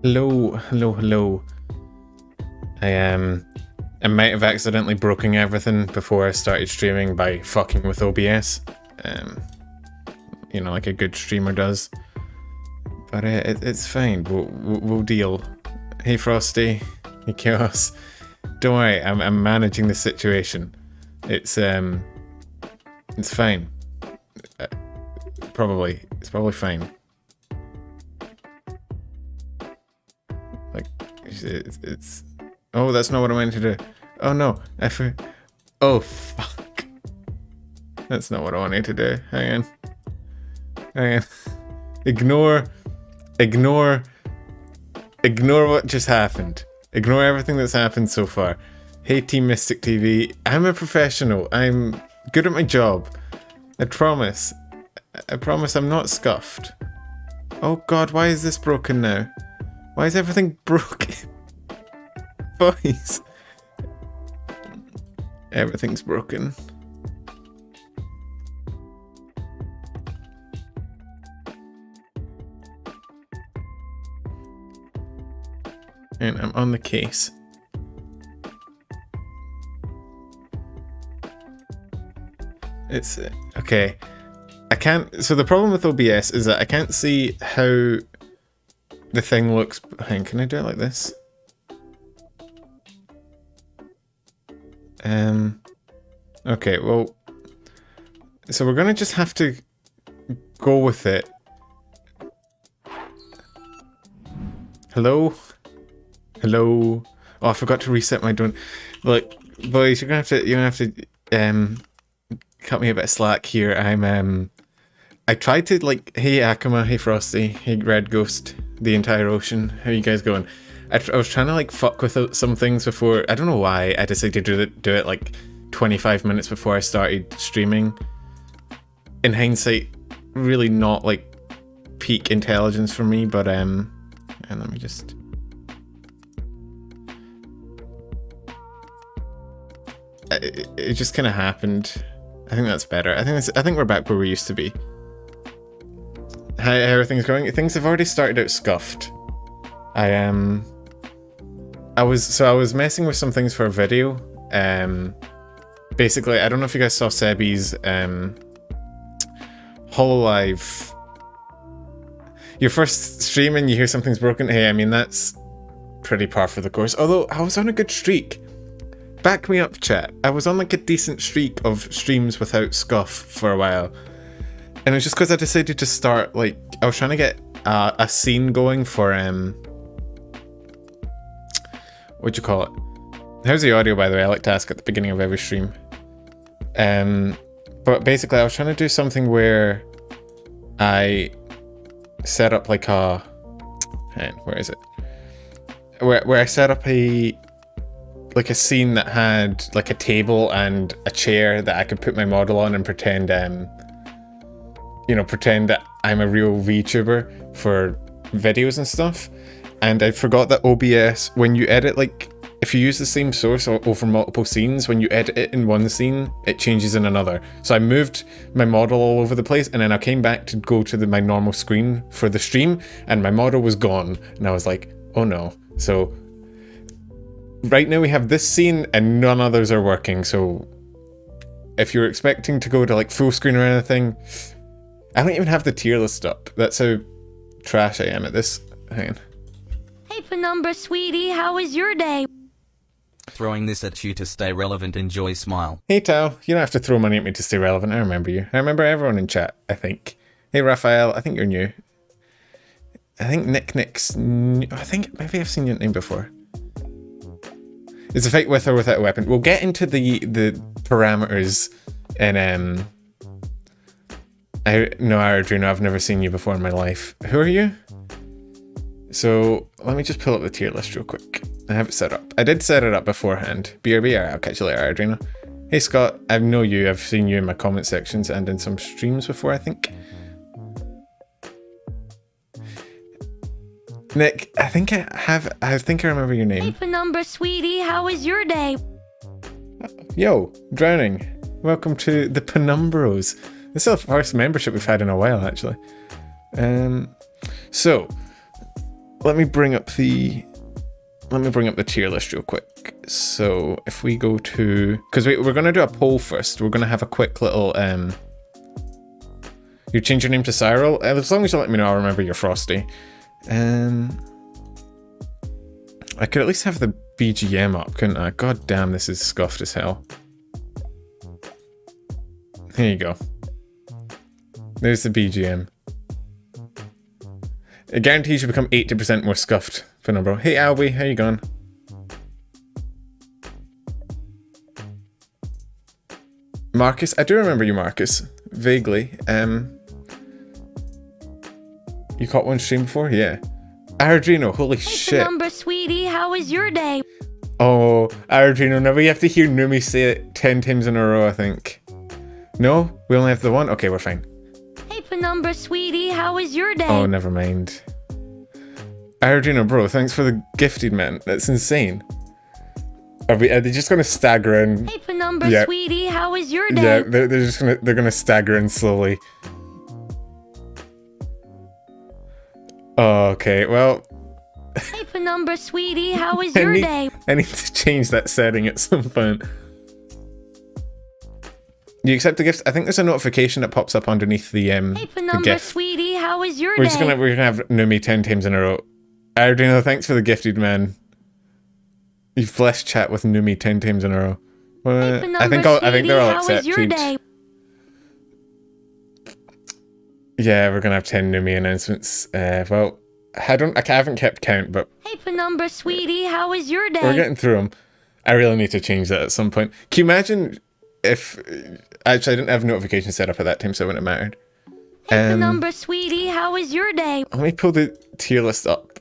Hello. I might have accidentally broken everything before I started streaming by fucking with OBS. You know, like a good streamer does. But it's fine. We'll deal. Hey Frosty, hey Chaos. Don't worry, I'm managing the situation. It's fine. It's probably fine. Like it's. Oh, that's not what I meant to do. Oh no, oh fuck. That's not what I wanted to do. Hang on. Ignore what just happened. Ignore everything that's happened so far. Hey Team Mystic TV, I'm a professional. I'm good at my job. I promise I'm not scuffed. Oh god, why is this broken now? Why is everything broken? Boys. Everything's broken. And I'm on the case. It's okay. I can't. So the problem with OBS is that I can't see how the thing looks. Hang on, can I do it like this? Okay, well, so we're gonna just have to go with it. Hello? Oh, I forgot to reset my drone. Look, boys, you're gonna have to cut me a bit of slack here. I tried to, like, hey Akuma, hey Frosty, hey Red Ghost, the entire ocean. How you guys going? I was trying to like fuck with some things before. I don't know why I decided to do it like 25 minutes before I started streaming. In hindsight, really not like peak intelligence for me, but and let me just. It just kind of happened. I think that's better. I think we're back where we used to be. How everything's going? Things have already started out scuffed. I was messing with some things for a video. Basically, I don't know if you guys saw Sebi's hololive. Your first stream and you hear something's broken. Hey, I mean that's pretty par for the course. Although I was on a good streak. Back me up, chat. I was on like a decent streak of streams without scuff for a while. And it was just because I decided to start, like, I was trying to get a scene going for, what'd you call it? How's the audio, by the way? I like to ask at the beginning of every stream. But basically, I was trying to do something where I set up like a, where is it? Where I set up a scene that had like a table and a chair that I could put my model on and pretend, pretend that I'm a real VTuber for videos and stuff. And I forgot that OBS, when you edit, like, if you use the same source over multiple scenes, when you edit it in one scene, it changes in another. So I moved my model all over the place, and then I came back to go to my normal screen for the stream, and my model was gone. And I was like, oh no. So right now we have this scene, and none others are working. So if you're expecting to go to like full screen or anything, I don't even have the tier list up. That's how trash I am at this. Hang on. Hey Penumbra sweetie, how was your day? Throwing this at you to stay relevant, enjoy, smile. Hey Tao, you don't have to throw money at me to stay relevant. I remember you. I remember everyone in chat, I think. Hey Raphael, I think you're new. I think Nick's new. I think maybe I've seen your name before. It's a fight with or without a weapon. We'll get into the parameters in No, Ardrino, I've never seen you before in my life. Who are you? So, let me just pull up the tier list real quick. I have it set up. I did set it up beforehand. BRB, I'll catch you later, Ardrino. Hey Scott, I know you. I've seen you in my comment sections and in some streams before, I think. Nick, I think I remember your name. Hey Penumbra sweetie, how was your day? Yo, Drowning. Welcome to the Penumbros. This is the first membership we've had in a while, actually. So, let me bring up the tier list real quick. So if we go to, because we're gonna do a poll first. We're gonna have a quick little you change your name to Cyril. As long as you let me know, I'll remember you're Frosty. I could at least have the BGM up, couldn't I? God damn, this is scuffed as hell. There you go. There's the BGM. It guarantees you become 80% more scuffed, bro. Hey Albie, how you going? Marcus, I do remember you, Marcus. Vaguely. You caught one stream before? Yeah. Ardrino, holy shit. Number sweetie, how was your day? Oh, Ardrino, now we have to hear Numi say it 10 times in a row, I think. No? We only have the one? Okay, we're fine. Hey, Penumbra sweetie, how was your day? Oh, never mind. Ardrino, bro, thanks for the gifted, man. That's insane. Are they just gonna stagger in? Hey, Penumbra sweetie, how was your day? Yeah, they're gonna stagger in slowly. Oh, okay, well. Hey, Penumbra sweetie, how was your day? I need to change that setting at some point. You accept the gift? I think there's a notification that pops up underneath the Hey, Penumbra gift. sweetie, how was your We're day? gonna have Numi 10 times in a row. Ardrino, thanks for the gifted, man. You've blessed chat with Numi 10 times in a row. Hey, I think they're all how was your accepted. day? Yeah, we're gonna have 10 Numi announcements. Well, I haven't kept count, but Hey, Penumbra sweetie, how was your day? we're getting through them. I really need to change that at some point. Can you imagine if... Actually, I didn't have notifications set up at that time, so it wouldn't have mattered. Hey, Penumbra sweetie, how was your day? Let me pull the tier list up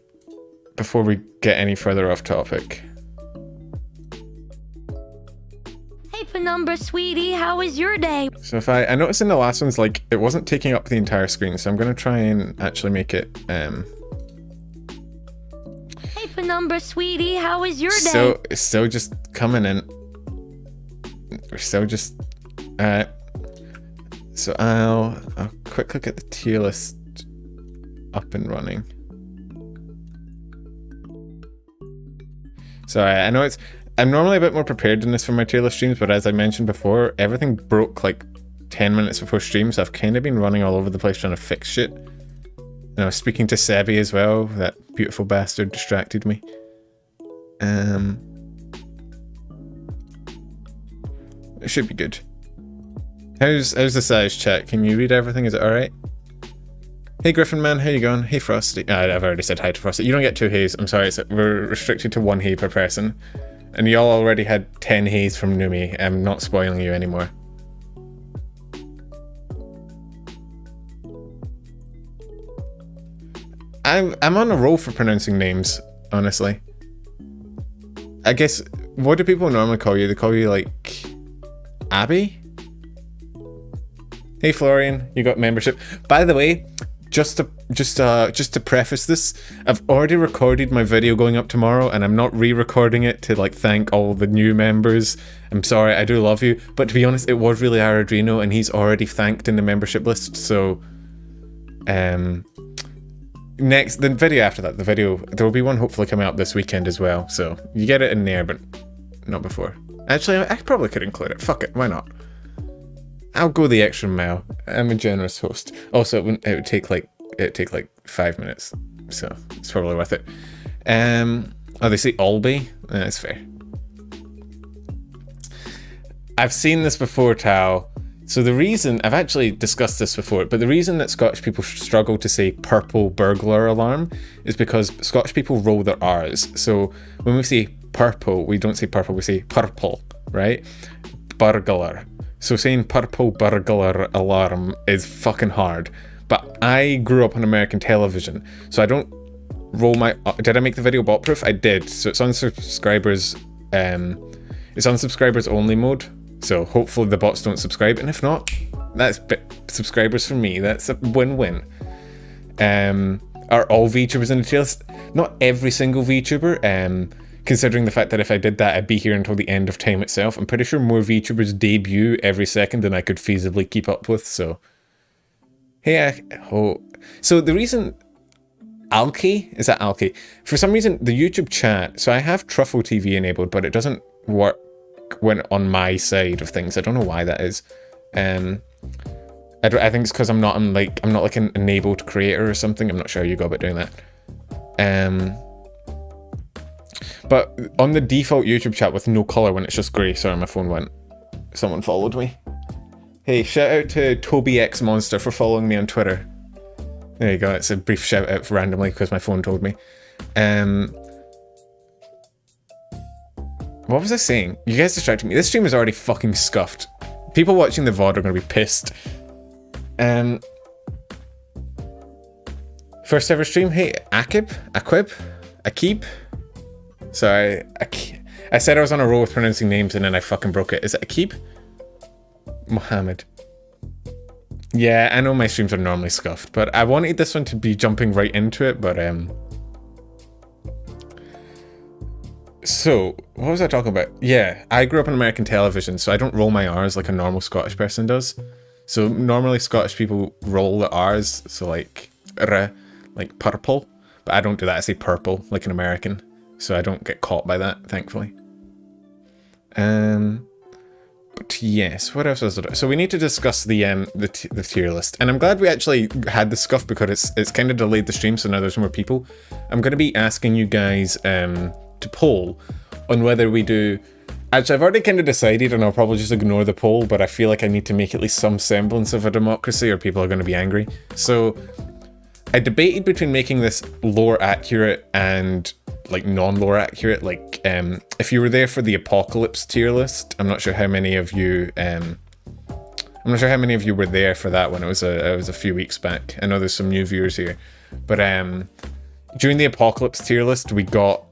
before we get any further off topic. Hey, Penumbra sweetie, how was your day? So if I noticed in the last ones, like, it wasn't taking up the entire screen, so I'm going to try and actually make it... Hey, Penumbra sweetie, how was your day? So, it's still just coming in. We're still just... So I'll quickly get the tier list up and running. So I know I'm normally a bit more prepared than this for my tier list streams, but as I mentioned before, everything broke like 10 minutes before stream, so I've kind of been running all over the place trying to fix shit. And I was speaking to Sebi as well, that beautiful bastard distracted me. It should be good. How's the size chat? Can you read everything? Is it alright? Hey Griffin man, how you going? Hey Frosty. I've already said hi to Frosty. You don't get 2 hays. I'm sorry, we're restricted to 1 hay per person. And y'all already had 10 hays from Numi. I'm not spoiling you anymore. I'm on a roll for pronouncing names, honestly. I guess, what do people normally call you? They call you like... Abby? Hey Florian, you got membership. By the way, just to preface this, I've already recorded my video going up tomorrow, and I'm not re-recording it to like thank all the new members. I'm sorry, I do love you, but to be honest, it was really Aradrino, and he's already thanked in the membership list. So, next, the video after that, there will be one hopefully coming out this weekend as well. So you get it in there, but not before. Actually, I probably could include it. Fuck it, why not? I'll go the extra mile. I'm a generous host. Also, it would take like 5 minutes, so it's probably worth it. Oh, they say Alby? That's fair. I've seen this before, Tao. So the reason, I've actually discussed this before, but the reason that Scottish people struggle to say purple burglar alarm is because Scottish people roll their R's. So when we say purple, we don't say purple, we say purple, right? Burglar. So saying purple burglar alarm is fucking hard. But I grew up on American television, so I don't roll my... Did I make the video bot proof? I did. So it's on subscribers... it's on subscribers only mode. So hopefully the bots don't subscribe. And if not, that's subscribers for me. That's a win-win. Are all VTubers in the tier list? Not every single VTuber. Considering the fact that if I did that, I'd be here until the end of time itself. I'm pretty sure more VTubers debut every second than I could feasibly keep up with, so... Hey, so the reason Alki? Is that Alki? For some reason, the YouTube chat, so I have Truffle TV enabled, but it doesn't work when on my side of things. I don't know why that is. I think it's because I'm not like an enabled creator or something. I'm not sure how you go about doing that. But on the default YouTube chat with no color when it's just grey, sorry, my phone went. Someone followed me. Hey, shout out to Toby X Monster for following me on Twitter. There you go, it's a brief shout out randomly because my phone told me. What was I saying? You guys distracted me. This stream is already fucking scuffed. People watching the VOD are going to be pissed. First ever stream. Hey, Akib? Sorry, I said I was on a roll with pronouncing names and then I fucking broke it. Is it Akib? Mohammed. Yeah, I know my streams are normally scuffed, but I wanted this one to be jumping right into it, but so, what was I talking about? Yeah, I grew up on American television, so I don't roll my R's like a normal Scottish person does. So normally Scottish people roll the R's, so like r, like purple, but I don't do that. I say purple like an American, so I don't get caught by that, thankfully. But yes, what else was there? So we need to discuss the tier list, and I'm glad we actually had the scuff because it's kind of delayed the stream, so now there's more people. I'm going to be asking you guys to poll on whether we do. Actually, I've already kind of decided, and I'll probably just ignore the poll, but I feel like I need to make at least some semblance of a democracy, or people are going to be angry. So I debated between making this lore accurate and like non-lore accurate. Like if you were there for the apocalypse tier list, I'm not sure how many of you were there for that one. It was a few weeks back. I know there's some new viewers here, but during the apocalypse tier list we got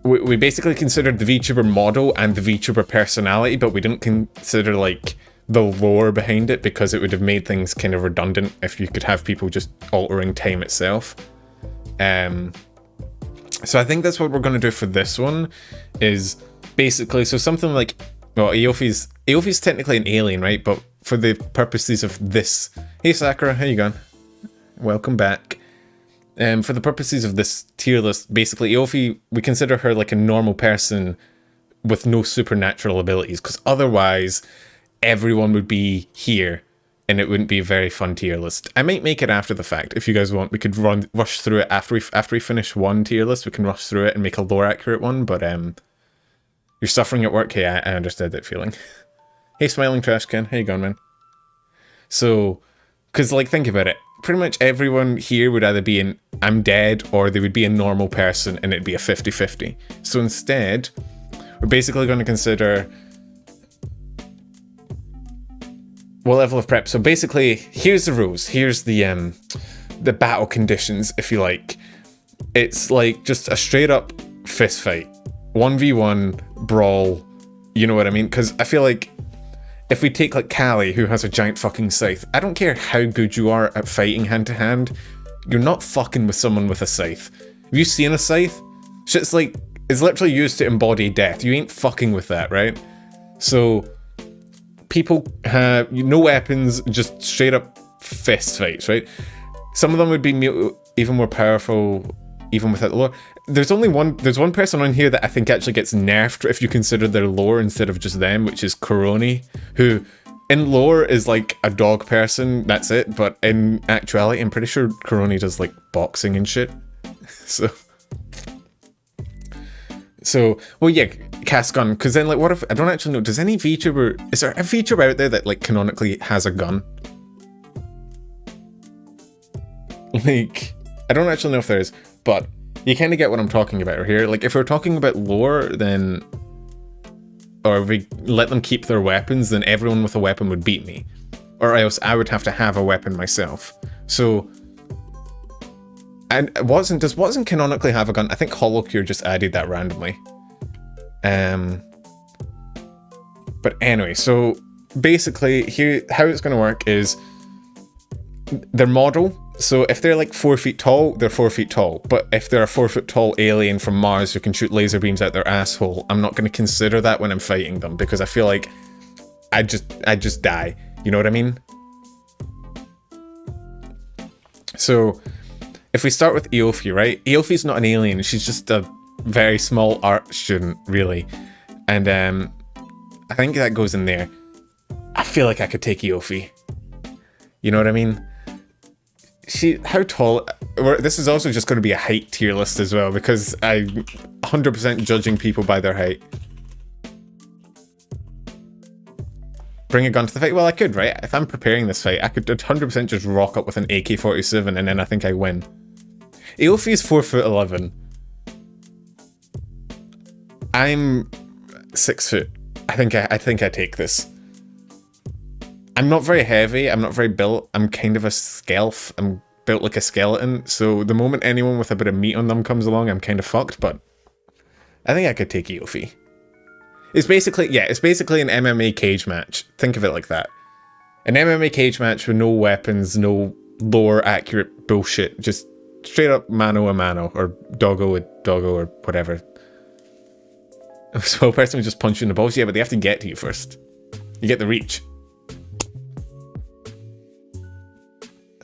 we basically considered the VTuber model and the VTuber personality, but we didn't consider like the lore behind it because it would have made things kind of redundant if you could have people just altering time itself. So I think that's what we're going to do for this one, is basically, so something like, well, Aofi's technically an alien, right? But for the purposes of this, hey Sakura, how you going? Welcome back. For the purposes of this tier list, basically Aofi, we consider her like a normal person with no supernatural abilities, because otherwise everyone would be here and it wouldn't be a very fun tier list. I might make it after the fact. If you guys want, we could rush through it after we finish one tier list. We can rush through it and make a lore accurate one. But you're suffering at work. Hey, I understood that feeling. Hey, smiling trash can. How you going, man? So, because like think about it, pretty much everyone here would either be in I'm dead or they would be a normal person, and it'd be a 50-50. So instead, we're basically going to consider what level of prep. So basically, here's the rules. Here's the battle conditions, if you like. It's like just a straight up fist fight, 1v1 brawl. You know what I mean? Because I feel like if we take like Callie, who has a giant fucking scythe, I don't care how good you are at fighting hand to hand, you're not fucking with someone with a scythe. Have you seen a scythe? Shit's like, it's literally used to embody death. You ain't fucking with that, right? So people have no weapons, just straight up fist fights, right? Some of them would be even more powerful even without the lore. There's one person on here that I think actually gets nerfed if you consider their lore instead of just them, which is Koroni, who in lore is like a dog person, that's it, but in actuality I'm pretty sure Koroni does like boxing and shit. So well, yeah, cast gun, because then like what if, I don't actually know, does any VTuber, is there a VTuber out there that like canonically has a gun? Like, I don't actually know if there is, but you kind of get what I'm talking about here. Like if we're talking about lore, then, or if we let them keep their weapons, then everyone with a weapon would beat me, or else I would have to have a weapon myself. So, and does Watson canonically have a gun? I think HoloCure just added that randomly. But anyway, so basically here, how it's going to work is their model. So if they're like 4 feet tall, they're 4 feet tall. But if they're a 4 foot tall alien from Mars who can shoot laser beams out their asshole, I'm not going to consider that when I'm fighting them, because I feel like I just die. You know what I mean? So if we start with Aofi, right? Aofi's not an alien. She's just a very small art student, really. And I think that goes in there. I feel like I could take Aofi. You know what I mean? How tall? This is also just going to be a height tier list as well, because I'm 100% judging people by their height. Bring a gun to the fight? Well, I could, right? If I'm preparing this fight, I could 100% just rock up with an AK-47 and then I think I win. Aofi is 4'11". I'm 6 foot. I think I take this. I'm not very heavy. I'm not very built. I'm kind of a skelf. I'm built like a skeleton. So the moment anyone with a bit of meat on them comes along, I'm kind of fucked. But I think I could take Aofi. It's basically an MMA cage match. Think of it like that. An MMA cage match with no weapons, no lore accurate bullshit. Just straight up mano a mano, or doggo with doggo, or whatever. So a person would just punch you in the balls. Yeah, but they have to get to you first. You get the reach.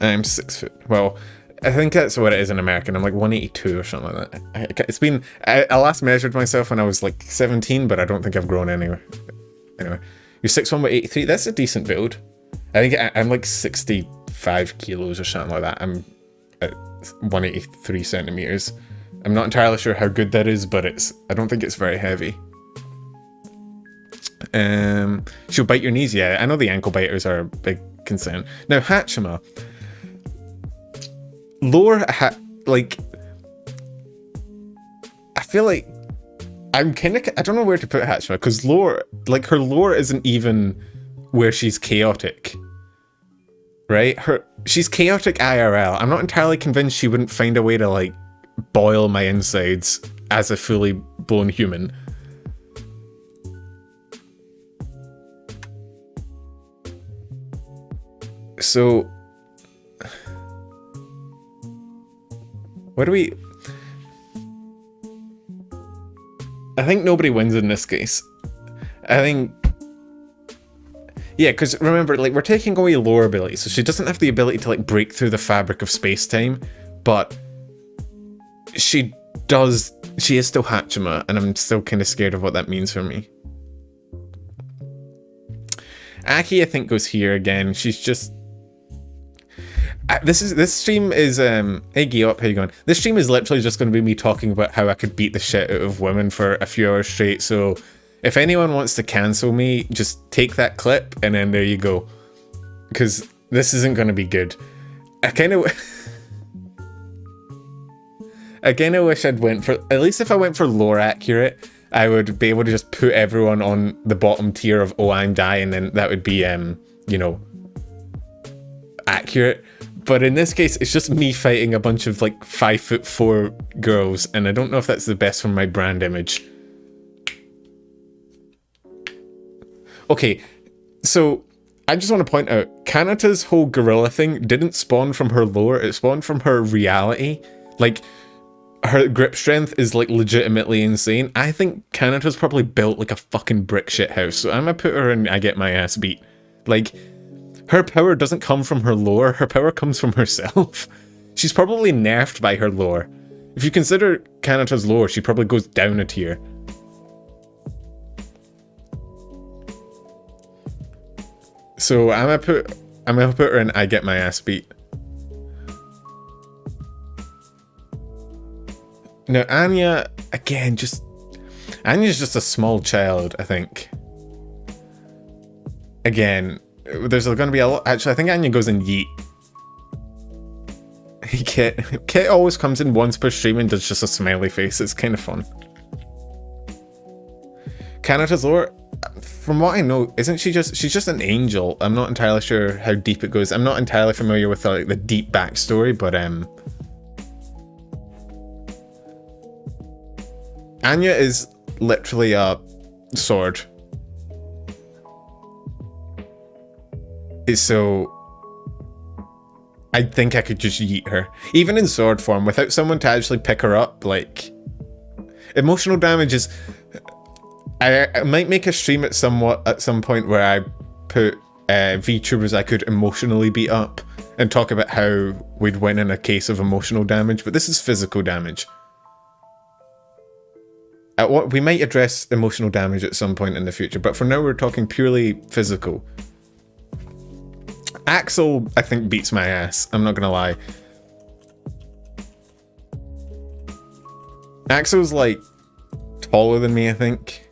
I'm 6 foot. Well, I think that's what it is in American. I'm like 182 or something like that. It's been... I last measured myself when I was like 17, but I don't think I've grown anywhere. Anyway, you're 6'1" with 83. That's a decent build. I think I'm like 65 kilos or something like that. I'm at 183 centimeters. I'm not entirely sure how good that is, but I don't think it's very heavy. She'll bite your knees. Yeah, I know the ankle biters are a big concern. Now, Hachima. Lore, like, I feel like I don't know where to put Hachima, because lore, like, her lore isn't even where she's chaotic, right? She's chaotic IRL. I'm not entirely convinced she wouldn't find a way to, like, boil my insides as a fully blown human. So what do we... I think nobody wins in this case. I think... Yeah, because remember, like, we're taking away lore ability, so she doesn't have the ability to, like, break through the fabric of space-time, but she is still Hachima, and I'm still kind of scared of what that means for me. Aki, I think, goes here again. She's just... This stream is hey Geop, how you going? This stream is literally just going to be me talking about how I could beat the shit out of women for a few hours straight. So if anyone wants to cancel me, just take that clip and then there you go. Because this isn't going to be good. I kind of wish I'd went for, at least if I went for lore accurate, I would be able to just put everyone on the bottom tier of oh I'm dying, and that would be you know, accurate. But in this case, it's just me fighting a bunch of like 5'4" girls, and I don't know if that's the best for my brand image. Okay, so I just want to point out, Kanata's whole gorilla thing didn't spawn from her lore, it spawned from her reality. Like, her grip strength is like legitimately insane. I think Kanata's probably built like a fucking brick shit house, so I'm gonna put her in I get my ass beat. Like, her power doesn't come from her lore, her power comes from herself. She's probably nerfed by her lore. If you consider Kanata's lore, she probably goes down a tier. So I'm gonna put her in I get my ass beat. Now Anya, again, Anya's just a small child, I think. Again, there's going to be a lot. Actually, I think Anya goes in yeet. Kit always comes in once per stream and does just a smiley face. It's kind of fun. Kanata's lore, from what I know, isn't she just... She's just an angel. I'm not entirely sure how deep it goes. I'm not entirely familiar with like the deep backstory, but Anya is literally a sword. So I think I could just yeet her. Even in sword form, without someone to actually pick her up, like... Emotional damage is... I might make a stream at some point where I put VTubers I could emotionally beat up, and talk about how we'd win in a case of emotional damage, but this is physical damage. We might address emotional damage at some point in the future, but for now we're talking purely physical. Axel, I think, beats my ass. I'm not gonna lie. Axel's like taller than me, I think.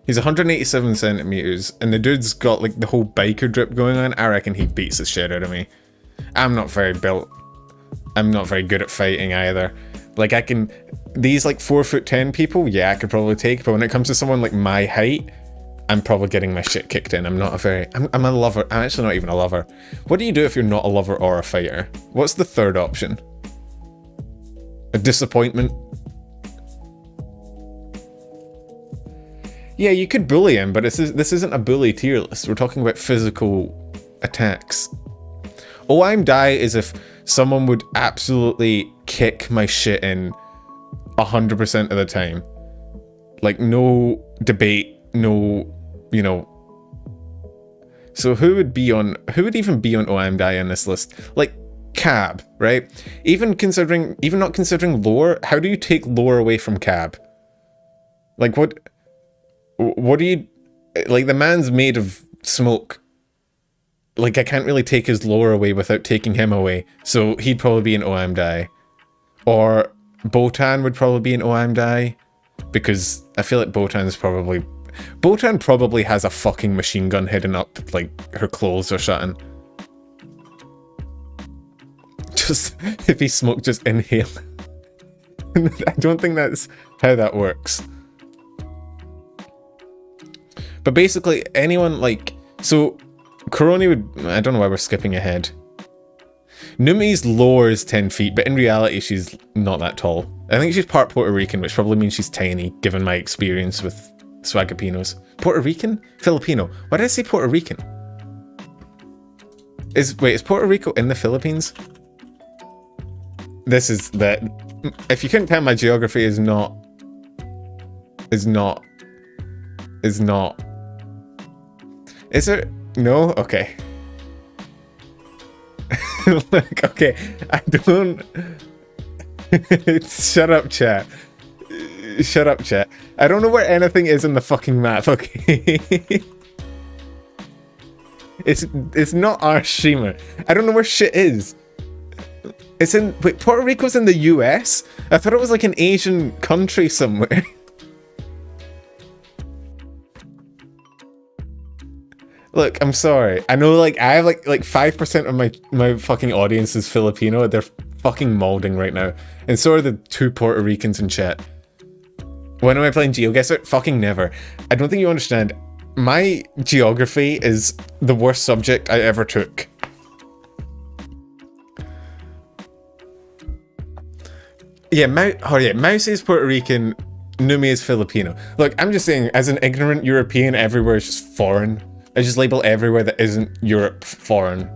He's 187 centimeters, and the dude's got like the whole biker drip going on. I reckon he beats the shit out of me. I'm not very built. I'm not very good at fighting either. Like I can, these like 4'10" people, yeah, I could probably take, but when it comes to someone like my height, I'm probably getting my shit kicked in. I'm a lover. I'm actually not even a lover. What do you do if you're not a lover or a fighter? What's the third option? A disappointment? Yeah, you could bully him, but this isn't a bully tier list. We're talking about physical attacks. All I'm die is if someone would absolutely kick my shit in 100% of the time. Like, no debate, no, you know. So who would even be on I'm die in this list? Like, Cab, right? Even not considering lore, how do you take lore away from Cab? Like, what do you, like, the man's made of smoke. Like, I can't really take his lore away without taking him away. So he'd probably be an OM die. Or Botan would probably be an OM die. Because I feel like Botan probably has a fucking machine gun hidden up, like, her clothes or something. Just, if he smoked, just inhale. I don't think that's how that works. But basically, anyone like... So, Koroni would... I don't know why we're skipping ahead. Numi's lore is 10 feet, but in reality, she's not that tall. I think she's part Puerto Rican, which probably means she's tiny, given my experience with Swagapinos. Puerto Rican? Filipino. Why did I say Puerto Rican? Is Puerto Rico in the Philippines? This is that... If you couldn't tell, my geography is not... Is there... No? Okay. Like, okay. I don't... Shut up, chat. Shut up, chat. I don't know where anything is in the fucking map, okay? It's not our streamer. I don't know where shit is. It's in... Wait, Puerto Rico's in the US? I thought it was like an Asian country somewhere. Look, I'm sorry. I know, like, I have, like 5% of my fucking audience is Filipino. They're fucking molding right now. And so are the 2 Puerto Ricans in chat. When am I playing GeoGuessr? Fucking never. I don't think you understand. My geography is the worst subject I ever took. Yeah, Mouse is Puerto Rican, Numi is Filipino. Look, I'm just saying, as an ignorant European, everywhere is just foreign. I just label everywhere that isn't Europe foreign.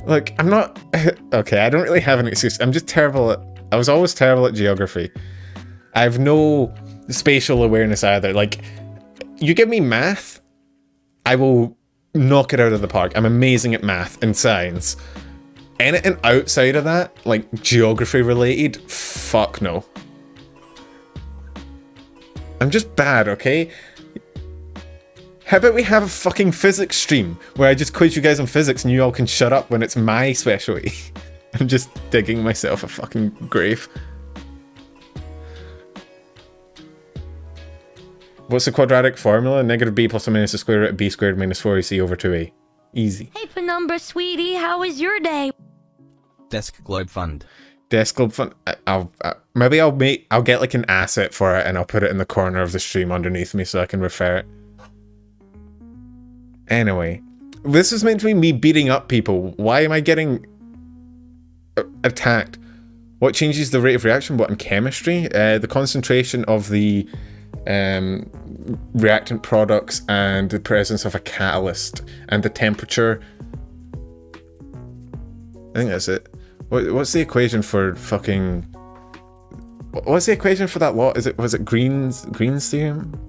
Look, I'm not... Okay, I don't really have an excuse. I'm just terrible at... I was always terrible at geography. I have no spatial awareness either. Like, you give me math, I will knock it out of the park. I'm amazing at math and science. Anything outside of that, like geography related, fuck no. I'm just bad, okay? How about we have a fucking physics stream where I just quiz you guys on physics and you all can shut up when it's my specialty? I'm just digging myself a fucking grave. What's the quadratic formula? Negative b plus or minus the square root of b squared minus 4ac over 2a. Easy. Hey, Penumbra, sweetie, how was your day? Desk Globe Fund. Desk Globe Fund. I'll get like an asset for it and I'll put it in the corner of the stream underneath me so I can refer it. Anyway, this is meant to be me beating up people. Why am I getting attacked? What changes the rate of reaction? What in chemistry? The concentration of the reactant products and the presence of a catalyst and the temperature. I think that's it. What's the equation for fucking... What's the equation for that law? Was it Green's theorem?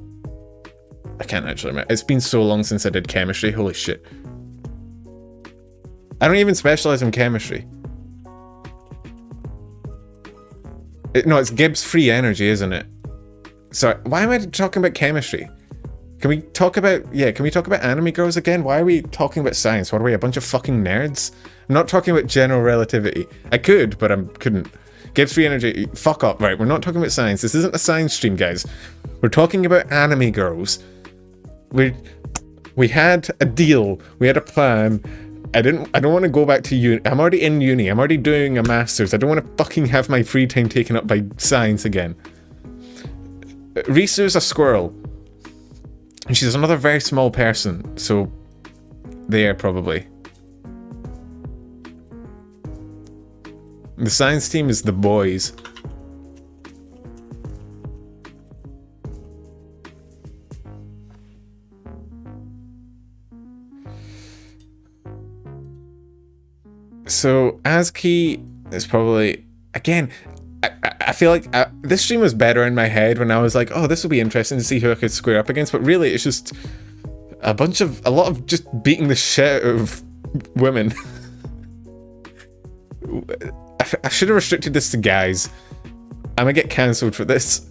I can't actually remember. It's been so long since I did chemistry. Holy shit. I don't even specialize in chemistry. No, it's Gibbs free energy, isn't it? Sorry, why am I talking about chemistry? Can we talk about, can we talk about anime girls again? Why are we talking about science? What are we, a bunch of fucking nerds? I'm not talking about general relativity. I could, but I couldn't. Gibbs free energy, fuck up. Right, we're not talking about science. This isn't a science stream, guys. We're talking about anime girls. We had a deal. We had a plan. I don't want to go back to uni. I'm already in uni. I'm already doing a master's. I don't want to fucking have my free time taken up by science again. Risu's a squirrel. And she's another very small person. So, there probably. The science team is the boys. So, Azuki is probably, again, I feel like this stream was better in my head when I was like, oh, this will be interesting to see who I could square up against, but really it's just a lot of just beating the shit out of women. I should have restricted this to guys. I'm gonna get cancelled for this.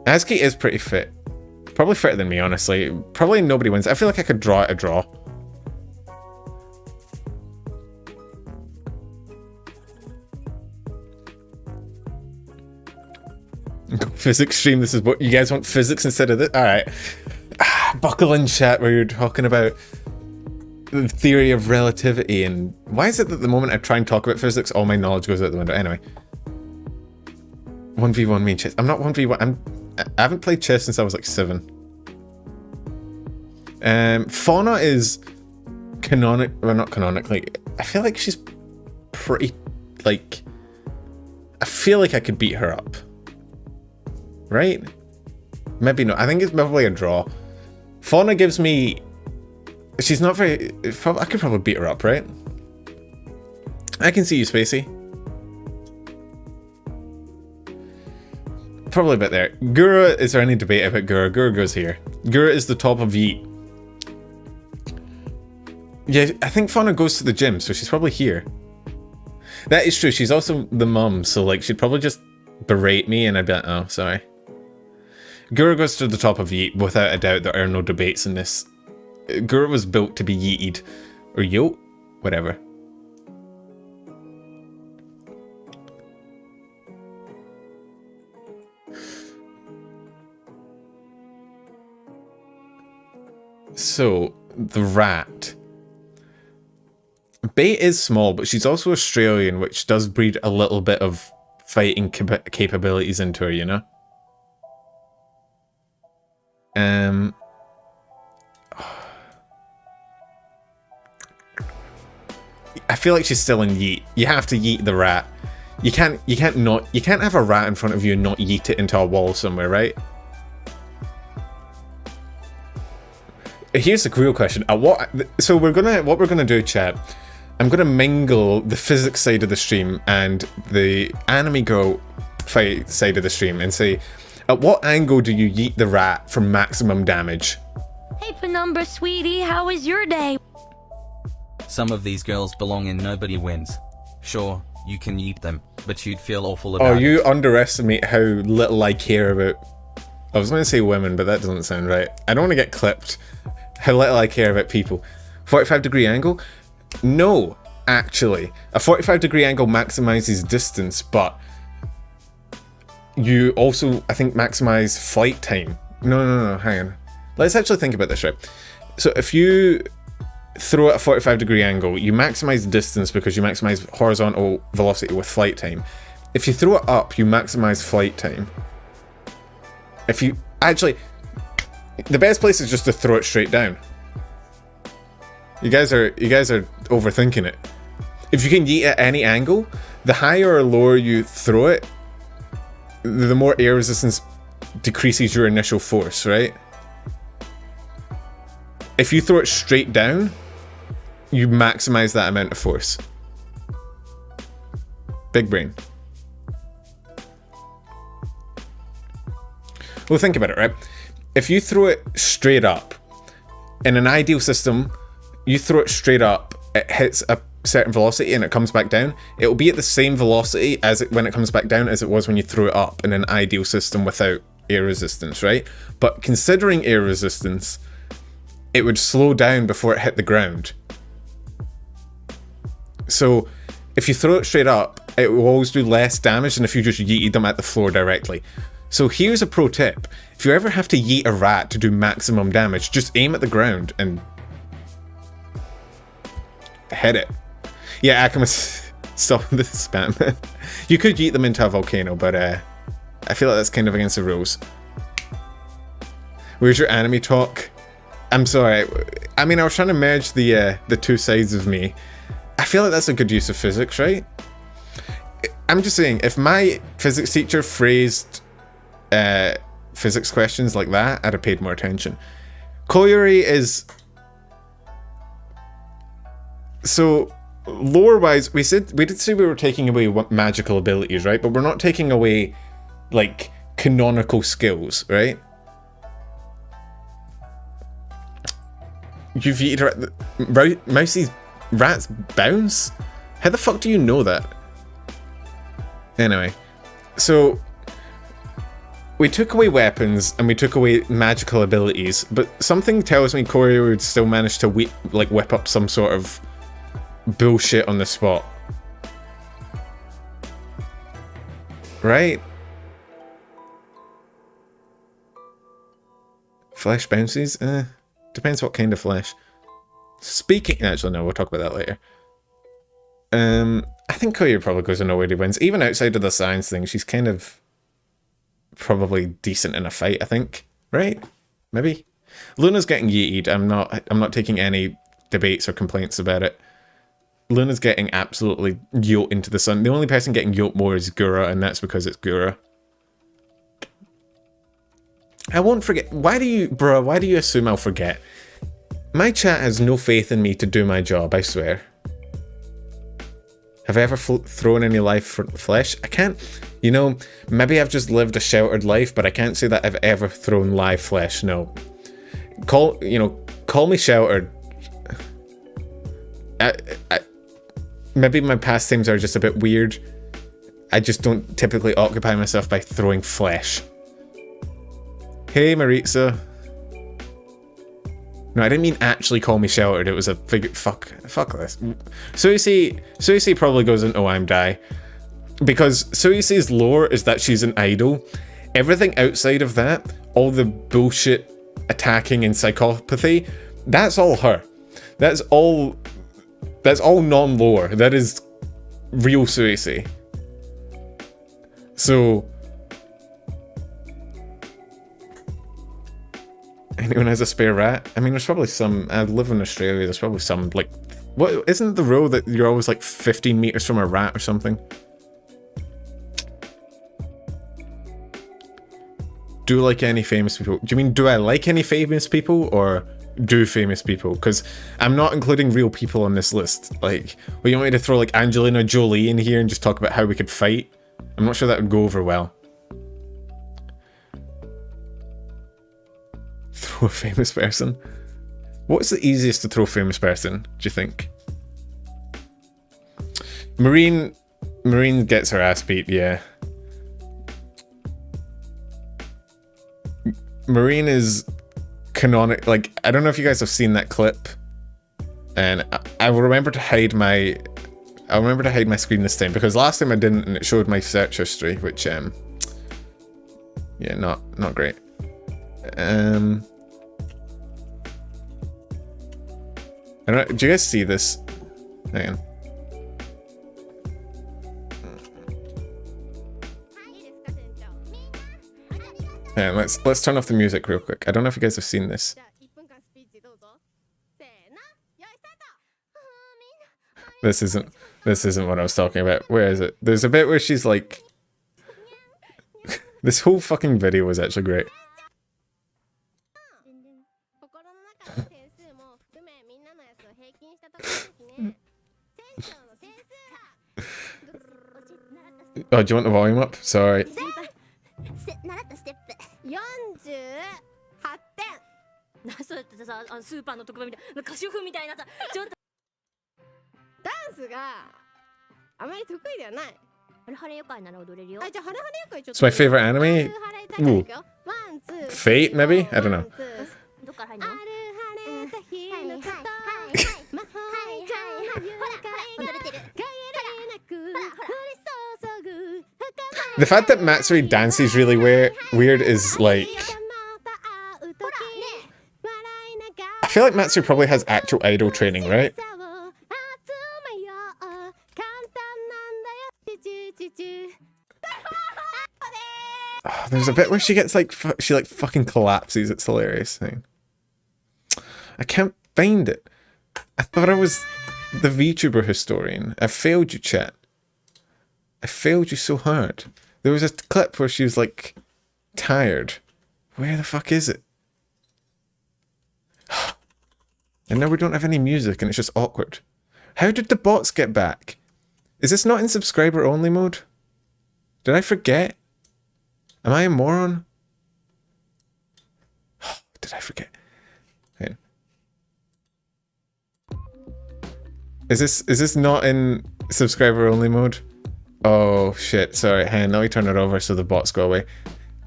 Azuki is pretty fit. Probably fitter than me, honestly. Probably nobody wins. I feel like I could draw a draw. Physics stream, this is what you guys want, physics instead of this? Alright. Buckle in, chat, where you're talking about the theory of relativity, and why is it that the moment I try and talk about physics, all my knowledge goes out the window? Anyway. 1v1 me and chess. I'm not 1v1, I haven't played chess since I was like 7. Fauna is not canonically, I feel like she's pretty, like, I feel like I could beat her up. Right? Maybe not. I think it's probably a draw. Fauna gives me, she's not very, I could probably beat her up, right? I can see you, Spacey. Probably a bit there. Gura, is there any debate about Gura? Gura goes here. Gura is the top of Yeet. Yeah, I think Fauna goes to the gym, so she's probably here. That is true, she's also the mum, so like she'd probably just berate me and I'd be like, oh, sorry. Gura goes to the top of Yeet, without a doubt. There are no debates in this. Gura was built to be yeeted. Or yo, whatever. So, the rat. Bait is small, but she's also Australian, which does breed a little bit of fighting capabilities into her, you know? I feel like she's still in yeet. You have to yeet the rat. You can't have a rat in front of you and not yeet it into a wall somewhere, right? Here's the real question. What we're gonna do, chat. I'm gonna mingle the physics side of the stream and the anime girl fight side of the stream and say, at what angle do you yeet the rat for maximum damage? Hey, Penumbra, sweetie, how was your day? Some of these girls belong in Nobody Wins. Sure, you can yeet them, but you'd feel awful about it. Oh, you underestimate how little I care about... I was going to say women, but that doesn't sound right. I don't want to get clipped. How little I care about people. 45-degree angle? No, actually. A 45-degree angle maximizes distance, but you also, I think, maximize flight time. No, hang on. Let's actually think about this, right? So if you throw at a 45-degree angle, you maximize distance because you maximize horizontal velocity with flight time. If you throw it up, you maximize flight time. If you actually, the best place is just to throw it straight down. You guys are overthinking it. If you can yeet at any angle, the higher or lower you throw it, the more air resistance decreases your initial force, right? If you throw it straight down, you maximize that amount of force. Big brain. Well, think about it, right? If you throw it straight up, in an ideal system, you throw it straight up, it hits a certain velocity and it comes back down. It will be at the same velocity as when it comes back down as it was when you threw it up in an ideal system without air resistance, right? But considering air resistance, it would slow down before it hit the ground. So if you throw it straight up, it will always do less damage than if you just yeeted them at the floor directly. So here's a pro tip. If you ever have to yeet a rat to do maximum damage, just aim at the ground and hit it. Yeah, Akamas, stop the spam. You could yeet them into a volcano, but I feel like that's kind of against the rules. Where's your anime talk? I'm sorry. I mean, I was trying to merge the two sides of me. I feel like that's a good use of physics, right? I'm just saying, if my physics teacher phrased physics questions like that, I'd have paid more attention. Koyori is... So, lore-wise, we did say we were taking away magical abilities, right? But we're not taking away, like, canonical skills, right? You've eaten Mousie's rats bounce? How the fuck do you know that? Anyway, so we took away weapons and we took away magical abilities, but something tells me Corey would still manage to whip up some sort of bullshit on the spot. Right? Flesh bounces? Depends what kind of flesh. Speaking... Actually, no, we'll talk about that later. I think Koya probably goes in nowhere to wins. Even outside of the science thing, she's kind of probably decent in a fight, I think. Right? Maybe? Luna's getting yeeted. I'm not taking any debates or complaints about it. Luna's getting absolutely yoked into the sun. The only person getting yoked more is Gura, and that's because it's Gura. I won't forget. Why do you assume I'll forget? My chat has no faith in me to do my job, I swear. Have I ever thrown any live flesh? I can't, you know, maybe I've just lived a sheltered life, but I can't say that I've ever thrown live flesh, no. Call me sheltered. Maybe my pastimes are just a bit weird. I just don't typically occupy myself by throwing flesh. Hey, Maritza. No, I didn't mean actually call me sheltered. It was a figure. Fuck this. Suisi probably goes into I'm die. Because Suisi's lore is that she's an idol. Everything outside of that, all the bullshit attacking and psychopathy, that's all her. That's all non-lore. That is real Suisi. So... Anyone has a spare rat? I mean, there's probably some... I live in Australia, there's probably some, like... What, isn't the rule that you're always, like, 15 meters from a rat or something? Do like any famous people? Do you mean, do I like any famous people, or do famous people? Because I'm not including real people on this list. Like, well, you want me to throw, like, Angelina Jolie in here and just talk about how we could fight? I'm not sure that would go over well. Throw a famous person? What's the easiest to throw a famous person, do you think? Marine gets her ass beat, yeah. Marine is canonic. Like, I don't know if you guys have seen that clip, and I will remember to hide my... I'll remember to hide my screen this time, because last time I didn't, and it showed my search history, which yeah, not great. I don't know, do you guys see this? Hang on. Yeah, let's turn off the music real quick. I don't know if you guys have seen this. This isn't what I was talking about. Where is it? There's a bit where she's like... This whole fucking video was actually great. Oh, do you want the volume up? Sorry. 48点。そうやってさ、スーパーの特売みたいな歌手風みたいなさ、ちょっとダンスがあまり得意ではない。ハレハレ愉快なら踊れるよ。じゃあハレハレ愉快ちょっと。 It's my favorite anime. Ooh. Fate, maybe? I don't know. どっから入んの？The fact that Matsuri dances really weird is like... I feel like Matsuri probably has actual idol training, right? Oh, there's a bit where she gets like, she like fucking collapses. It's hilarious thing. I can't find it. I thought I was the VTuber historian. I failed you, chat. I failed you so hard. There was a clip where she was like tired. Where the fuck is it? And now we don't have any music and it's just awkward. How did the bots get back? Is this not in subscriber only mode? Did I forget? Am I a moron? Did I forget? Wait. Is this not in subscriber only mode? Oh shit, sorry, hang on, let me turn it over so the bots go away.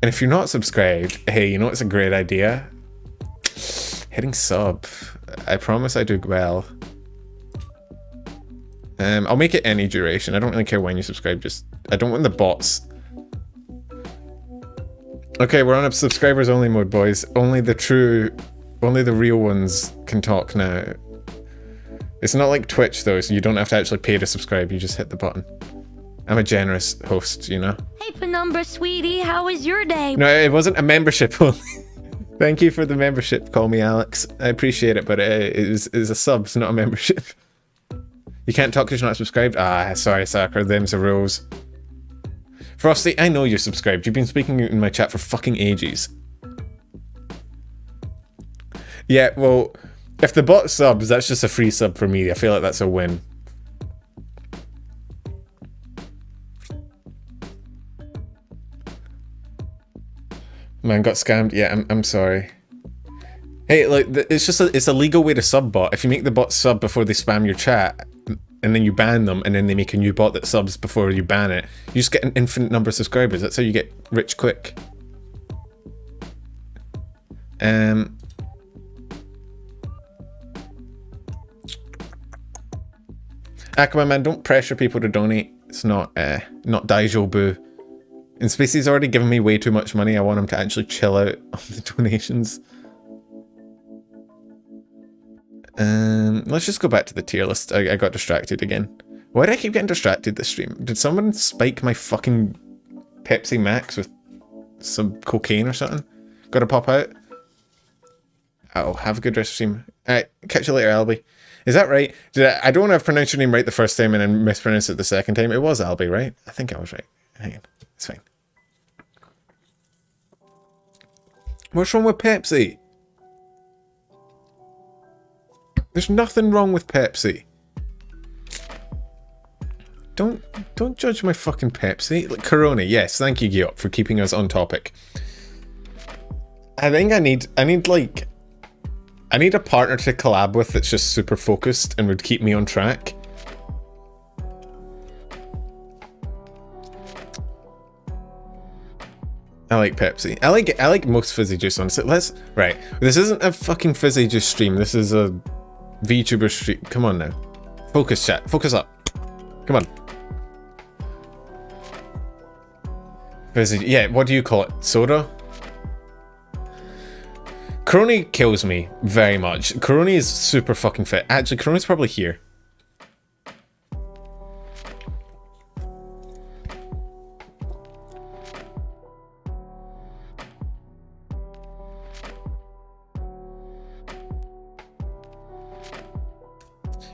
And if you're not subscribed, hey, you know what's a great idea? Hitting sub. I promise I do well. I'll make it any duration. I don't really care when you subscribe, just I don't want the bots. Okay, we're on a subscribers only mode, boys. Only the real ones can talk now. It's not like Twitch though, so you don't have to actually pay to subscribe, you just hit the button. I'm a generous host, you know? Hey, Penumbra, sweetie, how was your day? No, it wasn't a membership only. Thank you for the membership, call me Alex. I appreciate it, but it is a sub, it's not a membership. You can't talk because you're not subscribed? Ah, sorry, Sakura, them's the rules. Frosty, I know you're subscribed. You've been speaking in my chat for fucking ages. Yeah, well, if the bot subs, that's just a free sub for me. I feel like that's a win. Man, got scammed. Yeah, I'm sorry. Hey, like, it's a legal way to sub bot. If you make the bot sub before they spam your chat, and then you ban them, and then they make a new bot that subs before you ban it, you just get an infinite number of subscribers. That's how you get rich quick. Aquaman, man, don't pressure people to donate. It's not Daijobu. And Spacey's already given me way too much money. I want him to actually chill out on the donations. Let's just go back to the tier list. I got distracted again. Why did I keep getting distracted this stream? Did someone spike my fucking Pepsi Max with some cocaine or something? Gotta pop out? Oh, have a good rest of the stream. Alright, catch you later, Albie. Is that right? I don't want to have pronounced your name right the first time and then mispronounce it the second time. It was Albie, right? I think I was right. Hang on. It's fine. What's wrong with Pepsi? There's nothing wrong with Pepsi. Don't judge my fucking Pepsi. Like, Corona, yes, thank you, Geop, for keeping us on topic. I think I need a partner to collab with that's just super focused and would keep me on track. I like Pepsi. I like most fizzy juice ones. Right. This isn't a fucking fizzy juice stream. This is a VTuber stream. Come on now. Focus, chat. Focus up. Come on. Fizzy. Yeah. What do you call it? Soda. Coroni kills me very much. Coroni is super fucking fit. Actually, Coroni's probably here.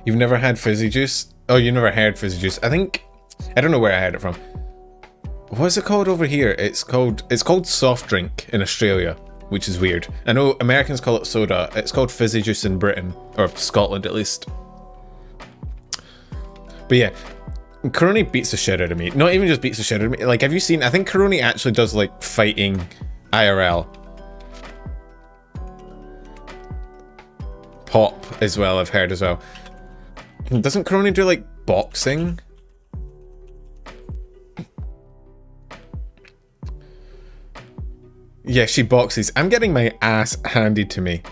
You've never had fizzy juice? Oh, you never had fizzy juice. I don't know where I had it from. What's it called over here? It's called soft drink in Australia, which is weird. I know Americans call it soda. It's called fizzy juice in Britain, or Scotland at least. But yeah, Coroni beats the shit out of me. Not even just beats the shit out of me. Like, have you seen? I think Coroni actually does like fighting IRL. Pop as well, I've heard as well. Doesn't Crony do like boxing? Yeah, she boxes. I'm getting my ass handed to me.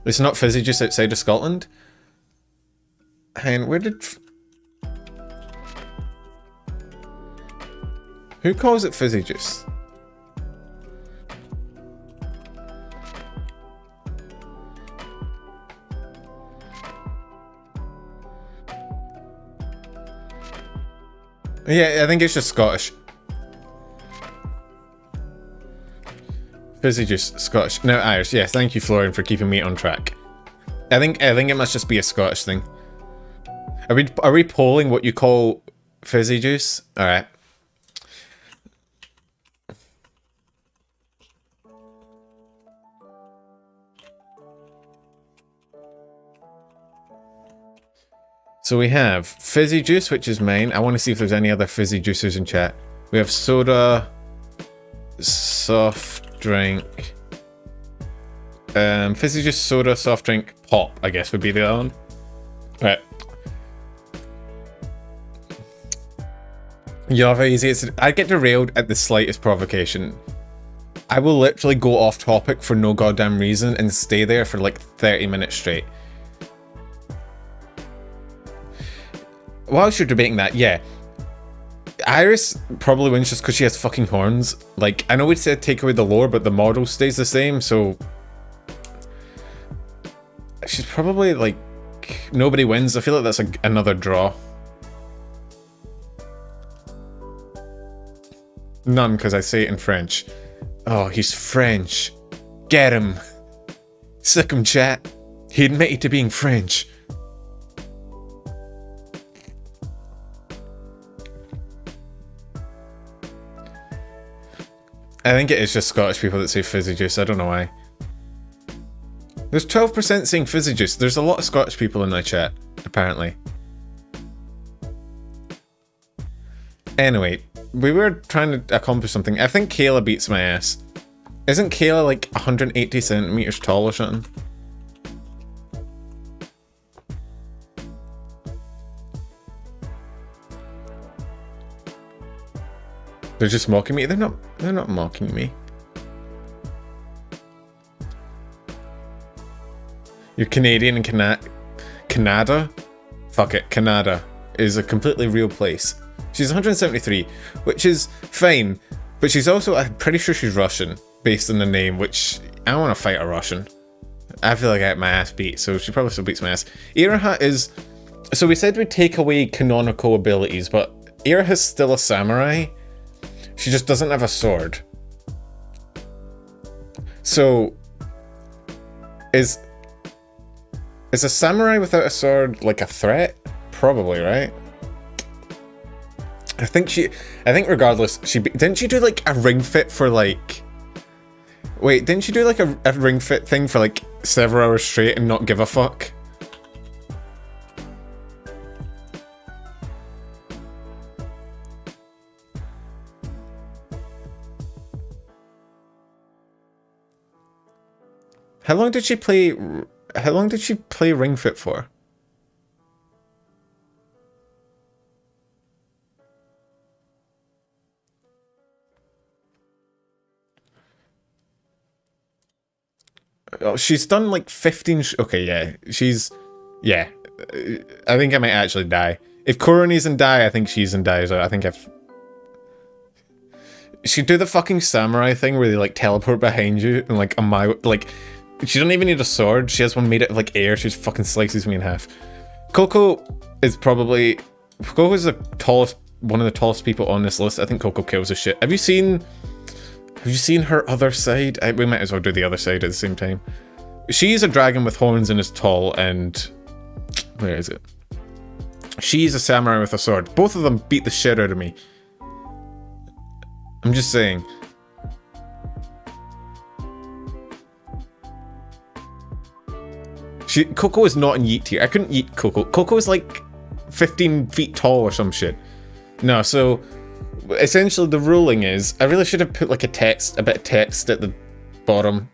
It's not Fizzy just outside of Scotland? And where did... Who calls it Fizzy Juice? Yeah, I think it's just Scottish. Fizzy Juice, Scottish. No, Irish. Yes, thank you, Florian, for keeping me on track. I think it must just be a Scottish thing. Are we polling what you call Fizzy Juice? All right. So we have Fizzy Juice, which is main. I want to see if there's any other Fizzy Juicers in chat. We have soda, soft drink, Fizzy Juice, soda, soft drink, pop, I guess would be the other one. Right. You're very easy. I get derailed at the slightest provocation. I will literally go off topic for no goddamn reason and stay there for like 30 minutes straight. Whilst you're debating that, yeah. Iris probably wins just because she has fucking horns. Like, I know we said take away the lore, but the model stays the same, so... She's probably, like... Nobody wins. I feel like that's another draw. None, because I say it in French. Oh, he's French. Get him. Sick him, chat. He admitted to being French. I think it is just Scottish people that say Fizzy Juice. I don't know why. There's 12% saying Fizzy Juice. There's a lot of Scottish people in my chat, apparently. Anyway, we were trying to accomplish something. I think Kayla beats my ass. Isn't Kayla like 180 centimeters tall or something? They're just mocking me. They're not mocking me. You're Canadian and Canada? Fuck it, Canada is a completely real place. She's 173, which is fine, but she's also, I'm pretty sure she's Russian, based on the name, which I don't want to fight a Russian. I feel like I get my ass beat, so she probably still beats my ass. Iraha is, so we said we'd take away canonical abilities, but Iraha's still a samurai. She just doesn't have a sword. So, is a samurai without a sword like a threat? Probably, right? I think regardless, didn't she do like a ring fit for like... Wait, didn't she do like a ring fit thing for like several hours straight and not give a fuck? How long did she play Ring Fit for? Oh, she's done like 15 okay, yeah. Yeah. I think I might actually die. If Koroni's in die, I think she's in die, so I think she'd do the fucking samurai thing where they like teleport behind you and like she doesn't even need a sword. She has one made out of like air. She just fucking slices me in half. Coco is the tallest, one of the tallest people on this list. I think Coco kills the shit. Have you seen her other side? We might as well do the other side at the same time. She's a dragon with horns and is tall, and where is it? She's a samurai with a sword. Both of them beat the shit out of me. I'm just saying. Coco is not in yeet tier. I couldn't yeet Coco. Coco is like 15 feet tall or some shit. No, so essentially the ruling is, I really should have put like a bit of text at the bottom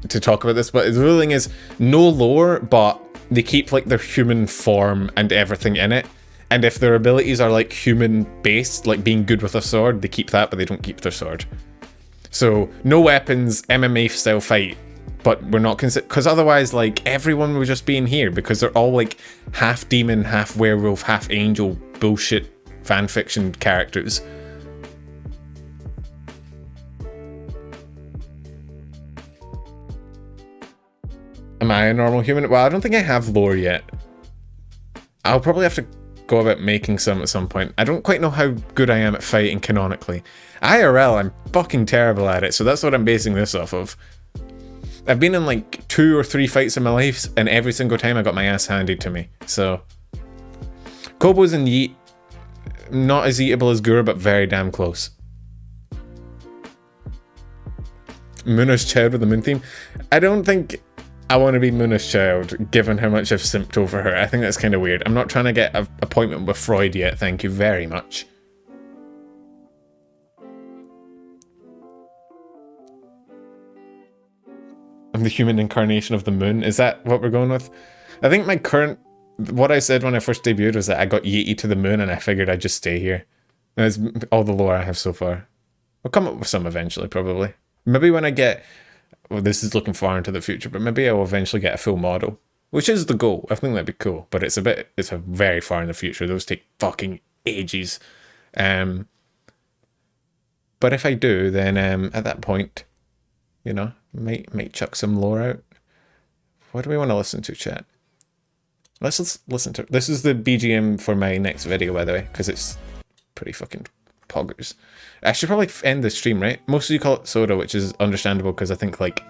to talk about this, but the ruling is no lore, but they keep like their human form and everything in it. And if their abilities are like human based, like being good with a sword, they keep that, but they don't keep their sword. So no weapons, MMA style fight, but we're not because otherwise like everyone would just be in here because they're all like half demon, half werewolf, half angel bullshit fanfiction characters. Am I a normal human? Well, I don't think I have lore yet. I'll probably have to go about making some at some point. I don't quite know how good I am at fighting canonically. IRL, I'm fucking terrible at it, so that's what I'm basing this off of. I've been in like 2 or 3 fights in my life, and every single time I got my ass handed to me, so. Kobos and Yeet, not as eatable as Gura, but very damn close. Muna's child with the moon theme. I don't think I want to be Muna's child, given how much I've simped over her. I think that's kind of weird. I'm not trying to get an appointment with Freud yet, thank you very much. I'm the human incarnation of the moon. Is that what we're going with? I think my current... What I said when I first debuted was that I got Yeetie to the moon and I figured I'd just stay here. That's all the lore I have so far. I'll come up with some eventually, probably. Maybe when I get... Well, this is looking far into the future, but maybe I will eventually get a full model, which is the goal. I think that'd be cool, but it's a very far in the future. Those take fucking ages. But if I do, then at that point, you know, might chuck some lore out. What do we want to listen to, chat? Let's listen to... This is the BGM for my next video, by the way, because it's pretty fucking poggers. I should probably end the stream, right? Most of you call it soda, which is understandable because I think like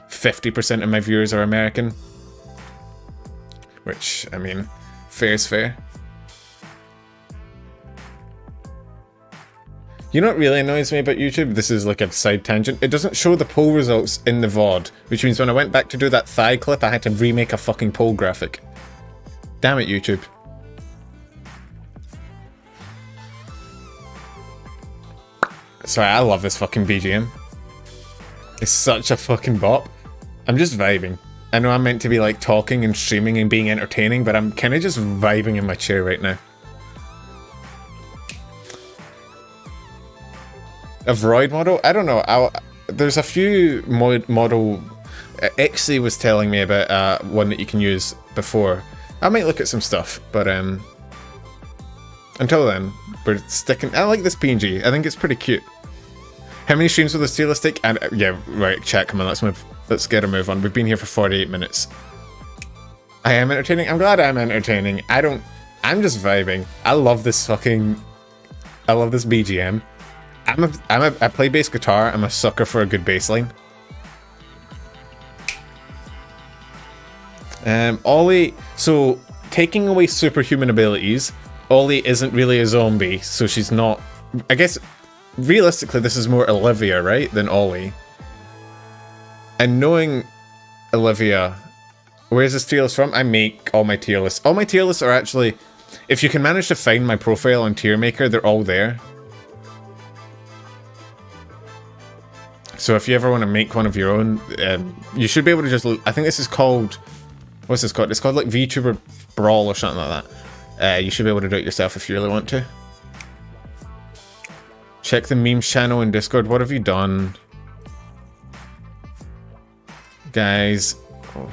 50% of my viewers are American. Which, I mean, fair is fair. You know what really annoys me about YouTube? This is like a side tangent. It doesn't show the poll results in the VOD, which means when I went back to do that thigh clip, I had to remake a fucking poll graphic. Damn it, YouTube. Sorry, I love this fucking BGM. It's such a fucking bop. I'm just vibing. I know I'm meant to be like talking and streaming and being entertaining, but I'm kind of just vibing in my chair right now. A Vroid model? I don't know. There's a few model... Ixie was telling me about one that you can use before. I might look at some stuff, but until then, we're sticking... I like this PNG. I think it's pretty cute. How many streams with a steel stick? And yeah, right, chat, come on, let's move. Let's get a move on. We've been here for 48 minutes. I am entertaining. I'm glad I'm entertaining. I'm just vibing. I love this fucking... I love this BGM. I play bass guitar. I'm a sucker for a good bass line. Ollie, so taking away superhuman abilities, Ollie isn't really a zombie, so she's not... I guess, realistically, this is more Olivia, right, than Ollie. And knowing Olivia, where's this tier list from? I make all my tier lists. All my tier lists are actually... If you can manage to find my profile on Tier Maker, they're all there. So if you ever want to make one of your own, you should be able to just... I think this is called... What's this called? It's called like VTuber Brawl or something like that. You should be able to do it yourself if you really want to. Check the memes channel in Discord. What have you done? Guys,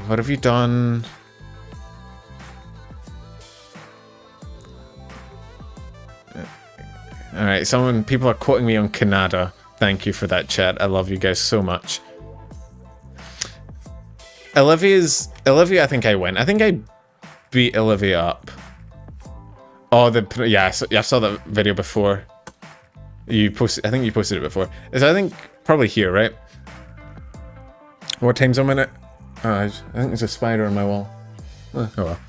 what have you done? Alright, people are quoting me on Canada. Thank you for that, chat. I love you guys so much. Olivia, I think I win. I think I beat Olivia up. Oh, yeah, I saw that video before. I think you posted it before. So I think probably here, right? What time's I'm in it? I think there's a spider on my wall. Oh well.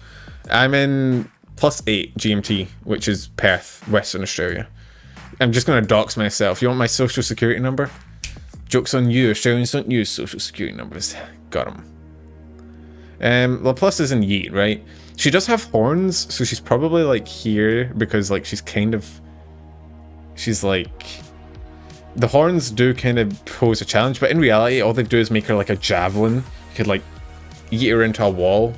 I'm in +8 GMT, which is Perth, Western Australia. I'm just going to dox myself. You want my social security number? Joke's on you. Australians don't use social security numbers. Got them. LaPlus is in Yeet, right? She does have horns, so she's probably like here because like she's she's like... The horns do kind of pose a challenge, but in reality, all they do is make her like a javelin. You could like eat her into a wall.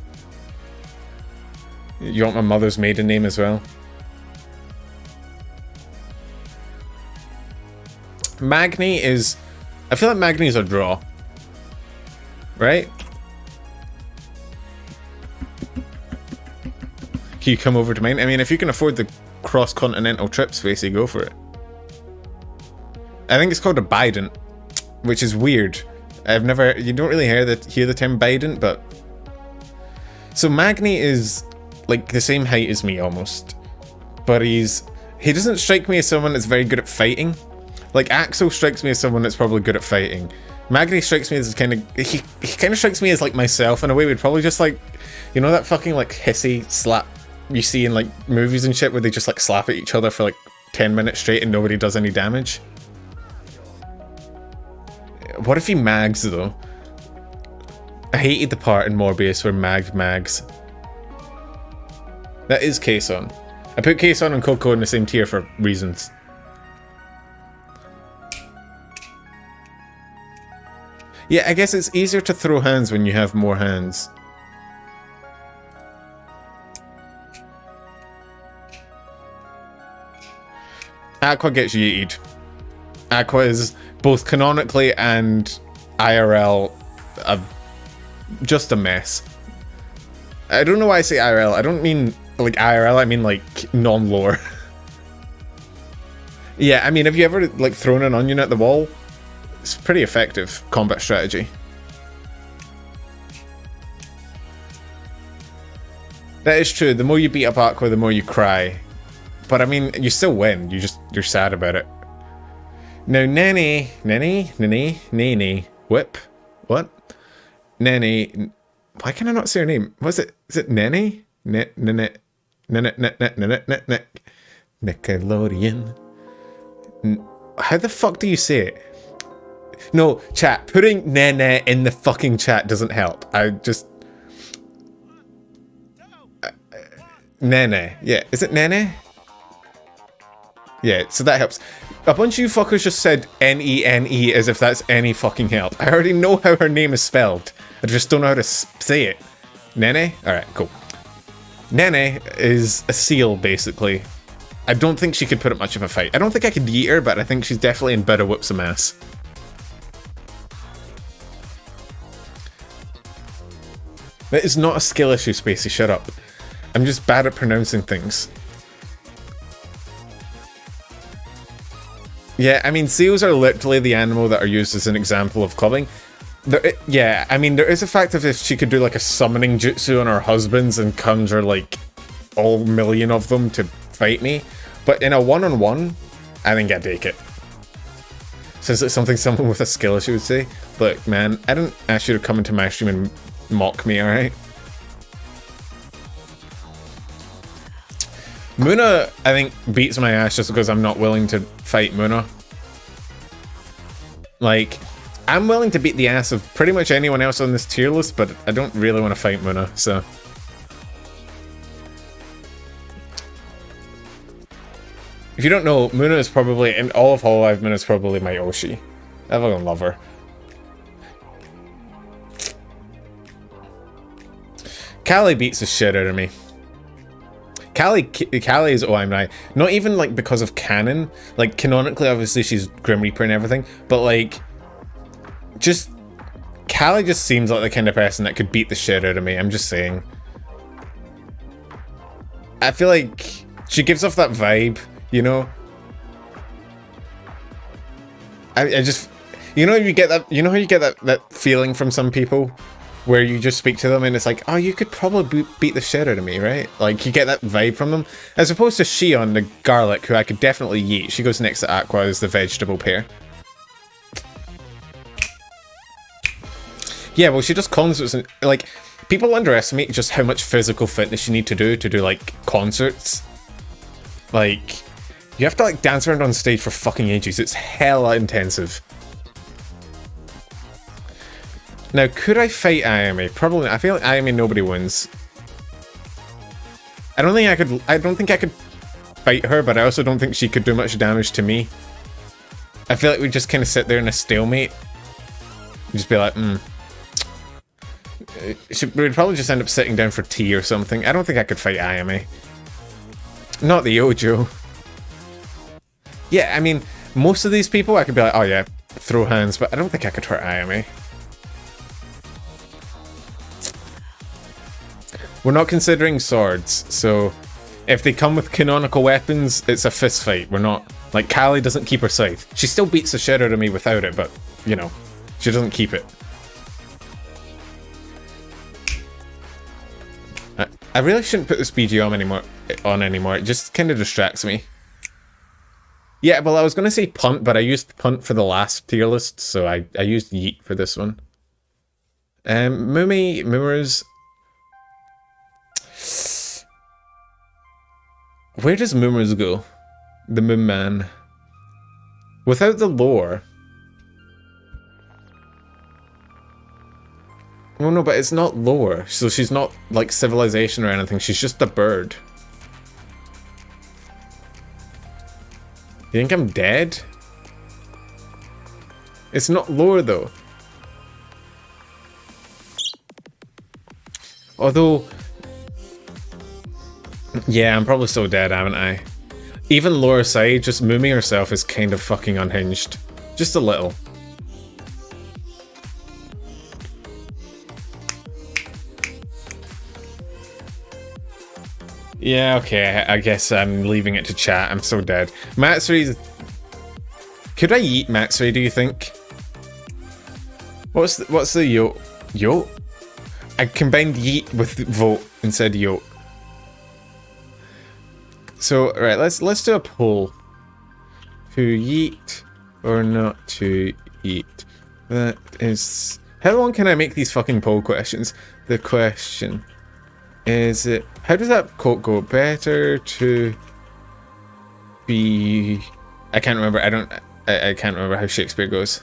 You want my mother's maiden name as well? Magni is... I feel like Magni is a draw. Right? Can you come over to mine? I mean, if you can afford the cross-continental trip, Spacey, go for it. I think it's called a Bident, which is weird. I've never... You don't really hear the term Bident, but... So Magni is like the same height as me almost. But he doesn't strike me as someone that's very good at fighting. Like Axel strikes me as someone that's probably good at fighting. Magni strikes me as kind of... He kind of strikes me as like myself in a way. We'd probably just like... You know that fucking like hissy slap you see in like movies and shit where they just like slap at each other for like 10 minutes straight and nobody does any damage? What if he mags though? I hated the part in Morbius where mags. That is Kason. I put Kason and Coco in the same tier for reasons. Yeah, I guess it's easier to throw hands when you have more hands. Aqua gets yeeted. Aqua is both canonically and IRL just a mess. I don't know why I say IRL. I don't mean like IRL, I mean like non-lore. Yeah, I mean, have you ever like thrown an onion at the wall? It's pretty effective combat strategy. That is true. The more you beat up Aqua, the more you cry. But I mean, you still win. You're sad about it. Now, Nene, Whip, what? Nene, why can I not say her name? Was it? Is it Nene? Nickelodeon. How the fuck do you say it? No, chat. Putting Nene in the fucking chat doesn't help. Nene. Yeah, is it Nene? Yeah, so that helps. A bunch of you fuckers just said N-E-N-E as if that's any fucking help. I already know how her name is spelled. I just don't know how to say it. Nene? Alright, cool. Nene is a seal, basically. I don't think she could put up much of a fight. I don't think I could yeet her, but I think she's definitely in better whoop some ass. That is not a skill issue, Spacey, shut up. I'm just bad at pronouncing things. Yeah, I mean, seals are literally the animal that are used as an example of clubbing. Yeah, I mean, there is a fact of if she could do like a summoning jutsu on her husbands and conjure like all million of them to fight me. But in a one-on-one, I think I'd take it. So is it something someone with a skill issue would say? Look, man, I didn't ask you to come into my stream and mock me, alright? Muna, I think, beats my ass just because I'm not willing to fight Muna. Like, I'm willing to beat the ass of pretty much anyone else on this tier list, but I don't really want to fight Muna, so... If you don't know, Muna is probably, in all of Hololive, Muna is probably my Oshi. I fucking love her. Callie beats the shit out of me. Callie is OMI. Not even like because of canon. Like canonically, obviously she's Grim Reaper and everything, but like, just Callie just seems like the kind of person that could beat the shit out of me. I'm just saying. I feel like she gives off that vibe, you know. I just, you know, you get that. You know how you get that feeling from some people. Where you just speak to them and it's like, oh, you could probably beat the shit out of me, right? Like, you get that vibe from them. As opposed to Shion, the garlic, who I could definitely yeet. She goes next to Aqua as the vegetable pair. Yeah, well, she does concerts and, like, people underestimate just how much physical fitness you need to do, like, concerts. Like, you have to, like, dance around on stage for fucking ages. It's hella intensive. Now, could I fight Ayame? Probably. I feel like Ayame nobody wins. I don't think I could fight her, but I also don't think she could do much damage to me. I feel like we just kind of sit there in a stalemate. Just be like, we'd probably just end up sitting down for tea or something. I don't think I could fight Ayame. Not the Ojo. Yeah, I mean, most of these people I could be like, oh yeah, throw hands, but I don't think I could hurt Ayame. We're not considering swords, so if they come with canonical weapons, it's a fist fight. We're not, like, Callie doesn't keep her scythe. She still beats the shit out of me without it, but, you know, she doesn't keep it. I really shouldn't put this BGM on anymore. It just kind of distracts me. Yeah, well, I was going to say punt, but I used punt for the last tier list, so I used yeet for this one. Moomers. Where does Moomers go? The Moon Man. Without the lore. Oh no, but it's not lore, so she's not like civilization or anything, she's just a bird. You think I'm dead? It's not lore though. Although... yeah, I'm probably so dead, haven't I? Even lore aside, just Moomy herself is kind of fucking unhinged. Just a little. Yeah, okay, I guess I'm leaving it to chat. I'm so dead. Matsuri's... could I eat Matsuri, do you think? What's the yo... yo? I combined yeet with vote and said yo. So, right, let's do a poll. To yeet or not to eat? That is... how long can I make these fucking poll questions? The question... is it... how does that quote go? Better to be... I can't remember. I can't remember how Shakespeare goes.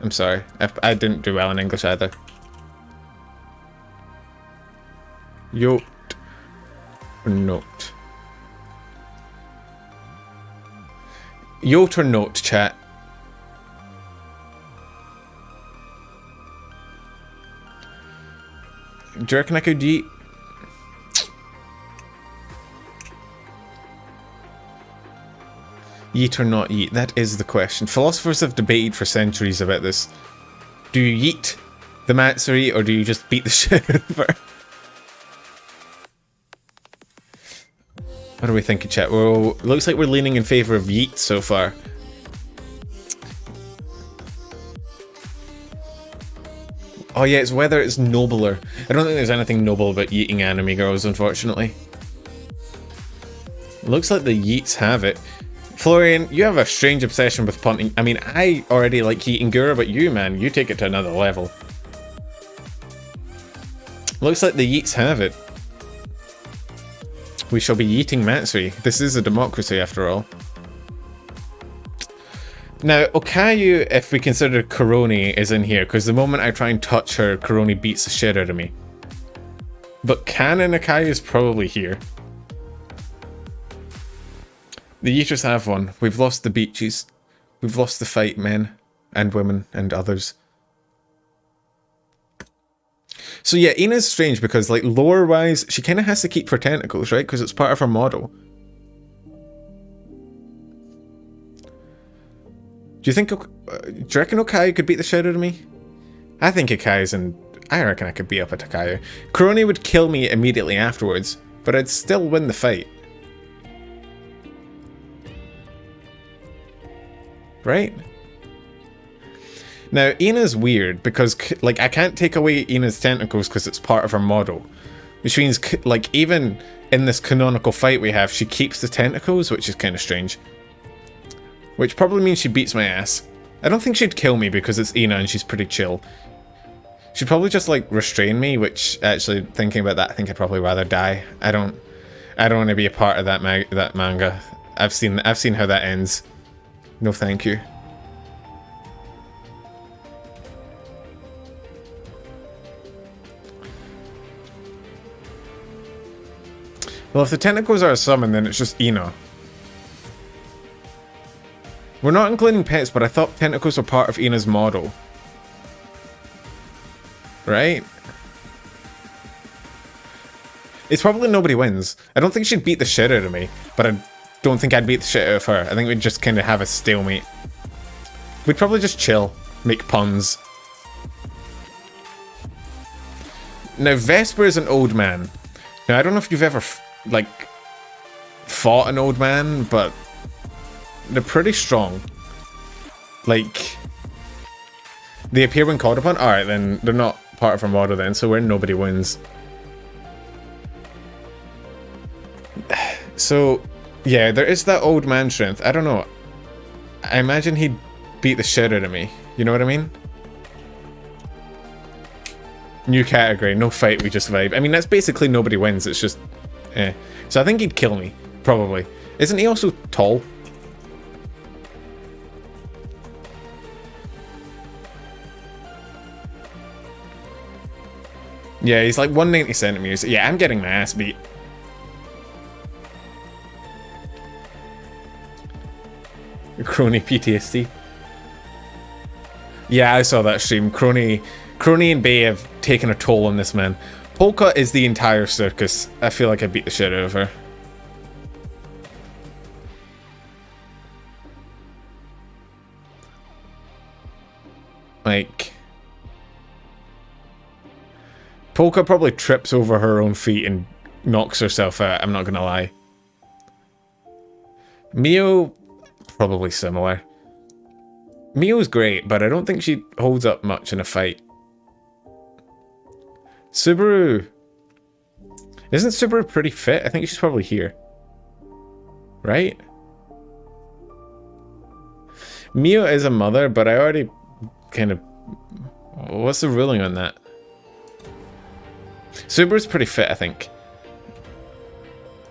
I'm sorry. I didn't do well in English either. Yoked or note? Yoked or note, chat? Do you reckon I could eat? Yeet or not yeet? That is the question. Philosophers have debated for centuries about this. Do you yeet the Matsuri or do you just beat the shit out of her? What are we thinking, chat? Well, looks like we're leaning in favour of yeet so far. Oh yeah, it's whether it's nobler. I don't think there's anything noble about eating anime girls, unfortunately. Looks like the yeets have it. Florian, you have a strange obsession with punting. I mean, I already like eating Gura, but you, man, you take it to another level. Looks like the yeets have it. We shall be eating Matsuri. This is a democracy, after all. Now, Okayu, if we consider Koroni, is in here, because the moment I try and touch her, Koroni beats the shit out of me. But Canon Okayu is probably here. The Yeeters have won. We've lost the beaches. We've lost the fight, men and women and others. So yeah, Ina's strange because, like, lore-wise, she kind of has to keep her tentacles, right? Because it's part of her model. Do you think... do you reckon Okayu could beat the shit out of me? I think Akai's in... I reckon I could beat up at Akayu. Koroni would kill me immediately afterwards, but I'd still win the fight. Right? Now, Ina's weird because, like, I can't take away Ina's tentacles because it's part of her model. Which means, like, even in this canonical fight we have, she keeps the tentacles, which is kind of strange. Which probably means she beats my ass. I don't think she'd kill me because it's Ina and she's pretty chill. She'd probably just, like, restrain me, which, actually, thinking about that, I think I'd probably rather die. I don't want to be a part of that manga. I've seen how that ends. No thank you. Well, if the tentacles are a summon, then it's just Ina. We're not including pets, but I thought tentacles were part of Ina's model. Right? It's probably nobody wins. I don't think she'd beat the shit out of me, but I don't think I'd beat the shit out of her. I think we'd just kind of have a stalemate. We'd probably just chill, make puns. Now, Vesper is an old man. Now, I don't know if you've ever, like, fought an old man, but they're pretty strong. Like, they appear when called upon? Alright, then they're not part of our model then, so we're nobody wins. So, yeah, there is that old man strength. I don't know. I imagine he'd beat the shit out of me. You know what I mean? New category, no fight, we just vibe. I mean, that's basically nobody wins, it's just... eh. So I think he'd kill me, probably. Isn't he also tall? Yeah, he's like 190 centimeters. Yeah, I'm getting my ass beat. Crony PTSD. Yeah, I saw that stream. Crony and Bay have taken a toll on this man. Polka is the entire circus. I feel like I beat the shit out of her. Like... Polka probably trips over her own feet and knocks herself out, I'm not gonna lie. Mio... probably similar. Mio's great, but I don't think she holds up much in a fight. Subaru... Isn't Subaru pretty fit? I think she's probably here. Right? Mio is a mother, but I already kind of... What's the ruling on that? Subaru's pretty fit, I think.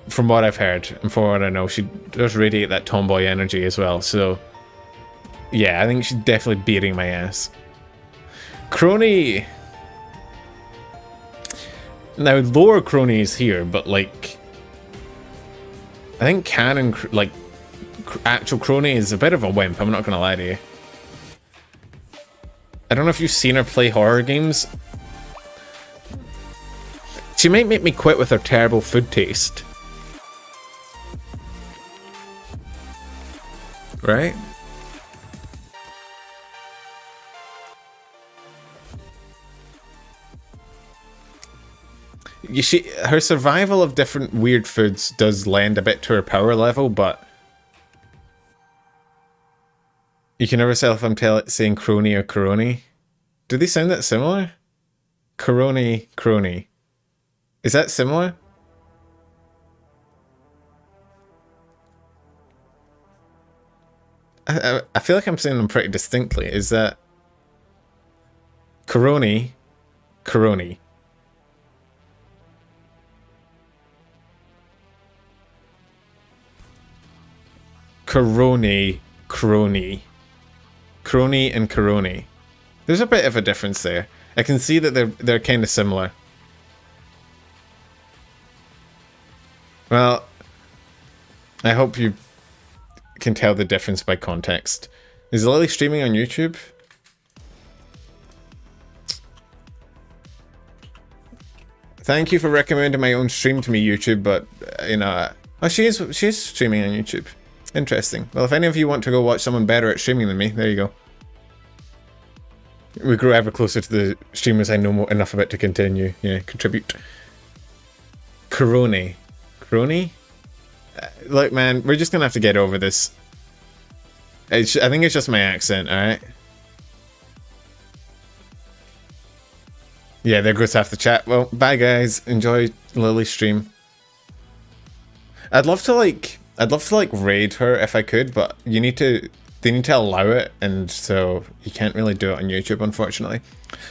From what I've heard, and from what I know, she does radiate that tomboy energy as well, so... Yeah, I think she's definitely beating my ass. Crony... Now, lower Crony is here, but like... I think canon, like... Actual Crony is a bit of a wimp, I'm not gonna lie to you. I don't know if you've seen her play horror games. She might make me quit with her terrible food taste. Right? Her survival of different weird foods does lend a bit to her power level, but you can never tell if I'm saying crony or crony. Do they sound that similar? Crony, crony. Is that similar? I feel like I'm saying them pretty distinctly. Is that Coroni, Coroni? Coroni, crony. Crony and coroni. There's a bit of a difference there. I can see that they're kind of similar. Well, I hope you can tell the difference by context. Is Lily streaming on YouTube? Thank you for recommending my own stream to me, YouTube, but, you know... Oh, she is streaming on YouTube. Interesting. Well, if any of you want to go watch someone better at streaming than me, there you go. We grow ever closer to the streamers I know enough about to continue. Yeah, contribute. Coroni. Crony? Look, man, we're just gonna have to get over this. I think it's just my accent, alright? Yeah, there goes half the chat. Well, bye guys. Enjoy Lily's stream. I'd love to like raid her if I could, but they need to allow it, and so you can't really do it on YouTube, unfortunately.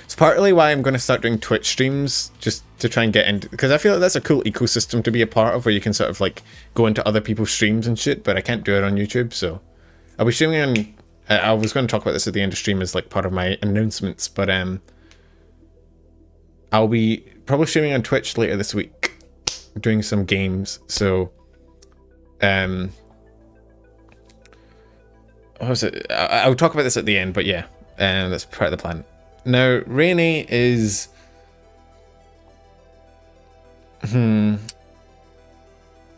It's partly why I'm going to start doing Twitch streams, just to try and get into, because I feel like that's a cool ecosystem to be a part of, where you can sort of like go into other people's streams and shit, but I can't do it on YouTube, so I'll be streaming on, I was going to talk about this at the end of stream as like part of my announcements, but I'll be probably streaming on Twitch later this week, doing some games, so what was it? I'll talk about this at the end, but yeah, that's part of the plan. Now, Rainy is...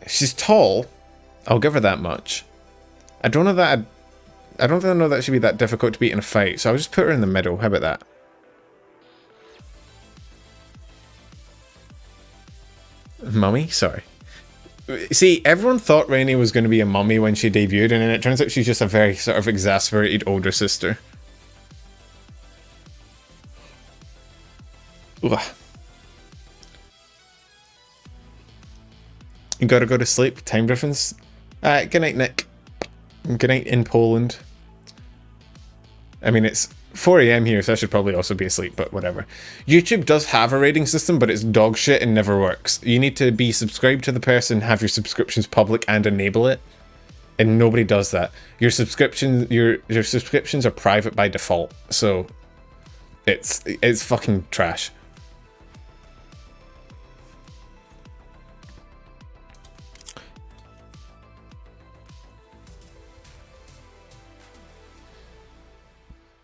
She's tall. I'll give her that much. I don't know that should be that difficult to beat in a fight, so I'll just put her in the middle. How about that? Mummy? Sorry. See, everyone thought Rainy was going to be a mummy when she debuted, and then it turns out she's just a very sort of exasperated older sister. Ugh. You gotta go to sleep. Time difference. Good night, Nick. Good night in Poland. I mean, it's 4 AM here, so I should probably also be asleep, but whatever. YouTube does have a rating system, but it's dog shit and never works. You need to be subscribed to the person, have your subscriptions public, and enable it. And nobody does that. Your subscriptions are private by default, so it's fucking trash.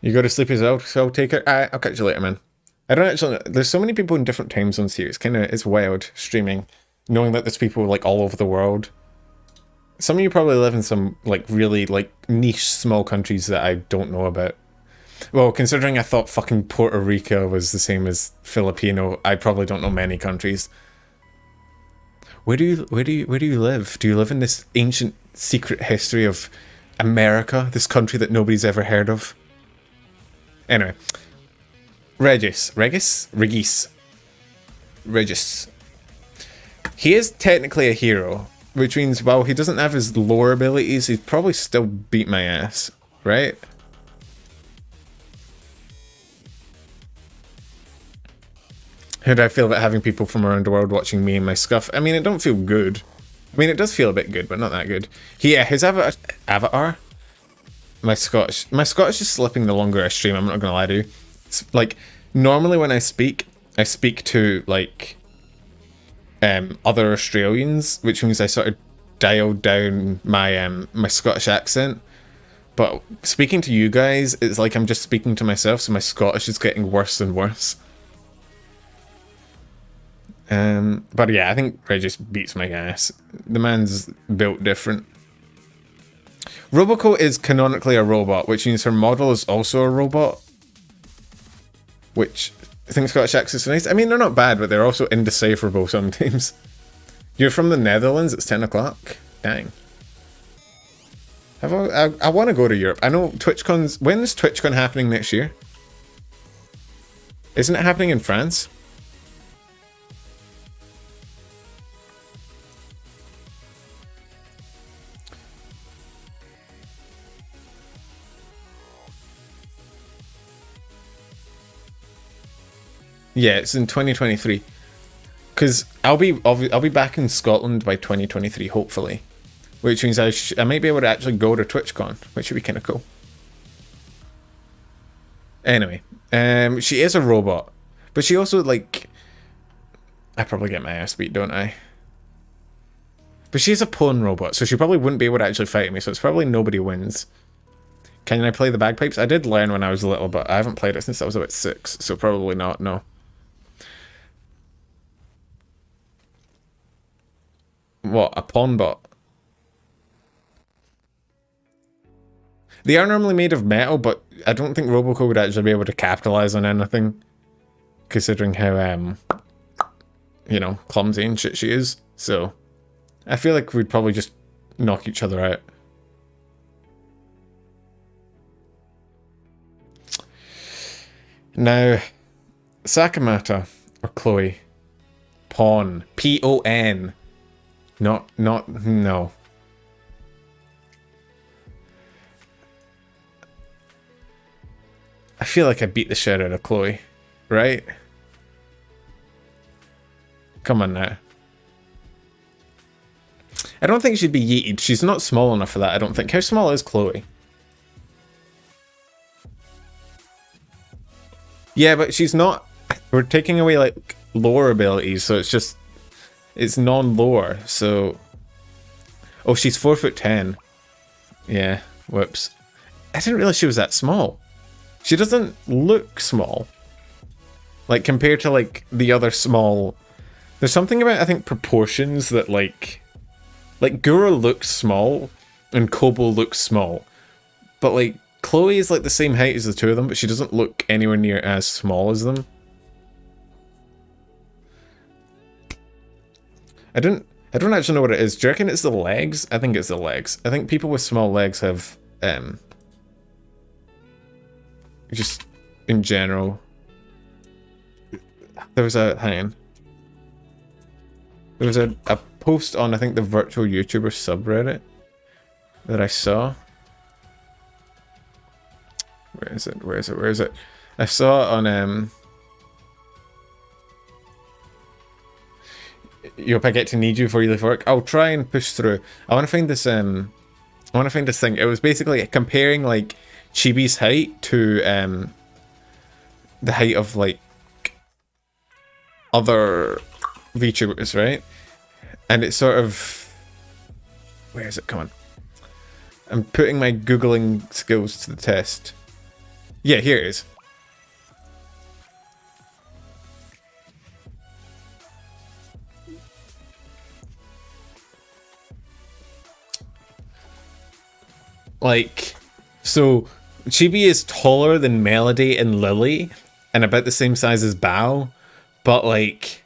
You go to sleep as well, so I'll take it. I'll catch you later, man. I don't actually know. There's so many people in different time zones here. It's wild streaming, knowing that there's people like all over the world. Some of you probably live in some like really like niche small countries that I don't know about. Well, considering I thought fucking Puerto Rico was the same as Filipino, I probably don't know many countries. Where do you live? Do you live in this ancient secret history of America, this country that nobody's ever heard of? Anyway, Regis. He is technically a hero, which means while he doesn't have his lore abilities, he'd probably still beat my ass, right? How do I feel about having people from around the world watching me and my scuff? I mean, it don't feel good. I mean, it does feel a bit good, but not that good. Yeah, his avatar? My Scottish is slipping the longer I stream, I'm not gonna lie to you. It's like, normally when I speak to, like, other Australians, which means I sort of dialed down my my Scottish accent. But speaking to you guys, it's like I'm just speaking to myself, so my Scottish is getting worse and worse. But yeah, I think Ray just beats my ass. The man's built different. Roboco is canonically a robot, which means her model is also a robot. Which I think Scottish accents are nice. I mean, they're not bad, but they're also indecipherable sometimes. You're from the Netherlands? It's 10 o'clock? Dang. I want to go to Europe. I know TwitchCon's... When is TwitchCon happening next year? Isn't it happening in France? Yeah, it's in 2023. Because I'll be back in Scotland by 2023, hopefully. Which means I might be able to actually go to TwitchCon, which would be kind of cool. Anyway, she is a robot, but she also, like... I probably get my ass beat, don't I? But she's a pawn robot, so she probably wouldn't be able to actually fight me, so it's probably nobody wins. Can I play the bagpipes? I did learn when I was little, but I haven't played it since I was about 6, so probably not, no. What, a pawn bot? They are normally made of metal, but I don't think Roboco would actually be able to capitalize on anything, considering how, you know, clumsy and shit she is. So, I feel like we'd probably just knock each other out. Now, Sakamata or Chloe, Pawn, P-O-N, no. I feel like I beat the shit out of Chloe, right? Come on now. I don't think she'd be yeeted. She's not small enough for that, I don't think. How small is Chloe? Yeah, but she's not... We're taking away, like, lore abilities, so it's just... It's non-lore, so... Oh, she's 4'10". Yeah, whoops. I didn't realize she was that small. She doesn't look small. Like, compared to, like, the other small... There's something about, I think, proportions that, like... Like, Gura looks small, and Kobo looks small. But, like, Chloe is, like, the same height as the two of them, but she doesn't look anywhere near as small as them. I don't actually know what it is. Do you reckon it's the legs? I think it's the legs. I think people with small legs have, just, in general... There was a... Hang on. There was a post on, I think, the virtual YouTuber subreddit that I saw. Where is it? Where is it? Where is it? I saw it on, Yup, I get to need you before you leave work. I'll try and push through. I want to find this, I want to find this thing. It was basically comparing, like, Chibi's height to, the height of, like, other VTubers, right? And it's sort of... Where is it? Come on. I'm putting my Googling skills to the test. Yeah, here it is. Like, so Chibi is taller than Melody and Lily and about the same size as Bao, but like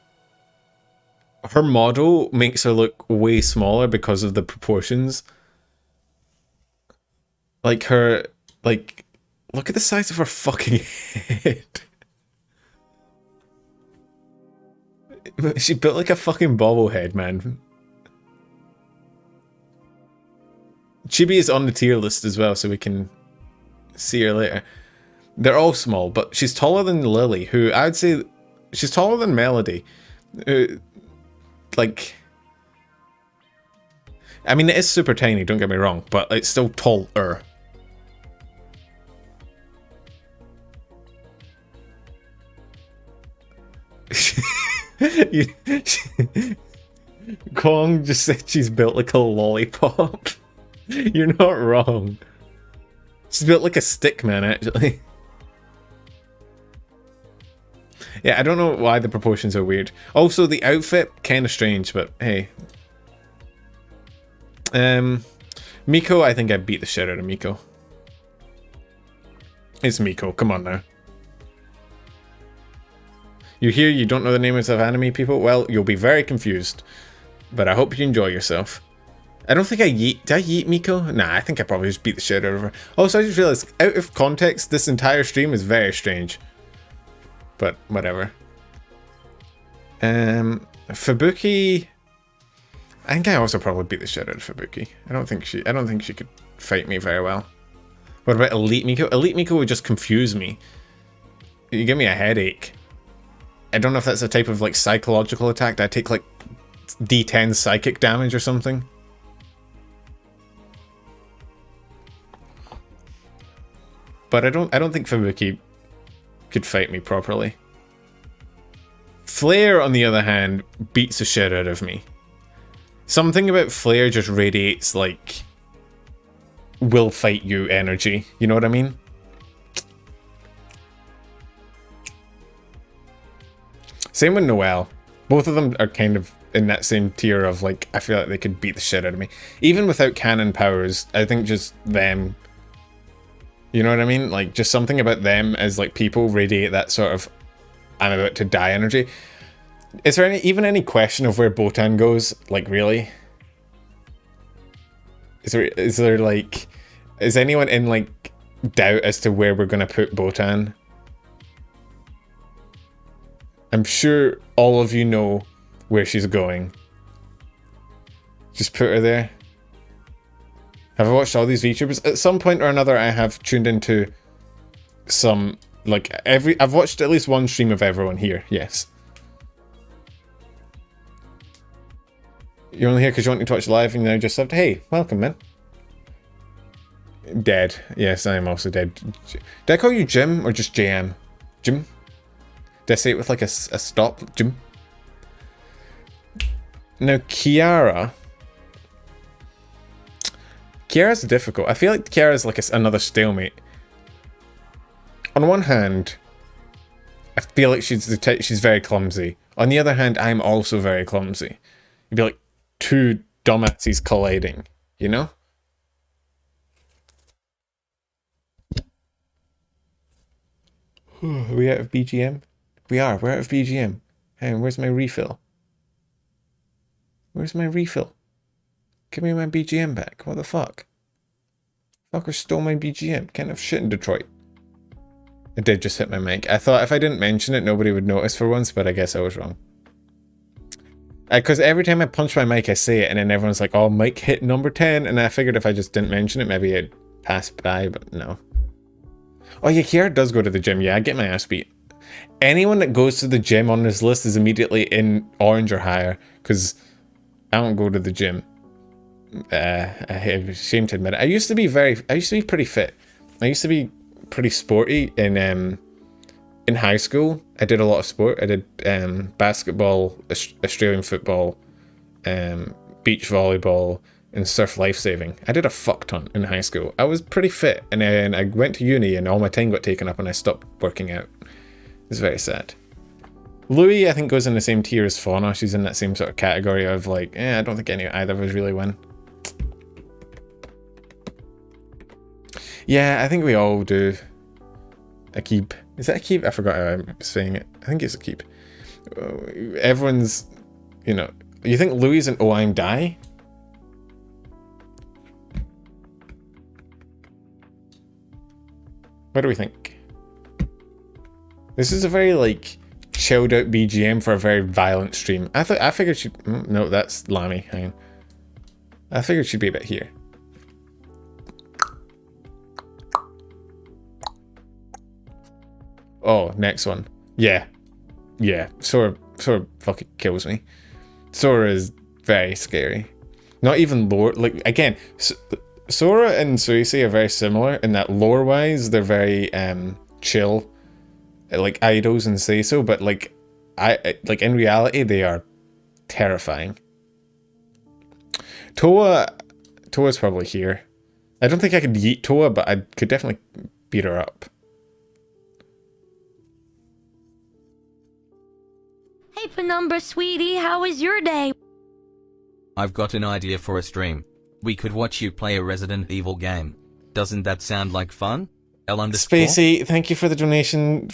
her model makes her look way smaller because of the proportions. Like her, like, look at the size of her fucking head. She built like a fucking bobblehead, man. Chibi is on the tier list as well, so we can see her later. They're all small, but she's taller than Lily, who I would say she's taller than Melody. Like, I mean, it is super tiny, don't get me wrong, but it's still taller. Kong just said she's built like a lollipop. You're not wrong. She's built like a stick man, actually. Yeah, I don't know why the proportions are weird. Also, the outfit, kind of strange, but hey. Miko, I think I beat the shit out of Miko. It's Miko, come on now. You hear you don't know the names of anime people? Well, you'll be very confused. But I hope you enjoy yourself. I don't think I yeet... Did I yeet Miko? Nah, I think I probably just beat the shit out of her. Also, I just realized, out of context, this entire stream is very strange. But, whatever. Fubuki... I think I also probably beat the shit out of Fubuki. I don't think she could fight me very well. What about Elite Miko? Elite Miko would just confuse me. You give me a headache. I don't know if that's a type of, like, psychological attack that I take, like, D10 psychic damage or something. But I don't think Fubuki could fight me properly. Flare, on the other hand, beats the shit out of me. Something about Flare just radiates, like, will fight you energy. You know what I mean? Same with Noelle. Both of them are kind of in that same tier of, like, I feel like they could beat the shit out of me. Even without cannon powers, I think just them... You know what I mean? Like, just something about them as, like, people radiate that sort of I'm about to die energy. Is there even any question of where Botan goes? Like, really? Is there, like... Is anyone in, like, doubt as to where we're gonna put Botan? I'm sure all of you know where she's going. Just put her there. Have I watched all these VTubers? At some point or another, I have tuned into some, like, I've watched at least one stream of everyone here, yes. You're only here because you want to watch live and you now just subbed. Hey, welcome, man. Dead. Yes, I am also dead. Did I call you Jim or just JM? Jim? Did I say it with, like, a stop? Jim? Now, Kiara Kiara's difficult. I feel like Kiara's like another stalemate. On one hand, I feel like she's very clumsy. On the other hand, I'm also very clumsy. You'd be like two dumbasses colliding, you know? Are we out of BGM? We are. We're out of BGM. Hey, where's my refill? Where's my refill? Give me my BGM back. What the fuck? Fucker stole my BGM. Kind of shit in Detroit. I did just hit my mic. I thought if I didn't mention it, nobody would notice for once, but I guess I was wrong. Because every time I punch my mic, I say it, and then everyone's like, oh, mic hit number 10, and I figured if I just didn't mention it, maybe it'd pass by, but no. Oh yeah, Kiara does go to the gym. Yeah, I get my ass beat. Anyone that goes to the gym on this list is immediately in orange or higher, because I don't go to the gym. I'm ashamed to admit it. I used to be pretty fit. I used to be pretty sporty in high school. I did a lot of sport. I did basketball, Australian football, beach volleyball, and surf lifesaving. I did a fuck ton in high school. I was pretty fit, and then I went to uni and all my time got taken up and I stopped working out. It's very sad. Louis, I think, goes in the same tier as Fauna. She's in that same sort of category of like, I don't think either of us really win. Yeah, I think we all do. A keep. Is that a keep? I forgot how I'm saying it. I think it's a keep. Everyone's, you know, you think Louis and I'm die? What do we think? This is a very like chilled out BGM for a very violent stream. I figured she'd no, that's Lamy. Hang on. I figured she'd be a bit here. Oh, next one. Yeah. Yeah. Sora fucking kills me. Sora is very scary. Not even lore. Like, again, Sora and Suisei are very similar in that lore-wise, they're very chill, like idols and say so, but like in reality, they are terrifying. Toa's probably here. I don't think I could yeet Toa, but I could definitely beat her up. Hey, Penumbra, sweetie, how was your day? I've got an idea for a stream. We could watch you play a Resident Evil game. Doesn't that sound like fun? L_. Spacey, thank you for the donation.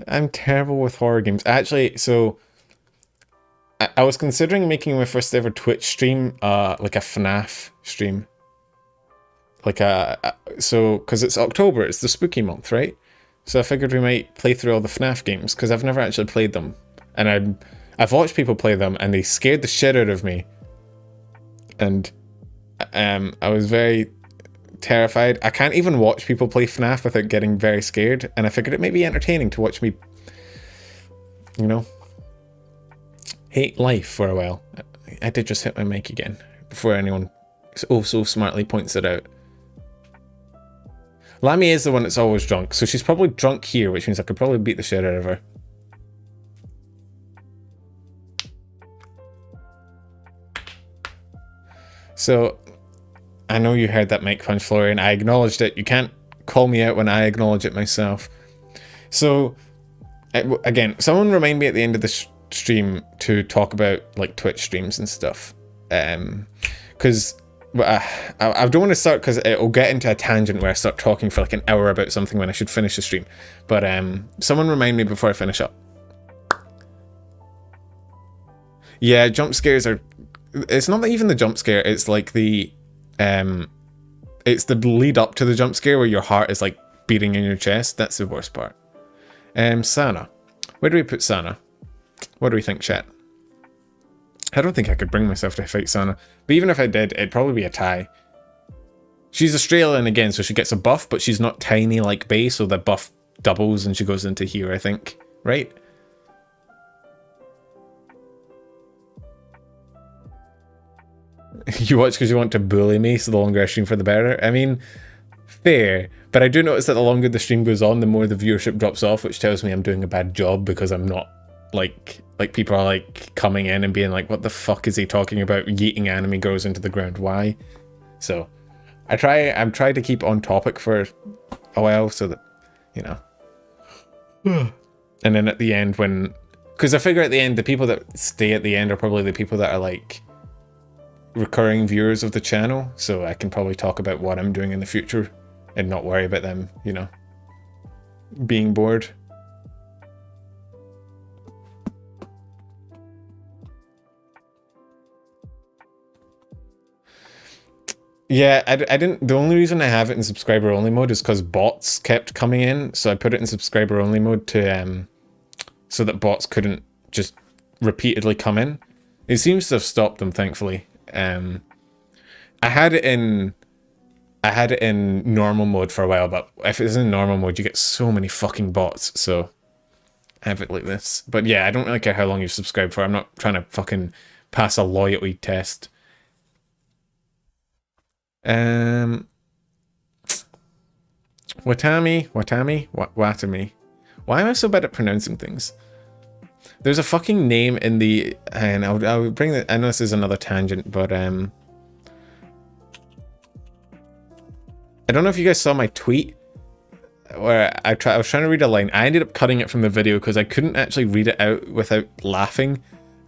I'm terrible with horror games. Actually, so I was considering making my first ever Twitch stream, like a FNAF stream. Like so, because it's October, it's the spooky month, right? So I figured we might play through all the FNAF games, because I've never actually played them. And I've watched people play them, and they scared the shit out of me. And I was very terrified. I can't even watch people play FNAF without getting very scared, and I figured it may be entertaining to watch me, you know, hate life for a while. I did just hit my mic again before anyone so smartly points it out. Lammy is the one that's always drunk, so she's probably drunk here, which means I could probably beat the shit out of her. So, I know you heard that mic punch, Florian. I acknowledged it. You can't call me out when I acknowledge it myself. So, again, someone remind me at the end of the stream to talk about like Twitch streams and stuff. Because I don't want to start, because it'll get into a tangent where I start talking for like an hour about something when I should finish the stream. But someone remind me before I finish up. Yeah, jump scares are... It's not even the jump scare, it's like the it's the lead up to the jump scare where your heart is like beating in your chest. That's the worst part. Sana. Where do we put Sana? What do we think, chat? I don't think I could bring myself to fight Sana. But even if I did, it'd probably be a tie. She's Australian again, so she gets a buff, but she's not tiny like Bay, so the buff doubles and she goes into here, I think. Right? You watch because you want to bully me, so the longer I stream for the better. I mean, fair. But I do notice that the longer the stream goes on, the more the viewership drops off, which tells me I'm doing a bad job because I'm not, like people are like coming in and being like, what the fuck is he talking about? Yeeting anime girls into the ground. Why? So, I'm trying to keep on topic for a while so that, you know. And then at the end because I figure at the end, the people that stay at the end are probably the people that are like recurring viewers of the channel. So I can probably talk about what I'm doing in the future and not worry about them, you know, being bored. Yeah, I didn't. The only reason I have it in subscriber only mode is because bots kept coming in, so I put it in subscriber only mode to so that bots couldn't just repeatedly come in. It seems to have stopped them, thankfully. I had it in normal mode for a while, but if it's in normal mode, you get so many fucking bots. So I have it like this. But yeah, I don't really care how long you've subscribed for. I'm not trying to fucking pass a loyalty test. Watami. Why am I so bad at pronouncing things? There's a fucking name in the, and I'll bring the, I know this is another tangent, but I don't know if you guys saw my tweet where I was trying to read a line. I ended up cutting it from the video because I couldn't actually read it out without laughing.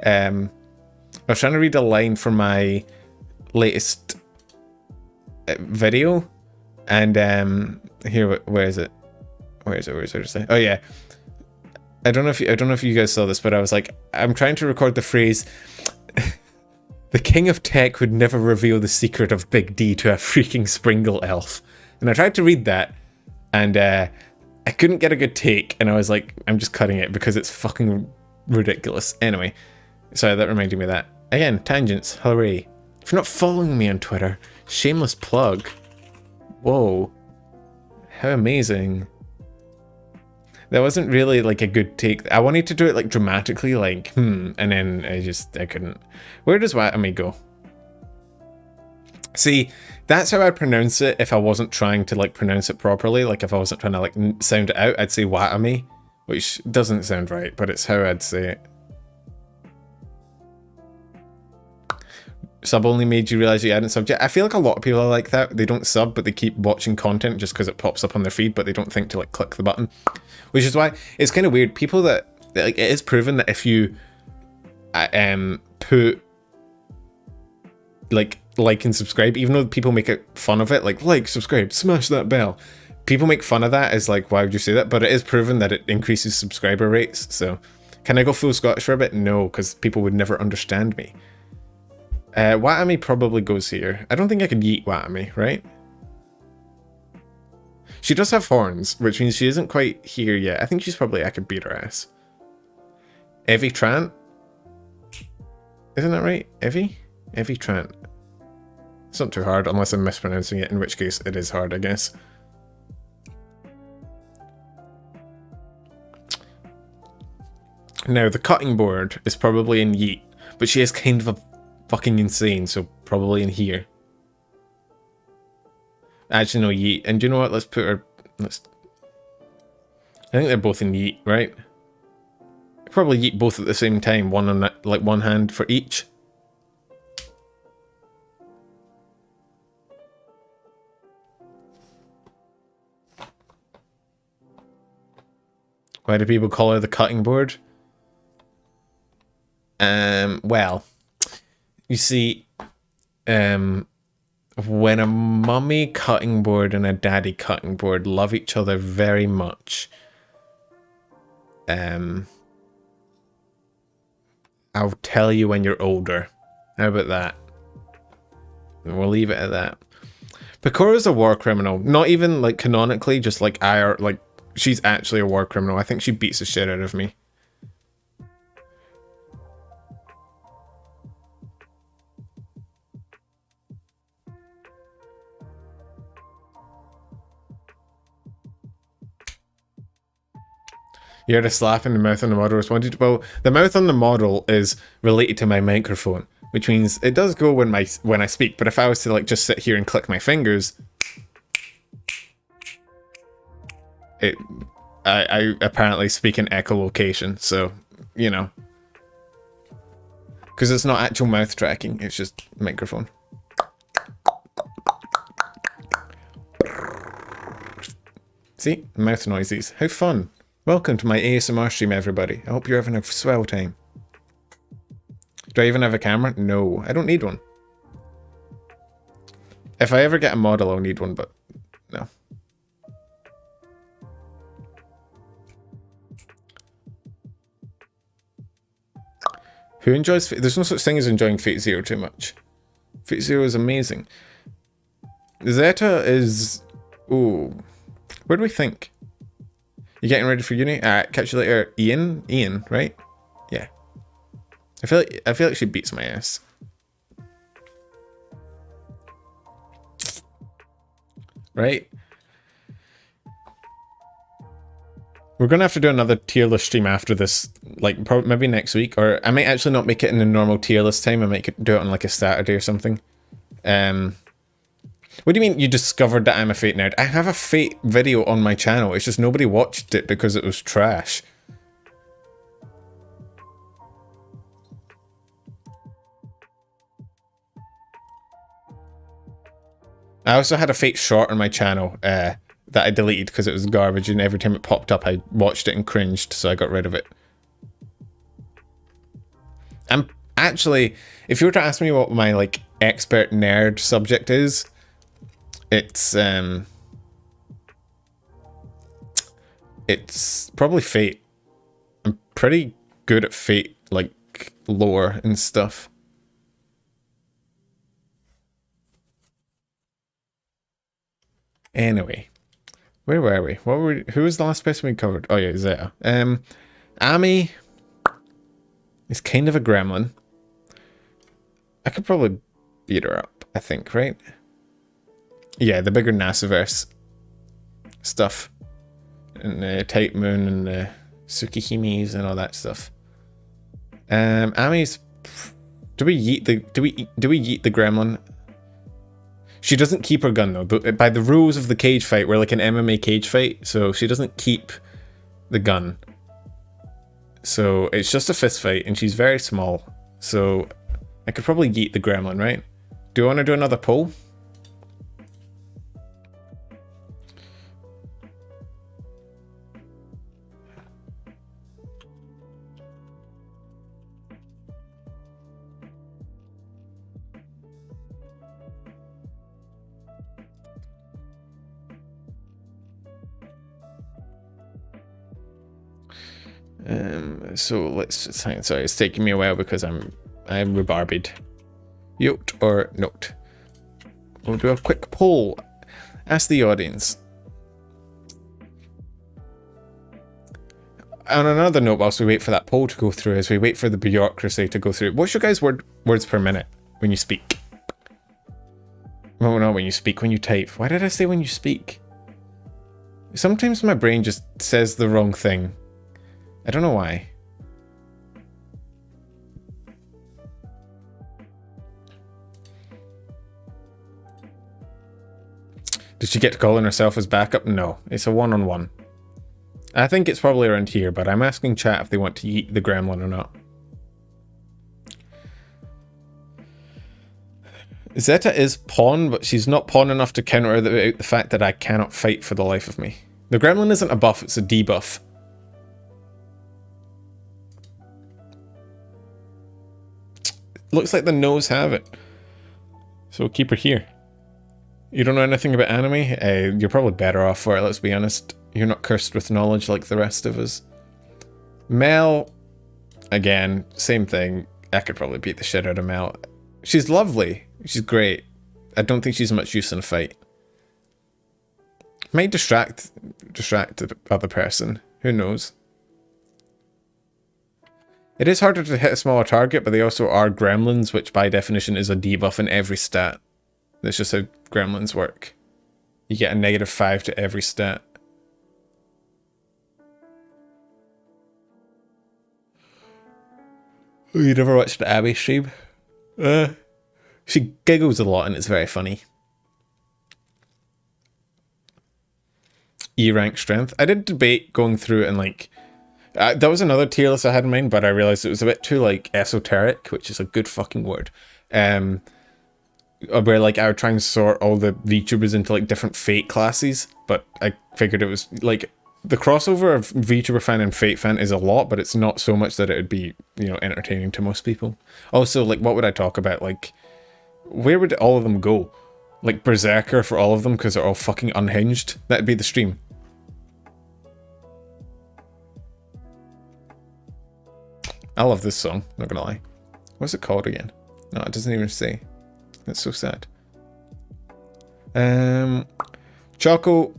I was trying to read a line from my latest video, and here, where is it? Oh yeah, I don't know if you guys saw this, but I was like, I'm trying to record the phrase, the king of tech would never reveal the secret of Big D to a freaking Springle elf. And I tried to read that, and I couldn't get a good take, and I was like, I'm just cutting it because it's fucking ridiculous. Anyway, sorry, that reminded me of that. Again, tangents, hooray. If you're not following me on Twitter, shameless plug. Whoa. How amazing. That wasn't really like a good take. I wanted to do it like dramatically, like, and then I couldn't. Where does Watami go? See, that's how I'd pronounce it if I wasn't trying to like pronounce it properly. Like if I wasn't trying to like sound it out, I'd say Watami, which doesn't sound right, but it's how I'd say it. Sub only made you realize you hadn't subbed yet. I feel like a lot of people are like that. They don't sub, but they keep watching content just because it pops up on their feed, but they don't think to like click the button. Which is why it's kind of weird. People that like, it is proven that if you put like and subscribe, even though people make it fun of it, like, subscribe, smash that bell. People make fun of that as like, why would you say that? But it is proven that it increases subscriber rates. So can I go full Scottish for a bit? No, because people would never understand me. Watami probably goes here. I don't think I could yeet Watami, right? She does have horns, which means she isn't quite here yet. I think she's probably, I could beat her ass. Evie Trant? Isn't that right? Evie Trant. It's not too hard, unless I'm mispronouncing it, in which case it is hard, I guess. Now, the cutting board is probably in yeet, but she is kind of a fucking insane, so probably in here. Actually, no, yeet. And do you know what? Let's put her... I think they're both in yeet, right? Probably yeet both at the same time. One on that, like one hand for each. Why do people call her the cutting board? Well, you see, when a mummy cutting board and a daddy cutting board love each other very much, I'll tell you when you're older. How about that? And we'll leave it at that. Picoro's a war criminal. Not even like canonically, just like she's actually a war criminal. I think she beats the shit out of me. You heard a slap in the mouth on the model responded. Well, the mouth on the model is related to my microphone, which means it does go when I speak. But if I was to like just sit here and click my fingers, I apparently speak in echolocation. So, you know, because it's not actual mouth tracking; it's just microphone. See? Mouth noises. How fun. Welcome to my ASMR stream, everybody. I hope you're having a swell time. Do I even have a camera? No, I don't need one. If I ever get a model, I'll need one, but no. Who enjoys... There's no such thing as enjoying Fate Zero too much. Fate Zero is amazing. Zeta is... Ooh. Where do we think? You getting ready for uni? Catch you later. Ian, right? Yeah. I feel like she beats my ass. Right? We're gonna have to do another tier list stream after this, like probably maybe next week, or I might actually not make it in the normal tier list time. I might do it on like a Saturday or something. What do you mean you discovered that I'm a Fate nerd? I have a Fate video on my channel. It's just nobody watched it because it was trash. I also had a Fate short on my channel that I deleted because it was garbage, and every time it popped up I watched it and cringed, so I got rid of it. I'm actually, if you were to ask me what my like expert nerd subject is, it's probably Fate. I'm pretty good at Fate, like lore and stuff. Anyway, where were we? Who was the last person we covered? Oh yeah, Zeta. Ami is kind of a gremlin. I could probably beat her up, I think, right? Yeah, the bigger NASAverse stuff. And the Type Moon and the Tsukihimis and all that stuff. Ami's... Do we yeet the gremlin? She doesn't keep her gun though. By the rules of the cage fight, we're like an MMA cage fight, so she doesn't keep the gun. So it's just a fist fight, and she's very small. So I could probably yeet the gremlin, right? Do you want to do another poll? So let's just hang on. Sorry, it's taking me a while because I'm rebarbied. Yoked or note. We'll do a quick poll. Ask the audience. On another note, whilst we wait for that poll to go through, as we wait for the bureaucracy to go through, what's your guys' words per minute when you speak? Well, no, when you speak, when you type. Why did I say when you speak? Sometimes my brain just says the wrong thing. I don't know why. Did she get calling herself as backup? No, it's a one-on-one. I think it's probably around here, but I'm asking chat if they want to eat the gremlin or not. Zeta is pawn, but she's not pawn enough to counter the fact that I cannot fight for the life of me. The gremlin isn't a buff, it's a debuff. Looks like the no's have it. So we'll keep her here. You don't know anything about anime? You're probably better off for it, let's be honest. You're not cursed with knowledge like the rest of us. Mel, again, same thing. I could probably beat the shit out of Mel. She's lovely. She's great. I don't think she's much use in a fight. Might distract the other person. Who knows? It is harder to hit a smaller target, but they also are gremlins, which by definition is a debuff in every stat. That's just how gremlins work. You get a -5 to every stat. Oh, you never watched the Abby stream? She giggles a lot and it's very funny. E rank strength. I did debate going through it and like... that was another tier list I had in mind, but I realized it was a bit too like esoteric, which is a good fucking word. where like I would try and sort all the VTubers into like different fate classes, but I figured it was like the crossover of VTuber fan and fate fan is a lot, but it's not so much that it would be, you know, entertaining to most people. Also, like, what would I talk about? Like, where would all of them go? Like Berserker for all of them because they're all fucking unhinged? That'd be the stream. I love this song, not gonna lie. What's it called again? No, it doesn't even say. That's so sad. Choco,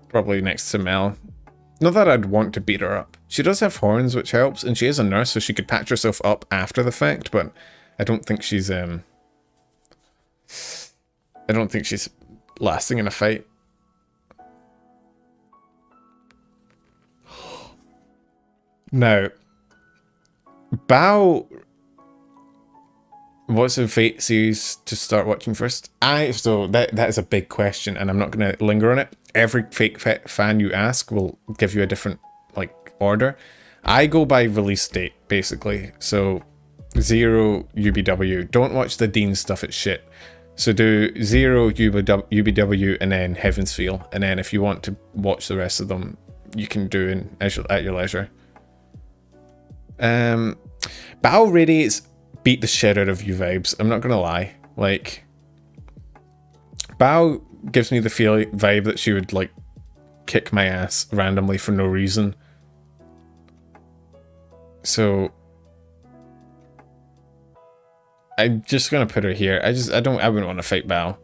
probably next to Mel. Not that I'd want to beat her up. She does have horns, which helps, and she is a nurse, so she could patch herself up after the fact, but I don't think she's lasting in a fight. Now, Bao, what's the Fate series to start watching first? So that is a big question, and I'm not going to linger on it. Every Fate fan you ask will give you a different like order. I go by release date basically. So 0 UBW. Don't watch the Dean stuff. It's shit. So do 0 UBW and then Heaven's Feel, and then if you want to watch the rest of them, you can do at your leisure. Bao radiates beat the shit out of you vibes. I'm not gonna lie. Like, Bao gives me the vibe that she would like kick my ass randomly for no reason. So I'm just gonna put her here. I wouldn't want to fight Bao.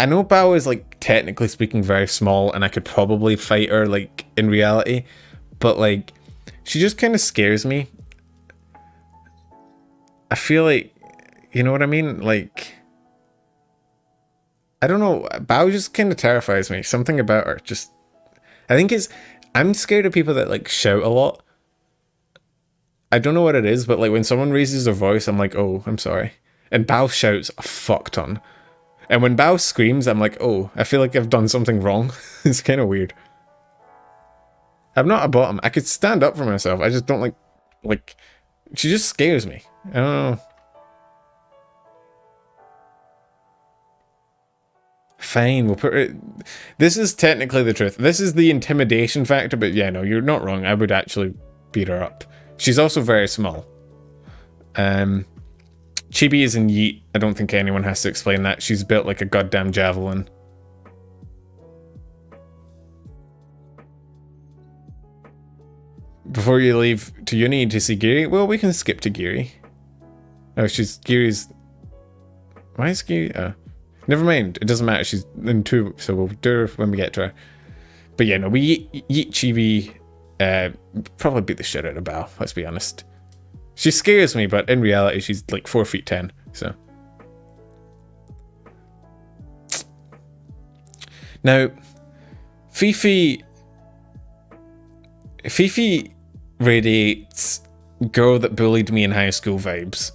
I know Bao is like technically speaking very small and I could probably fight her like in reality, but like she just kind of scares me. I feel like, you know what I mean? Like, I don't know, Bao just kind of terrifies me. Something about her just, I think I'm scared of people that like shout a lot. I don't know what it is, but like when someone raises their voice, I'm like, oh, I'm sorry. And Bao shouts a fuck ton. And when Bao screams, I'm like, oh, I feel like I've done something wrong. It's kind of weird. I'm not a bottom. I could stand up for myself. I just don't like, she just scares me. I don't know. Fine, we'll put it. This is technically the truth. This is the intimidation factor, but yeah, no, you're not wrong. I would actually beat her up. She's also very small. Chibi is in Yeet. I don't think anyone has to explain that. She's built like a goddamn javelin. Before you leave to uni to see Giri, well, we can skip to Giri. Oh, Giri's... Why is Giri... Oh. Never mind, it doesn't matter. She's in 2, so we'll do her when we get to her. But yeah, no, we Yeet Chibi... probably beat the shit out of Bao, let's be honest. She scares me, but in reality, she's like 4'10", so. Now, Fifi radiates girl that bullied me in high school vibes.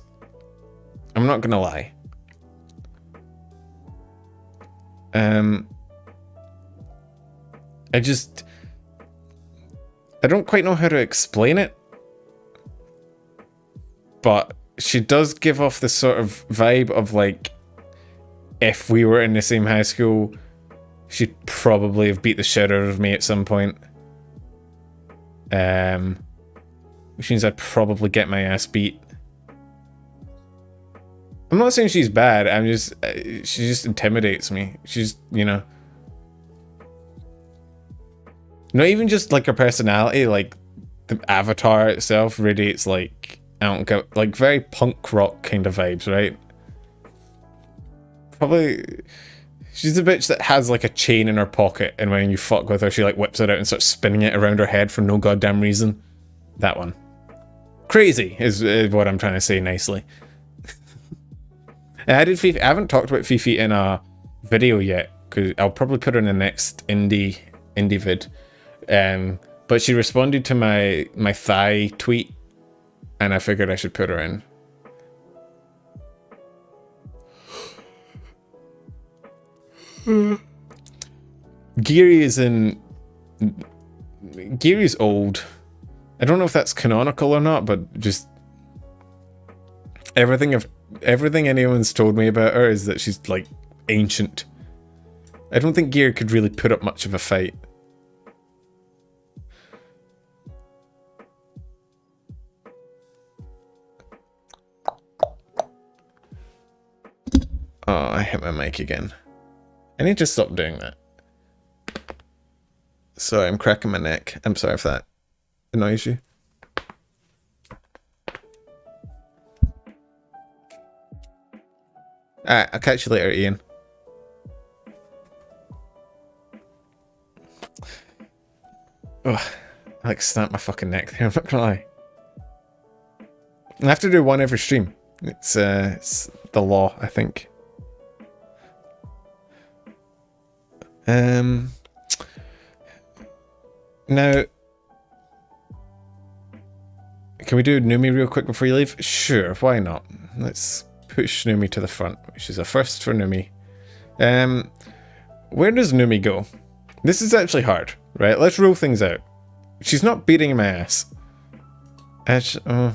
I'm not gonna lie. I don't quite know how to explain it, but she does give off this sort of vibe of like, if we were in the same high school, she'd probably have beat the shit out of me at some point. Which means I'd probably get my ass beat. I'm not saying she's bad, she just intimidates me. She's, you know. Not even just like her personality, like the avatar itself radiates like, I don't get, like very punk rock kind of vibes, right? Probably, she's a bitch that has like a chain in her pocket, and when you fuck with her, she like whips it out and starts spinning it around her head for no goddamn reason. That one. Crazy is what I'm trying to say nicely. I haven't talked about Fifi in a video yet, because I'll probably put her in the next indie vid. But she responded to my thigh tweet, and I figured I should put her in. Giri's old. I don't know if that's canonical or not, but just everything anyone's told me about her is that she's like ancient. I don't think Gear could really put up much of a fight. Oh, I hit my mic again. I need to stop doing that. Sorry, I'm cracking my neck. I'm sorry if that annoys you. Alright, I'll catch you later, Ian. Oh, I like snapped my fucking neck there, I'm not gonna lie. I have to do one every stream. It's the law, I think. Now, can we do Numi real quick before you leave? Sure, why not? Let's push Numi to the front, which is a first for Numi. Where does Numi go? This is actually hard, right? Let's rule things out. She's not beating my ass. Why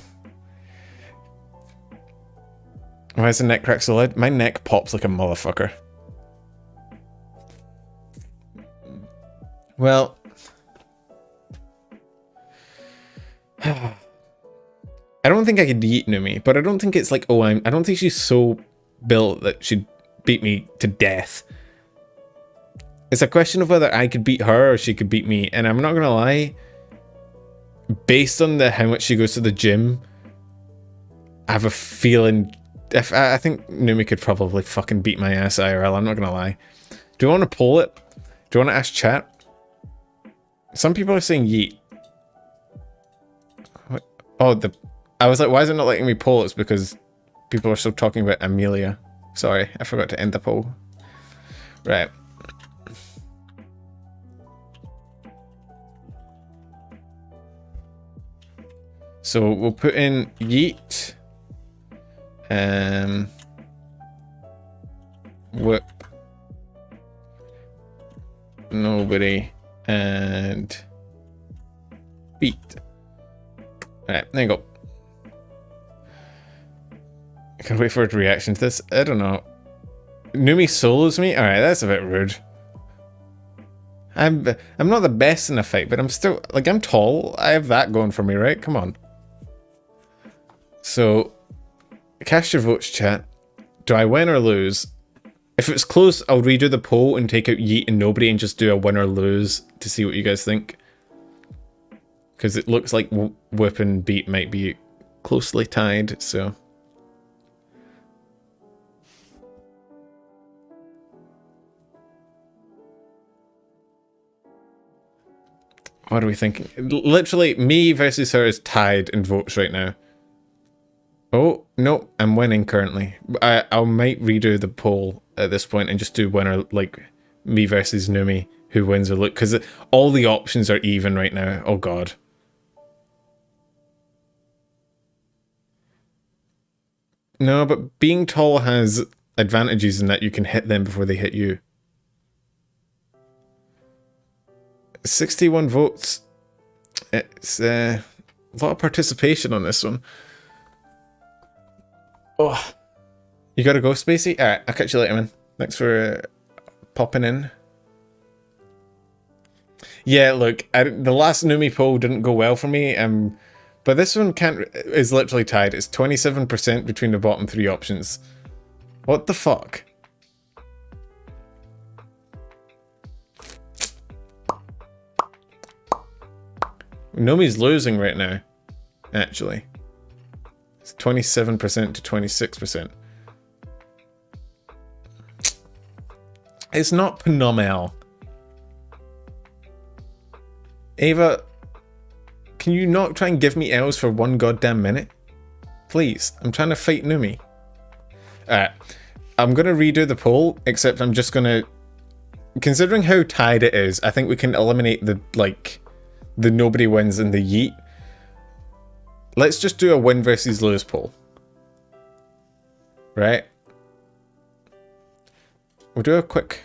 is the neck crack so loud? My neck pops like a motherfucker. Well, I don't think I could eat Numi, but I don't think it's like, oh, I don't think she's so built that she'd beat me to death. It's a question of whether I could beat her or she could beat me, and I'm not gonna lie, based on how much she goes to the gym, I have a feeling I think Numi could probably fucking beat my ass IRL, I'm not gonna lie. Do you want to poll it? Do you want to ask chat? Some people are saying yeet. What? Oh, I was like, why is it not letting me poll? It's because people are still talking about Amelia. Sorry, I forgot to end the poll. Right. So we'll put in yeet. Whip. Nobody. And beat. Alright, there you go. I can wait for a reaction to this. I don't know. Numi solos me? Alright, that's a bit rude. I'm not the best in a fight, but I'm still, like, I'm tall. I have that going for me, right? Come on. So, cast your votes, chat. Do I win or lose? If it's close, I'll redo the poll and take out yeet and nobody and just do a win or lose to see what you guys think. Because it looks like whip and beat might be closely tied, so. What are we thinking? Literally, me versus her is tied in votes right now. Oh, no, I'm winning currently. I might redo the poll at this point and just do winner, like, me versus Numi, who wins or look, because all the options are even right now. Oh, God. No, but being tall has advantages in that you can hit them before they hit you. 61 votes. It's a lot of participation on this one. Oh, you gotta go, Spacey? Alright, I'll catch you later, man. Thanks for popping in. Yeah, look, the last Numi poll didn't go well for me, but this one is literally tied. It's 27% between the bottom three options. What the fuck? Nomi's losing right now, actually. It's 27% to 26%. It's not phenomenal. Ava, can you not try and give me L's for one goddamn minute? Please, I'm trying to fight Numi. Alright, I'm gonna redo the poll, except I'm just gonna... Considering how tied it is, I think we can eliminate the nobody wins and the yeet. Let's just do a win versus lose poll. Right? We'll do a quick.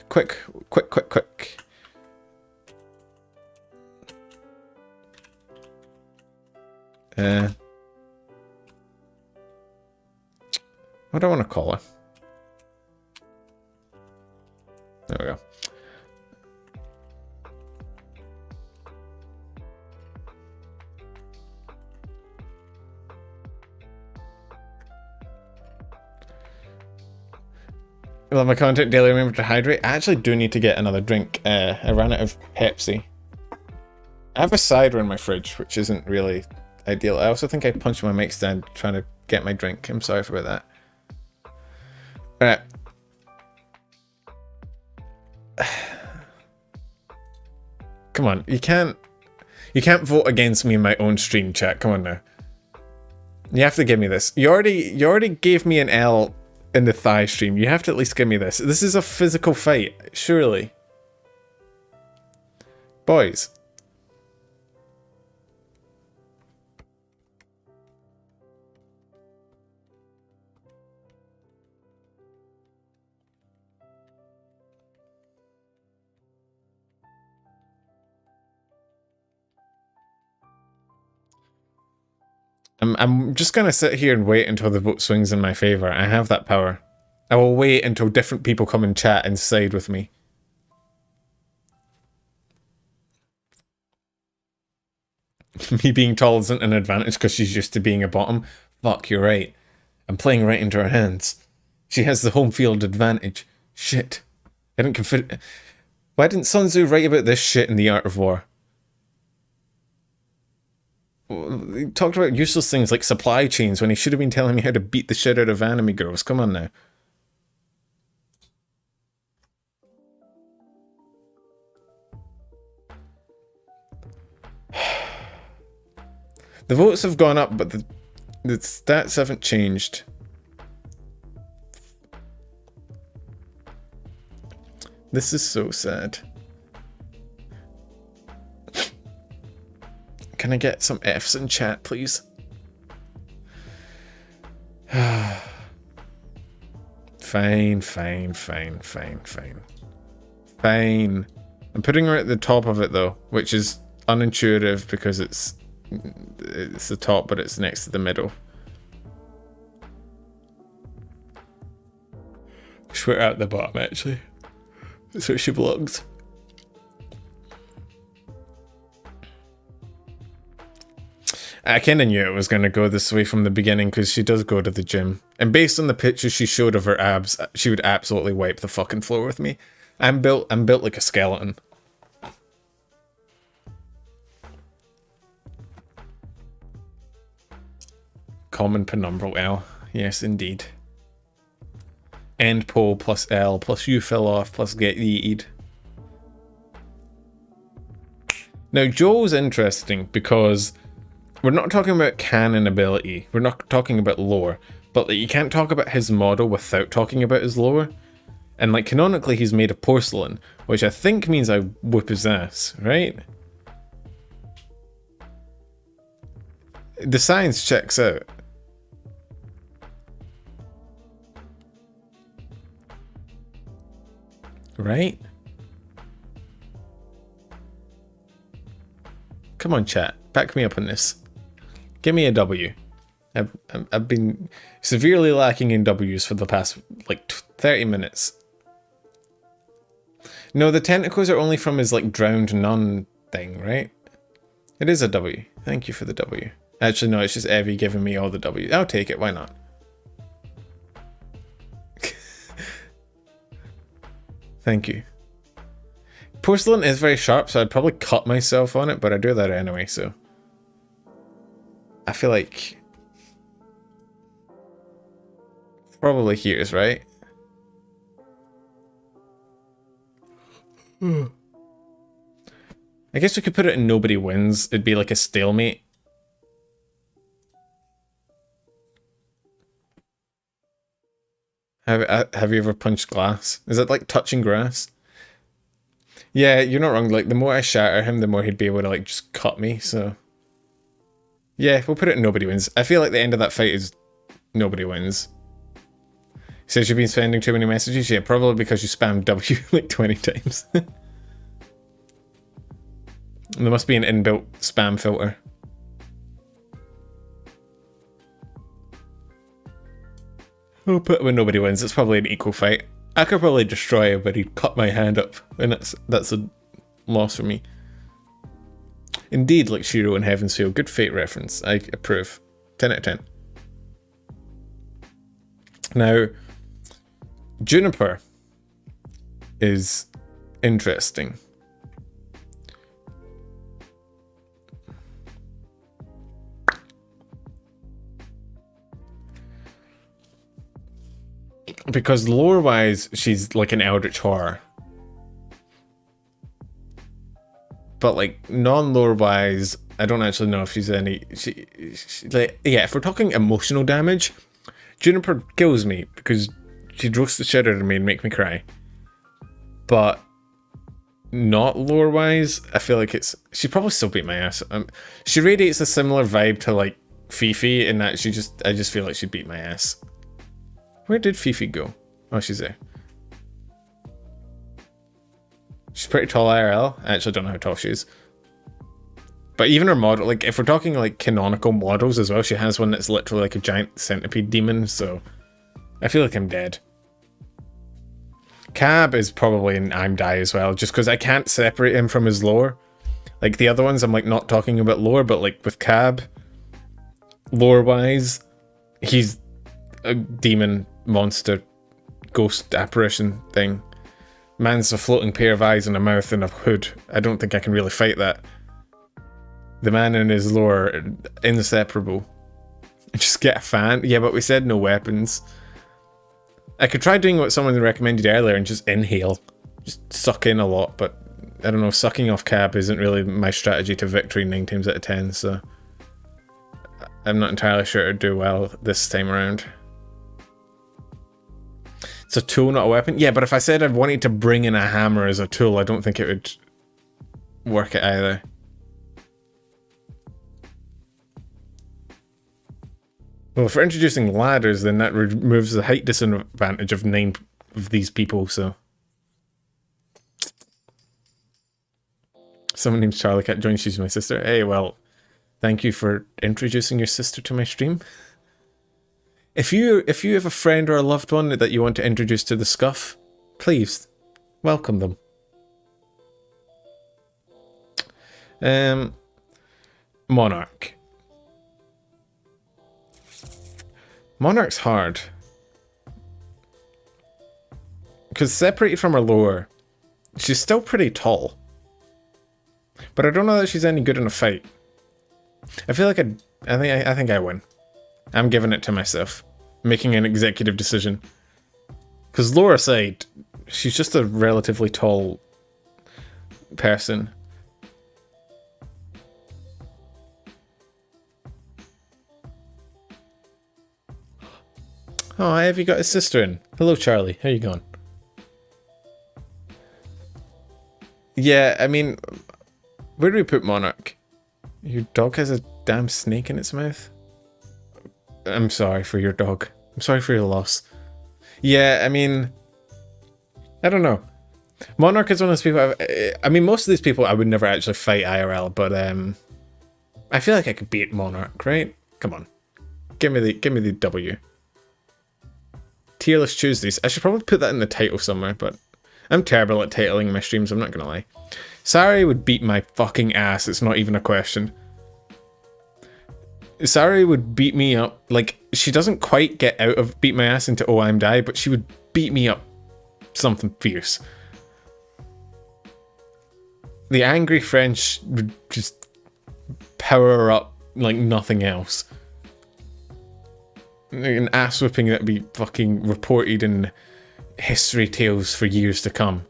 What do I want to call her? There we go. Well, my content daily, remember to hydrate. I actually do need to get another drink. I ran out of Pepsi. I have a cider in my fridge, which isn't really ideal. I also think I punched my mic stand trying to get my drink. I'm sorry about that. Alright. Come on, you can't vote against me in my own stream, chat. Come on now. You have to give me this. You already gave me an L in the thigh stream. You have to at least give me this. This is a physical fight, surely. Boys. I'm just gonna sit here and wait until the vote swings in my favor. I have that power. I will wait until different people come and chat and side with me. Me being tall isn't an advantage because she's used to being a bottom. Fuck, you're right. I'm playing right into her hands. She has the home field advantage. Shit. I didn't consider. Why didn't Sun Tzu write about this shit in The Art of War? He talked about useless things like supply chains when he should have been telling me how to beat the shit out of anime girls. Come on now. The votes have gone up, but the stats haven't changed. This is so sad. Can I get some Fs in chat, please? Fine. Fine. I'm putting her at the top of it though, which is unintuitive because it's the top, but it's next to the middle. Just put her at the bottom actually. That's where she belongs. I kind of knew it was going to go this way from the beginning because she does go to the gym. And based on the pictures she showed of her abs, she would absolutely wipe the fucking floor with me. I'm built like a skeleton. Common penumbral L. Yes, indeed. End pole plus L plus you fell off plus get yeeted. Now, Joel's interesting because we're not talking about canon ability. We're not talking about lore. But like, you can't talk about his model without talking about his lore. And like canonically, he's made of porcelain, which I think means I whip his ass, right? The science checks out. Right? Come on, chat. Back me up on this. Give me a W. I've been severely lacking in W's for the past, like, 30 minutes. No, the tentacles are only from his, like, drowned nun thing, right? It is a W. Thank you for the W. Actually, no, it's just Evie giving me all the W's. I'll take it. Why not? Thank you. Porcelain is very sharp, so I'd probably cut myself on it, but I do that anyway, so... I feel like... probably here's right. I guess we could put it in nobody wins. It'd be like a stalemate. Have you ever punched glass? Is it like touching grass? Yeah, you're not wrong. Like, the more I shatter him, the more he'd be able to, like, just cut me, so... Yeah, we'll put it in nobody wins. I feel like the end of that fight is nobody wins. He says you've been sending too many messages? Yeah, probably because you spammed W like 20 times. There must be an inbuilt spam filter. We'll put it when nobody wins. It's probably an equal fight. I could probably destroy him, but he'd cut my hand up, and that's a loss for me. Indeed, like Shiro in Heaven's Feel. Good Fate reference. I approve. 10 out of 10. Now, Juniper is interesting. Because lore-wise, she's like an eldritch horror. But like non-lore-wise, I don't actually know if she's any. She like, yeah, if we're talking emotional damage, Juniper kills me because she'd roast the shit out of me and make me cry. But not lore-wise, I feel like she'd probably still beat my ass. She radiates a similar vibe to like Fifi in that I just feel like she'd beat my ass. Where did Fifi go? Oh, she's there. She's pretty tall IRL. I actually don't know how tall she is. But even her model, like if we're talking like canonical models as well, she has one that's literally like a giant centipede demon, so I feel like I'm dead. Cab is probably an I'm die as well, just because I can't separate him from his lore. Like the other ones, I'm like not talking about lore, but like with Cab, lore-wise, he's a demon monster ghost apparition thing. Man's a floating pair of eyes and a mouth and a hood. I don't think I can really fight that. The man and his lore are inseparable. Just get a fan. Yeah, but we said no weapons. I could try doing what someone recommended earlier and just inhale. Just suck in a lot, but I don't know, sucking off Cab isn't really my strategy to victory 9 times out of 10, so I'm not entirely sure it'd do well this time around. It's a tool, not a weapon. Yeah, but if I said I wanted to bring in a hammer as a tool, I don't think it would work it either. Well, if we're introducing ladders, then that removes the height disadvantage of 9 of these people, so. Someone named Charlie Cat joined. She's my sister. Hey, well, thank you for introducing your sister to my stream. If you have a friend or a loved one that you want to introduce to the scuff, please welcome them. Monarch. Monarch's hard. Because separated from her lore, she's still pretty tall. But I don't know that she's any good in a fight. I feel like I think I win. I'm giving it to myself. Making an executive decision. Because lore aside, she's just a relatively tall person. Oh, have you got his sister in? Hello, Charlie. How you going? Yeah, I mean, where do we put Monarch? Your dog has a damn snake in its mouth? I'm sorry for your dog. I'm sorry for your loss. Yeah, I mean, I don't know. Monarch is one of those people. I mean, most of these people I would never actually fight IRL, but I feel like I could beat Monarch, right? Come on, give me the W. Tierless Tuesdays. I should probably put that in the title somewhere, but I'm terrible at titling my streams. I'm not gonna lie. Sari would beat my fucking ass. It's not even a question. Sari would beat me up. Like, she doesn't quite get out of beat my ass into oh I'm die, but she would beat me up something fierce. The angry French would just power her up like nothing else. An ass whipping that'd be fucking reported in history tales for years to come.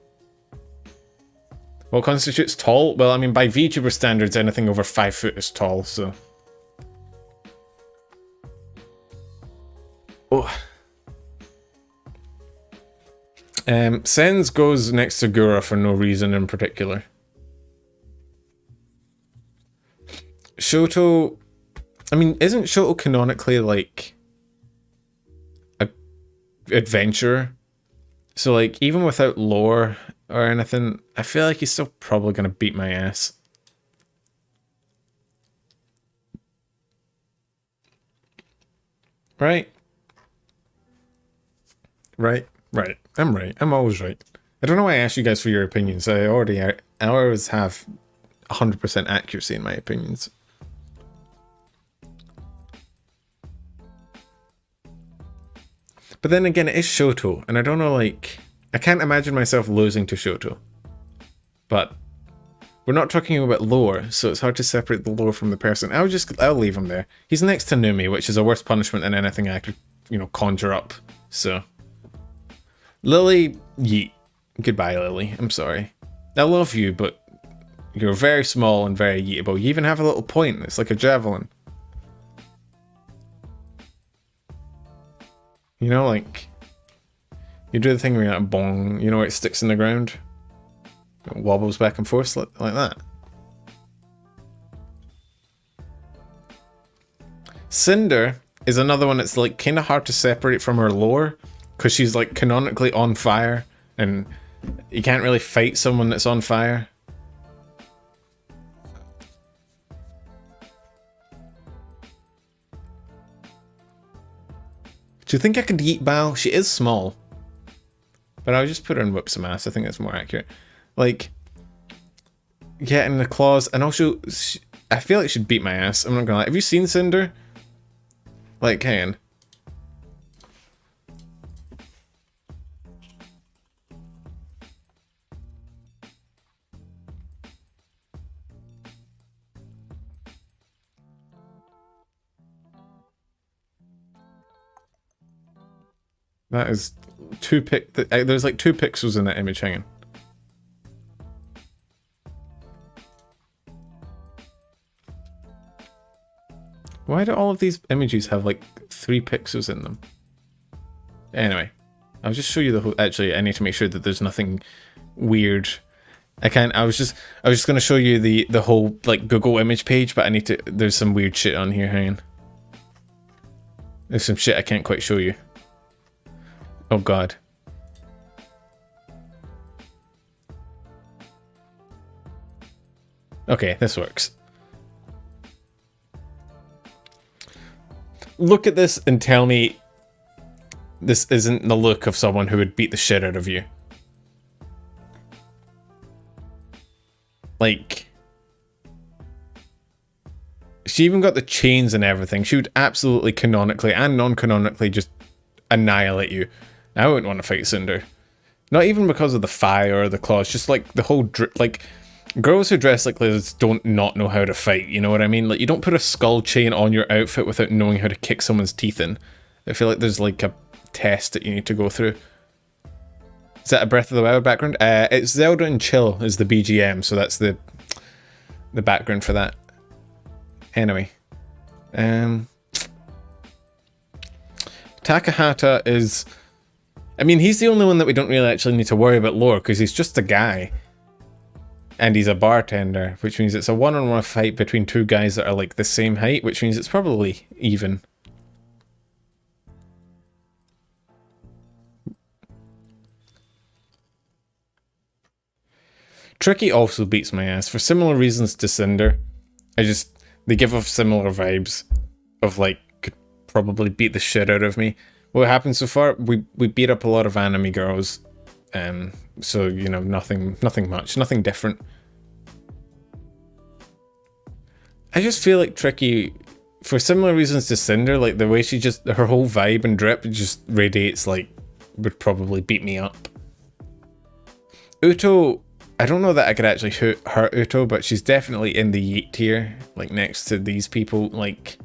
What constitutes tall? Well, I mean, by VTuber standards, anything over 5 foot is tall, so. Oh. Sens goes next to Gura for no reason in particular. Shoto, I mean, isn't Shoto canonically like a adventurer? So like, even without lore or anything, I feel like he's still probably gonna beat my ass. Right? Right. I'm right. I'm always right. I don't know why I asked you guys for your opinions. I always have 100% accuracy in my opinions. But then again, it is Shoto, and I don't know, like, I can't imagine myself losing to Shoto. But we're not talking about lore, so it's hard to separate the lore from the person. I'll leave him there. He's next to Numi, which is a worse punishment than anything I could, conjure up. So, Lily, yeet. Goodbye, Lily. I'm sorry. I love you, but you're very small and very yeetable. You even have a little point. It's like a javelin. Like, you do the thing where you're like, bong, where it sticks in the ground? It wobbles back and forth like that. Cinder is another one that's like kind of hard to separate from her lore, because she's like canonically on fire, and you can't really fight someone that's on fire. Do you think I could yeet Bao? She is small. But I'll just put her and whip some ass. I think that's more accurate. Like, getting the claws. And also, I feel like she'd beat my ass. I'm not gonna lie. Have you seen Cinder? Like, hang on. That is there's like 2 pixels in that image hanging. Why do all of these images have like 3 pixels in them? Anyway, I'll just show you the whole. Actually, I need to make sure that there's nothing weird. I was just gonna show you the whole like Google image page, but there's some weird shit on here hanging. There's some shit I can't quite show you. Oh god. Okay, this works. Look at this and tell me this isn't the look of someone who would beat the shit out of you. Like, she even got the chains and everything. She would absolutely canonically and non-canonically just annihilate you. I wouldn't want to fight Cinder. Not even because of the fire or the claws, just like the whole like, girls who dress like this don't not know how to fight, you know what I mean? Like, you don't put a skull chain on your outfit without knowing how to kick someone's teeth in. I feel like there's like a test that you need to go through. Is that a Breath of the Wild background? It's Zelda and Chill is the BGM, so that's the background for that. Anyway. Takahata is... I mean, he's the only one that we don't really actually need to worry about lore, because he's just a guy. And he's a bartender, which means it's a one-on-one fight between 2 guys that are like the same height, which means it's probably even. Tricky also beats my ass for similar reasons to Cinder. They give off similar vibes of like, could probably beat the shit out of me. What happened so far? We beat up a lot of anime girls. So, nothing much, nothing different. I just feel like Tricky, for similar reasons to Cinder, like the way her whole vibe and drip just radiates like, would probably beat me up. Uto, I don't know that I could actually hurt Uto, but she's definitely in the yeet tier, like next to these people, like...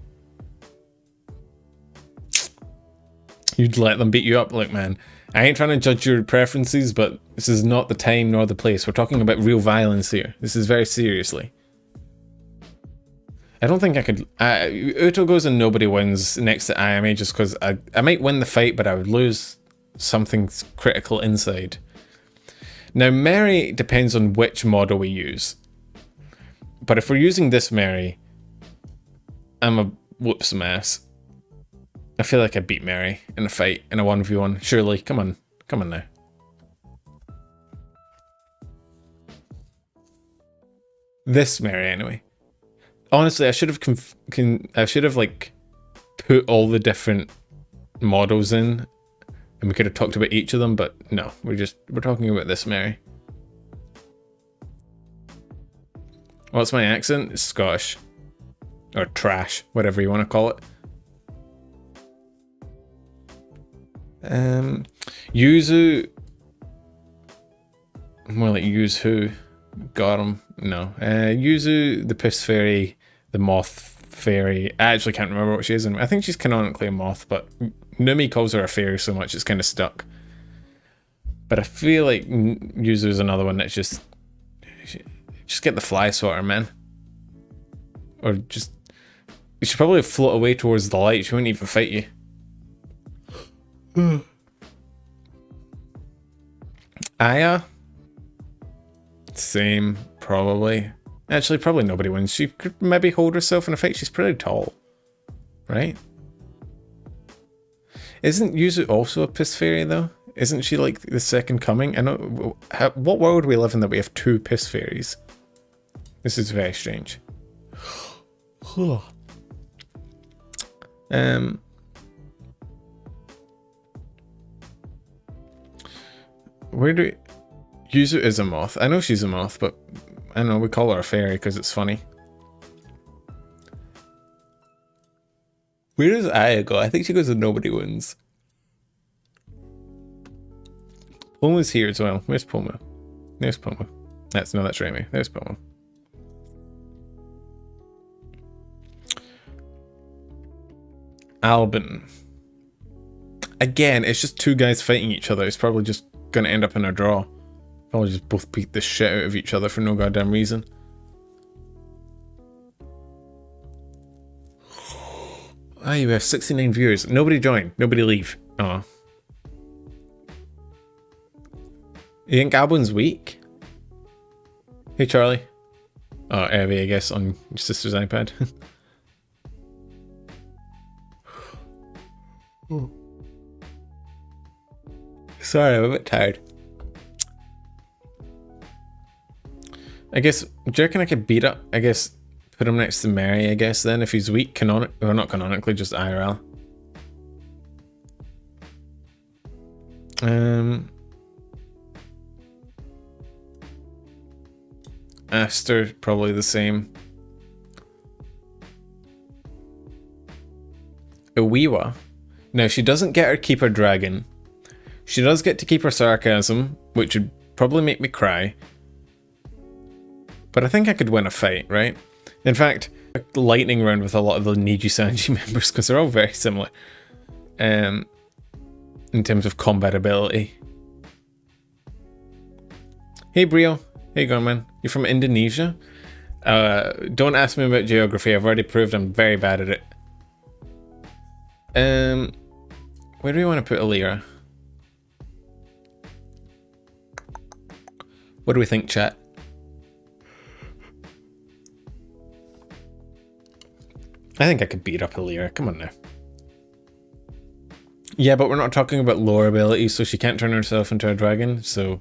You'd let them beat you up? Look, man, I ain't trying to judge your preferences, but this is not the time nor the place. We're talking about real violence here. This is very seriously. I don't think I could... Uto goes and nobody wins next to Ayame just because I might win the fight, but I would lose something critical inside. Now, Mary depends on which model we use. But if we're using this Mary, I'm a whoop some ass. I feel like I beat Mary in a fight, in a 1v1. Surely, come on now. This Mary, anyway. Honestly, I should have like put all the different models in and we could have talked about each of them, but no, we're talking about this Mary. What's my accent? It's Scottish. Or trash, whatever you want to call it. Yuzu. More like Yuzu. Got him. No. Yuzu, the piss fairy, the moth fairy. I actually can't remember what she is. I think she's canonically a moth, but Numi calls her a fairy so much it's kind of stuck. But I feel like Yuzu is another one that's just get the fly swatter, man. Or just, you should probably float away towards the light. She wouldn't even fight you. Aya? Same, probably. Actually, probably nobody wins. She could maybe hold herself in a fight. She's pretty tall. Right? Isn't Yuzu also a piss fairy, though? Isn't she like the second coming? I know. What world do we live in that we have 2 piss fairies? This is very strange. Where do we... Yuzu is a moth. I know she's a moth, but I don't know, we call her a fairy because it's funny. Where does Aya go? I think she goes to Nobody Wins. Pomu's here as well. Where's Pomu? There's Pomu. That's Remy. There's Pomu. Albin. Again, it's just 2 guys fighting each other. It's probably just going to end up in a draw. Probably just both beat the shit out of each other for no goddamn reason. Ah, you have 69 viewers. Nobody join. Nobody leave. Aw. You think Albin's weak? Hey, Charlie. Oh, Evie, I guess, on your sister's iPad. Sorry, I'm a bit tired. I guess, do you reckon I could beat up, I guess, put him next to Mary, I guess, then, if he's weak, or not canonically, just IRL. Aster, probably the same. Iwiwa. Now, she doesn't get her Keeper Dragon. She does get to keep her Sarcasm, which would probably make me cry. But I think I could win a fight, right? In fact, lightning round with a lot of the nijisanji members, because they're all very similar. In terms of combat ability. Hey Brio, how you going, man? You're from Indonesia? Don't ask me about geography, I've already proved I'm very bad at it. Where do we want to put Alira? What do we think, chat? I think I could beat up Alira, come on now. Yeah, but we're not talking about lore abilities, so she can't turn herself into a dragon, so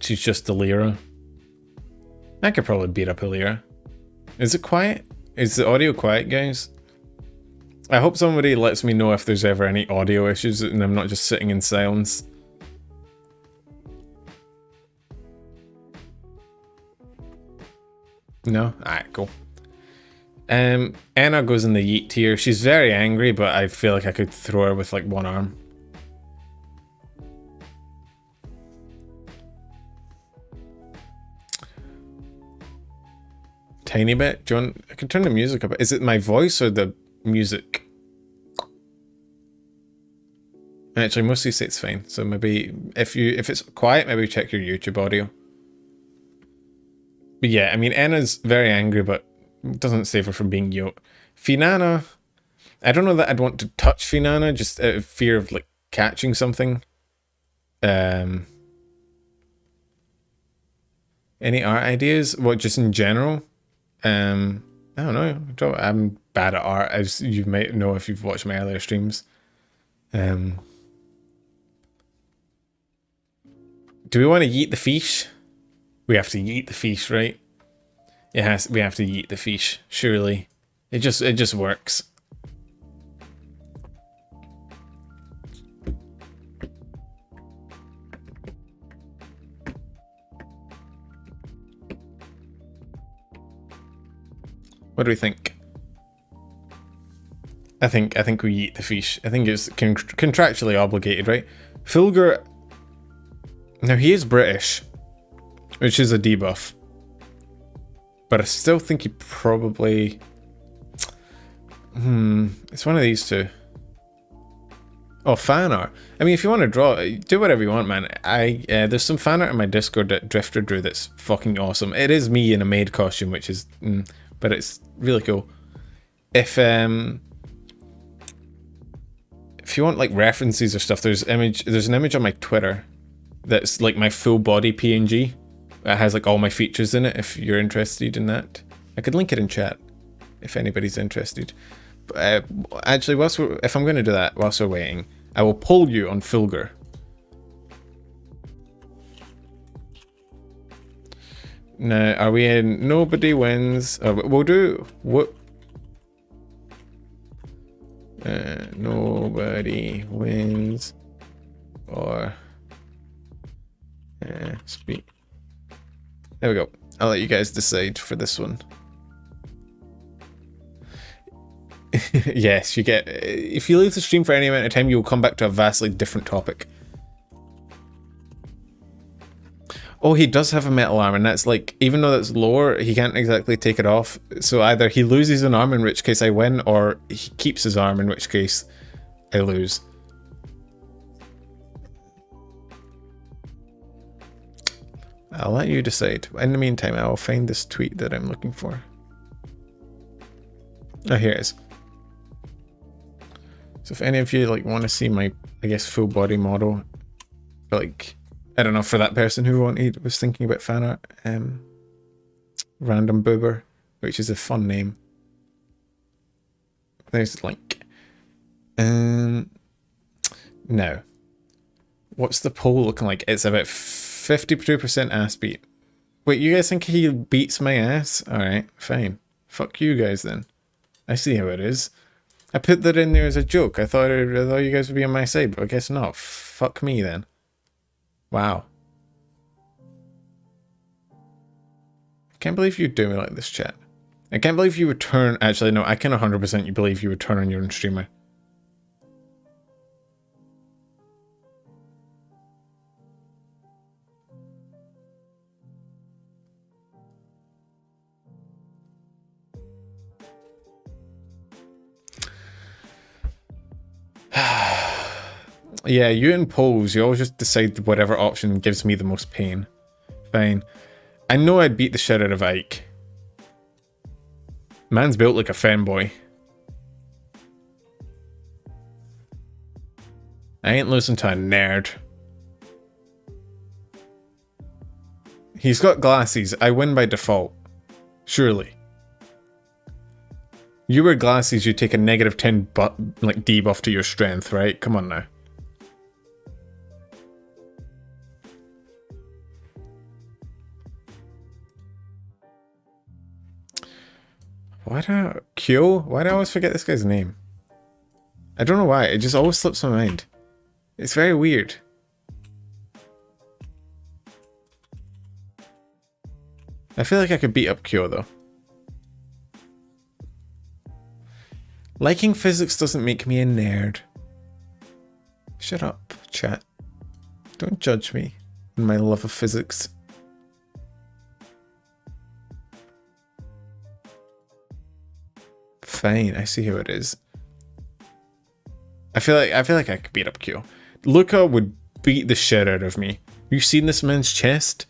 she's just Alira. I could probably beat up Alira. Is it quiet? Is the audio quiet, guys? I hope somebody lets me know if there's ever any audio issues and I'm not just sitting in silence. No? Alright, cool. Anna goes in the yeet tier. She's very angry, but I feel like I could throw her with like one arm. Tiny bit? Do you want... I can turn the music up. Is it my voice or the music? Actually, mostly say it's fine. So maybe if it's quiet, maybe check your YouTube audio. But yeah, I mean, Anna's very angry, but doesn't save her from being yoked. Finana, I don't know that I'd want to touch Finana, just out of fear of like catching something. Any art ideas? What, just in general? I don't know. I'm bad at art, as you might know if you've watched my earlier streams. Do we want to yeet the fish? We have to yeet the fish, right? We have to yeet the fish, surely. It just works. What do we think? I think we eat the fish. I think it's contractually obligated, right? Fulgur. Now he is British, which is a debuff. But I still think he probably... It's one of these two. Oh, fan art. I mean, if you want to draw, do whatever you want, man. There's some fan art in my Discord that Drifter drew that's fucking awesome. It is me in a maid costume, which is... but it's really cool. If you want like references or stuff, there's an image on my Twitter that's like my full body PNG. It has like all my features in it if you're interested in that. I could link it in chat if anybody's interested. But, actually, if I'm going to do that whilst we're waiting, I will poll you on Fulgur. Now, are we in nobody wins? We'll do what? Nobody wins or speak. There we go. I'll let you guys decide for this one. Yes, you get... If you leave the stream for any amount of time, you'll come back to a vastly different topic. Oh, he does have a metal arm, and that's like... Even though that's lower, he can't exactly take it off. So either he loses an arm, in which case I win, or he keeps his arm, in which case I lose. I'll let you decide. In the meantime, I'll find this tweet that I'm looking for. Oh, here it is. So if any of you like want to see my, I guess, full body model, like, I don't know, for that person who was thinking about fan art, Random Boober, which is a fun name. There's the link. Now, what's the poll looking like? It's about 52% ass beat. Wait, you guys think he beats my ass? Alright, fine. Fuck you guys then. I see how it is. I put that in there as a joke. I thought you guys would be on my side, but I guess not. Fuck me then. Wow. I can't believe you do me like this, chat. I can't believe you would turn... Actually, no, I can 100% you believe you would turn on your own streamer. Yeah, you in polls, you always just decide whatever option gives me the most pain. Fine. I know I'd beat the shit out of Ike. Man's built like a fanboy. I ain't losing to a nerd. He's got glasses. I win by default. Surely. You wear glasses, you take a -10 like debuff to your strength, right? Come on now. Why do I always forget this guy's name? I don't know why, it just always slips my mind. It's very weird. I feel like I could beat up Kyo though. Liking physics doesn't make me a nerd. Shut up, chat. Don't judge me and my love of physics. Fine, I see how it is. I feel like I could beat up Q. Luca would beat the shit out of me. You seen this man's chest?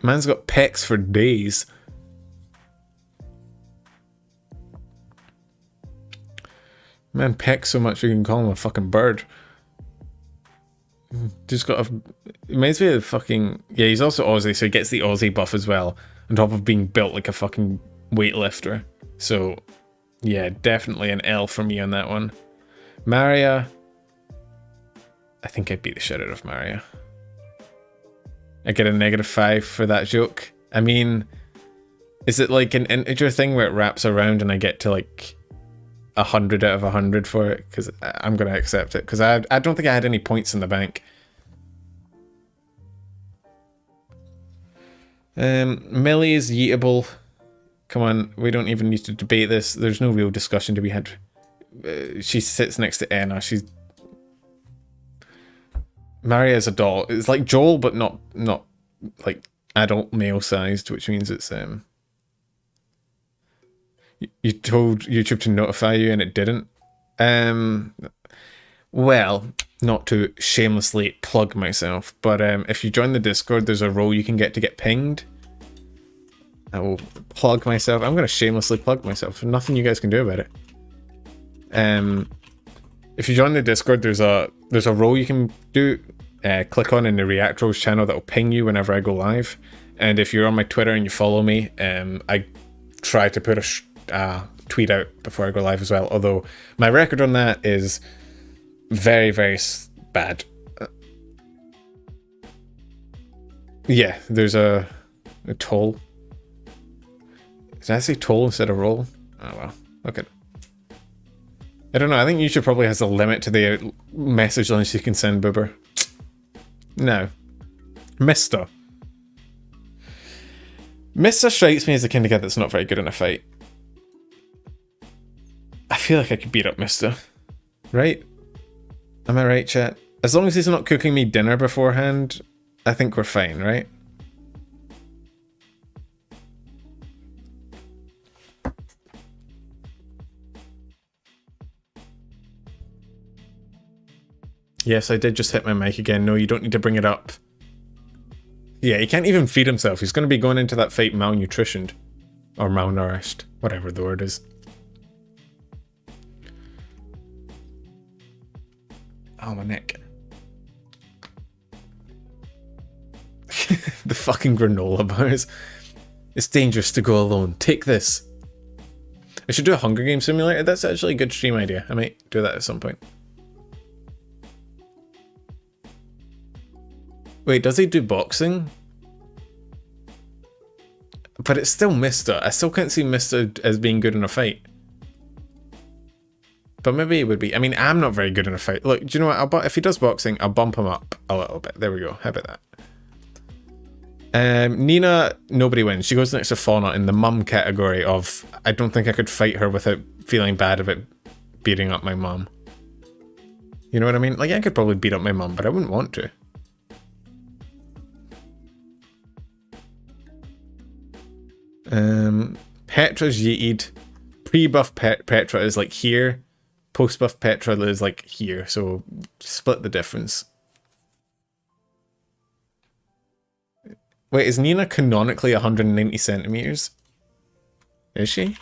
Man's got pecs for days. Man pecs so much you can call him a fucking bird. Just got a... Reminds me of fucking... Yeah, he's also Aussie, so he gets the Aussie buff as well. On top of being built like a fucking weightlifter. So, yeah, definitely an L for me on that one. Maria... I think I'd beat the shit out of Maria. I get a -5 for that joke. I mean... Is it like an integer thing where it wraps around and I get to like... 100 out of 100 for it? Because I'm going to accept it. Because I don't think I had any points in the bank. Millie is yeetable. Come on, we don't even need to debate this. There's no real discussion to be had. She sits next to Anna. She's Maria's a doll. It's like Joel, but not like adult male sized, which means it's you told YouTube to notify you and it didn't. Well, not to shamelessly plug myself, but if you join the Discord, there's a role you can get to get pinged. I will plug myself. I'm going to shamelessly plug myself. Nothing you guys can do about it. If you join the Discord, there's a role you can do. Click on in the React Roles channel that will ping you whenever I go live. And if you're on my Twitter and you follow me, I try to put a tweet out before I go live as well. Although my record on that is very, very bad. Yeah, there's a toll. Did I say toll instead of roll? Oh well, look at. I don't know. I think YouTube probably has a limit to the message lengths you can send, Boober. No, Mister strikes me as the kind of guy that's not very good in a fight. I feel like I could beat up Mister. Right? Am I right, chat? As long as he's not cooking me dinner beforehand, I think we're fine, right? Yes, I did just hit my mic again. No, you don't need to bring it up. Yeah, he can't even feed himself. He's going to be going into that fight malnutritioned. Or malnourished. Whatever the word is. Oh, my neck. The fucking granola bars. It's dangerous to go alone. Take this. I should do a Hunger Games simulator. That's actually a good stream idea. I might do that at some point. Wait, does he do boxing? But it's still Mister. I still can't see Mister as being good in a fight. But maybe it would be. I mean, I'm not very good in a fight. Look, do you know what? If he does boxing, I'll bump him up a little bit. There we go. How about that? Nina, nobody wins. She goes next to Fauna in the mum category of, I don't think I could fight her without feeling bad about beating up my mum. You know what I mean? Like, I could probably beat up my mum, but I wouldn't want to. Petra's yeeted. Pre-buff Petra is like here. Post-buff Petra is like here. So split the difference. Wait, is Nina canonically 190 centimeters? Is she?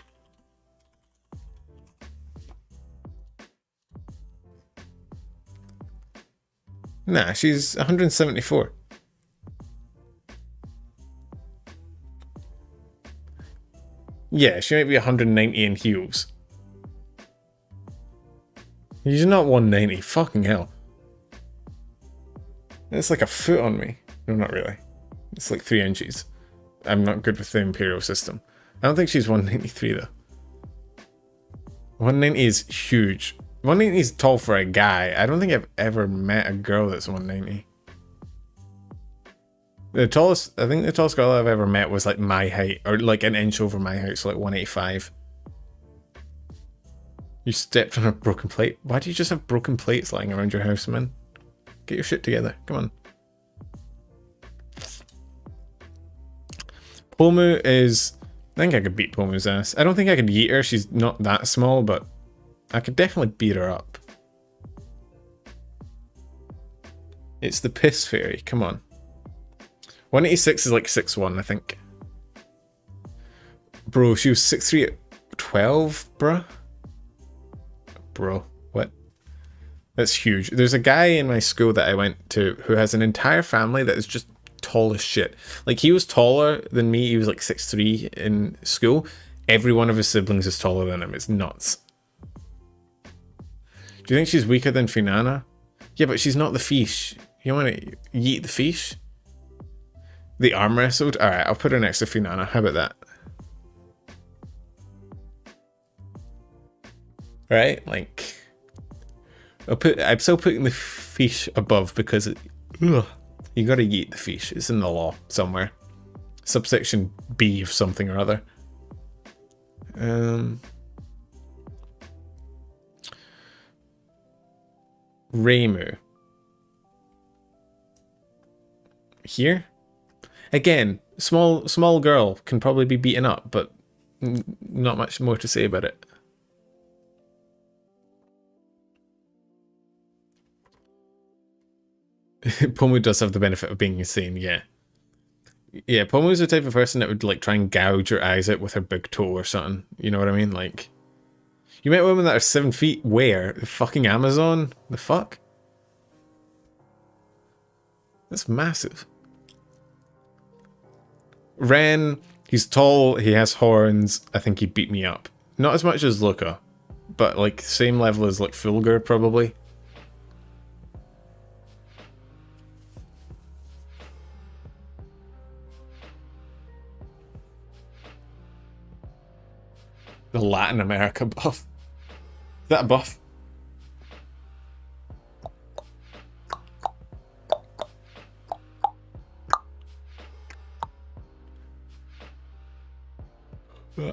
Nah, she's 174. Yeah, she might be 190 in heels. She's not 190. Fucking hell. It's like a foot on me. No, not really. It's like 3 inches. I'm not good with the imperial system. I don't think she's 193 though. 190 is huge. 190 is tall for a guy. I don't think I've ever met a girl that's 190. I think the tallest girl I've ever met was like my height, or like an inch over my height, so like 185. You stepped on a broken plate? Why do you just have broken plates lying around your house, man? Get your shit together, come on. Pomu is... I think I could beat Pomu's ass. I don't think I could yeet her, she's not that small, but I could definitely beat her up. It's the piss fairy, come on. 186 is like 6'1", I think. Bro, she was 6'3" at 12, bruh? Bro, what? That's huge. There's a guy in my school that I went to who has an entire family that is just tall as shit. Like, he was taller than me. He was like 6'3" in school. Every one of his siblings is taller than him. It's nuts. Do you think she's weaker than Finana? Yeah, but she's not the fish. You want to yeet the fish? The arm wrestled? Alright, I'll put her next to Finana. How about that? Right? Like... I'm still putting the fish above because... you gotta yeet the fish. It's in the law somewhere. Subsection B of something or other. Reimu. Here? Again, small girl can probably be beaten up, but not much more to say about it. Pomu does have the benefit of being insane, yeah. Yeah, Pomu's the type of person that would like try and gouge your eyes out with her big toe or something. You know what I mean? Like, you met women that are 7 feet where? The fucking Amazon? The fuck? That's massive. Ren, he's tall, he has horns. I think he'd beat me up. Not as much as Luca, but like same level as like Fulgur probably. The Latin America buff. Is that a buff?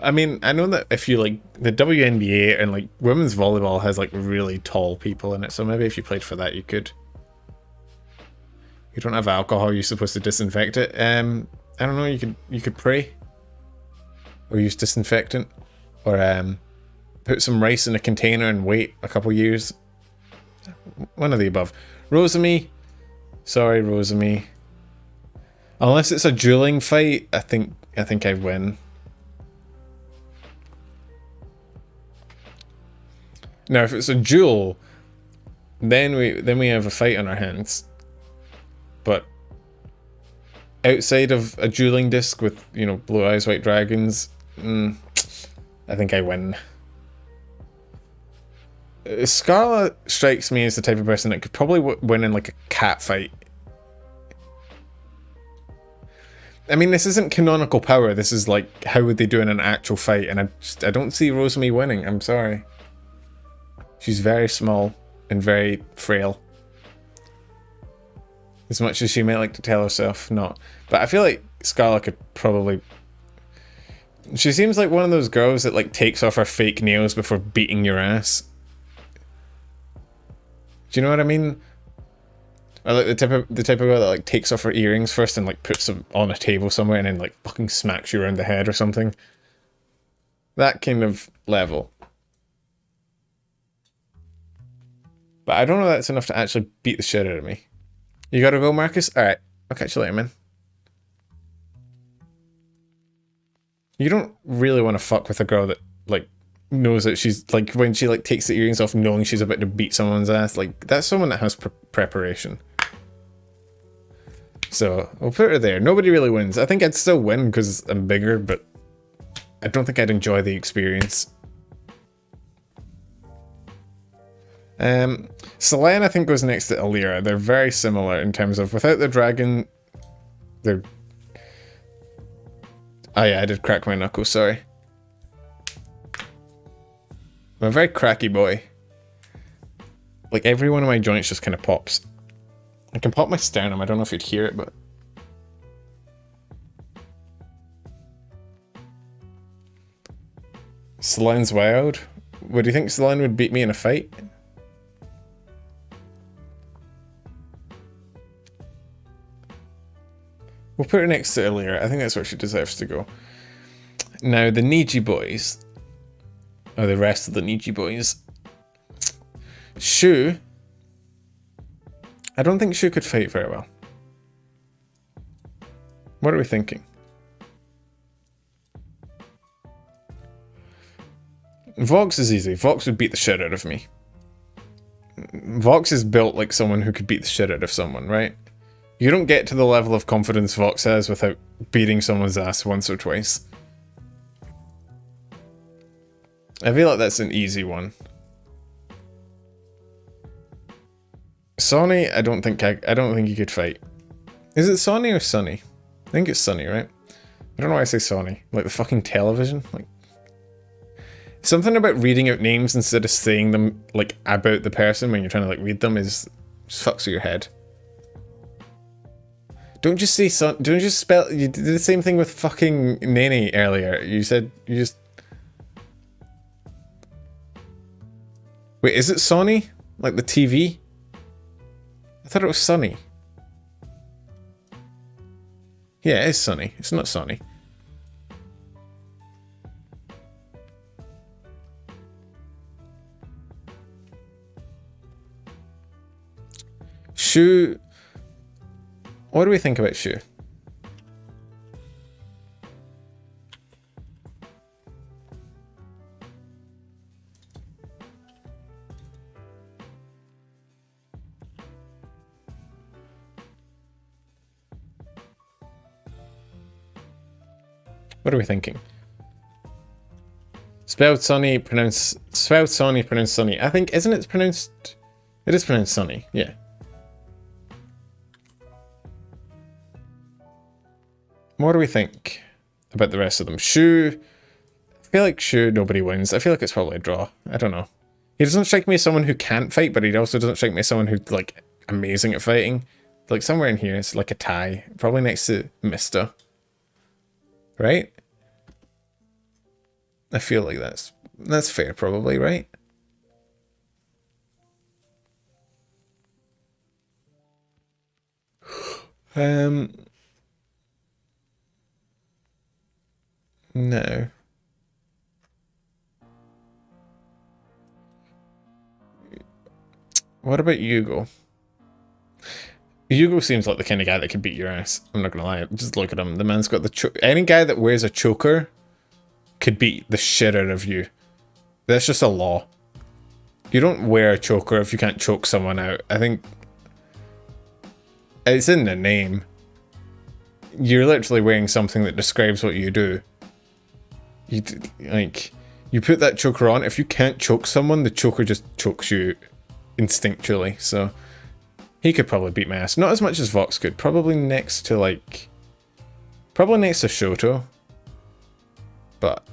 I mean, I know that if you like the WNBA and like women's volleyball has like really tall people in it, so maybe if you played for that you could. You don't have alcohol, you're supposed to disinfect it. I don't know, you could pray. Or use disinfectant. Or put some rice in a container and wait a couple years. One of the above. Rosemi. Sorry, Rosemi. Unless it's a dueling fight, I think I win. Now, if it's a duel, then we have a fight on our hands. But outside of a dueling disc with, you know, blue eyes, white dragons, I think I win. Scarlet strikes me as the type of person that could probably win in like a cat fight. I mean, this isn't canonical power. This is like, how would they do in an actual fight? And I don't see Rosemi winning. I'm sorry. She's very small and very frail. As much as she might like to tell herself not. But I feel like Scarlet could probably... She seems like one of those girls that like takes off her fake nails before beating your ass. Do you know what I mean? Or like the type of girl that like takes off her earrings first and like puts them on a table somewhere and then like fucking smacks you around the head or something. That kind of level. But I don't know that's enough to actually beat the shit out of me. You gotta go, Marcus? Alright, I'll catch you later, man. You don't really want to fuck with a girl that, like, knows that she's, like, when she, like, takes the earrings off knowing she's about to beat someone's ass. Like, that's someone that has preparation. So, we'll put her there. Nobody really wins. I think I'd still win because I'm bigger, but I don't think I'd enjoy the experience. Selene, I think, goes next to Alira. They're very similar in terms of, without the dragon, they're... Oh yeah, I did crack my knuckles, sorry. I'm a very cracky boy. Like, every one of my joints just kind of pops. I can pop my sternum, I don't know if you'd hear it, but... Selene's wild. Would you think Selene would beat me in a fight? We'll put her next to Alira. I think that's where she deserves to go. Now, the Niji boys, or the rest of the Niji boys. Shu. I don't think Shu could fight very well. What are we thinking? Vox is easy. Vox would beat the shit out of me. Vox is built like someone who could beat the shit out of someone, right? You don't get to the level of confidence Vox has without beating someone's ass once or twice. I feel like that's an easy one. Sonny, I don't think you could fight. Is it Sonny or Sunny? I think it's Sunny, right? I don't know why I say Sonny. Like the fucking television? Like, something about reading out names instead of saying them like about the person when you're trying to like read them is just fucks with your head. Don't just say son. Don't just spell. You did the same thing with fucking Nene earlier. You said you just. Wait, is it Sony? Like the TV? I thought it was Sunny. Yeah, it is Sunny. It's not Sony. Shu. What do we think about Shu? What are we thinking? Spelled Sunny, pronounced Sunny. I think, isn't it pronounced? It is pronounced Sunny, yeah. What do we think about the rest of them? Shu, I feel like Shu, nobody wins. I feel like it's probably a draw. I don't know. He doesn't strike me as someone who can't fight, but he also doesn't strike me as someone who's like amazing at fighting. Like somewhere in here, it's like a tie, probably next to Mista. Right? I feel like that's fair, probably, right? No. What about Yugo? Yugo seems like the kind of guy that could beat your ass. I'm not gonna lie. Just look at him. The man's got the any guy that wears a choker could beat the shit out of you. That's just a law. You don't wear a choker if you can't choke someone out. I think it's in the name. You're literally wearing something that describes what you do. You put that choker on. If you can't choke someone, the choker just chokes you instinctually. So he could probably beat my ass. Not as much as Vox could. Probably next to Shoto. But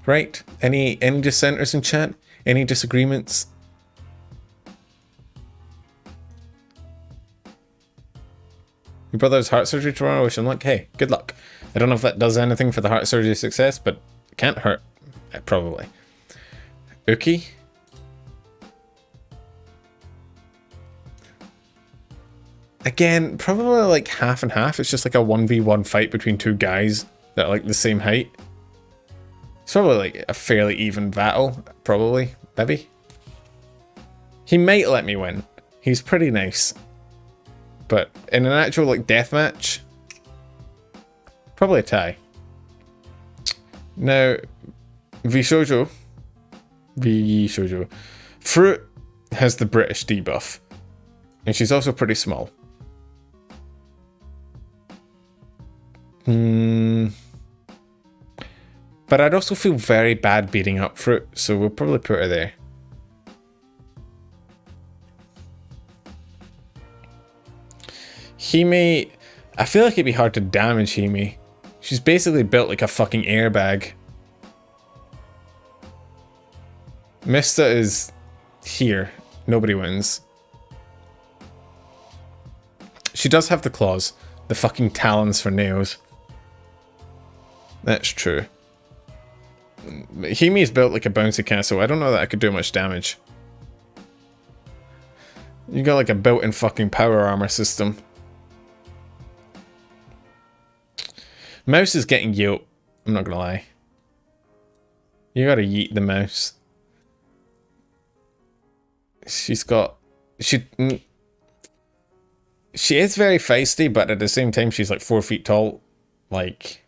right. Any dissenters in chat? Any disagreements? Your brother has heart surgery tomorrow. Wish him luck. Hey, good luck. I don't know if that does anything for the heart surgery success, but it can't hurt. Probably. Uki. Again, probably like half and half. It's just like a 1v1 fight between two guys that are like the same height. It's probably like a fairly even battle. Probably. Maybe. He might let me win. He's pretty nice. But in an actual like deathmatch, probably a tie. Now, vshojo. Fruit has the British debuff. And she's also pretty small. But I'd also feel very bad beating up Fruit, so we'll probably put her there. Hime, I feel like it'd be hard to damage Hime. She's basically built like a fucking airbag. Mista is here. Nobody wins. She does have the claws. The fucking talons for nails. That's true. Hime is built like a bouncy castle. I don't know that I could do much damage. You got like a built-in fucking power armor system. Mouse is getting yeet. I'm not gonna lie. You gotta yeet the mouse. She's got... She is very feisty, but at the same time she's like 4 feet tall. Like...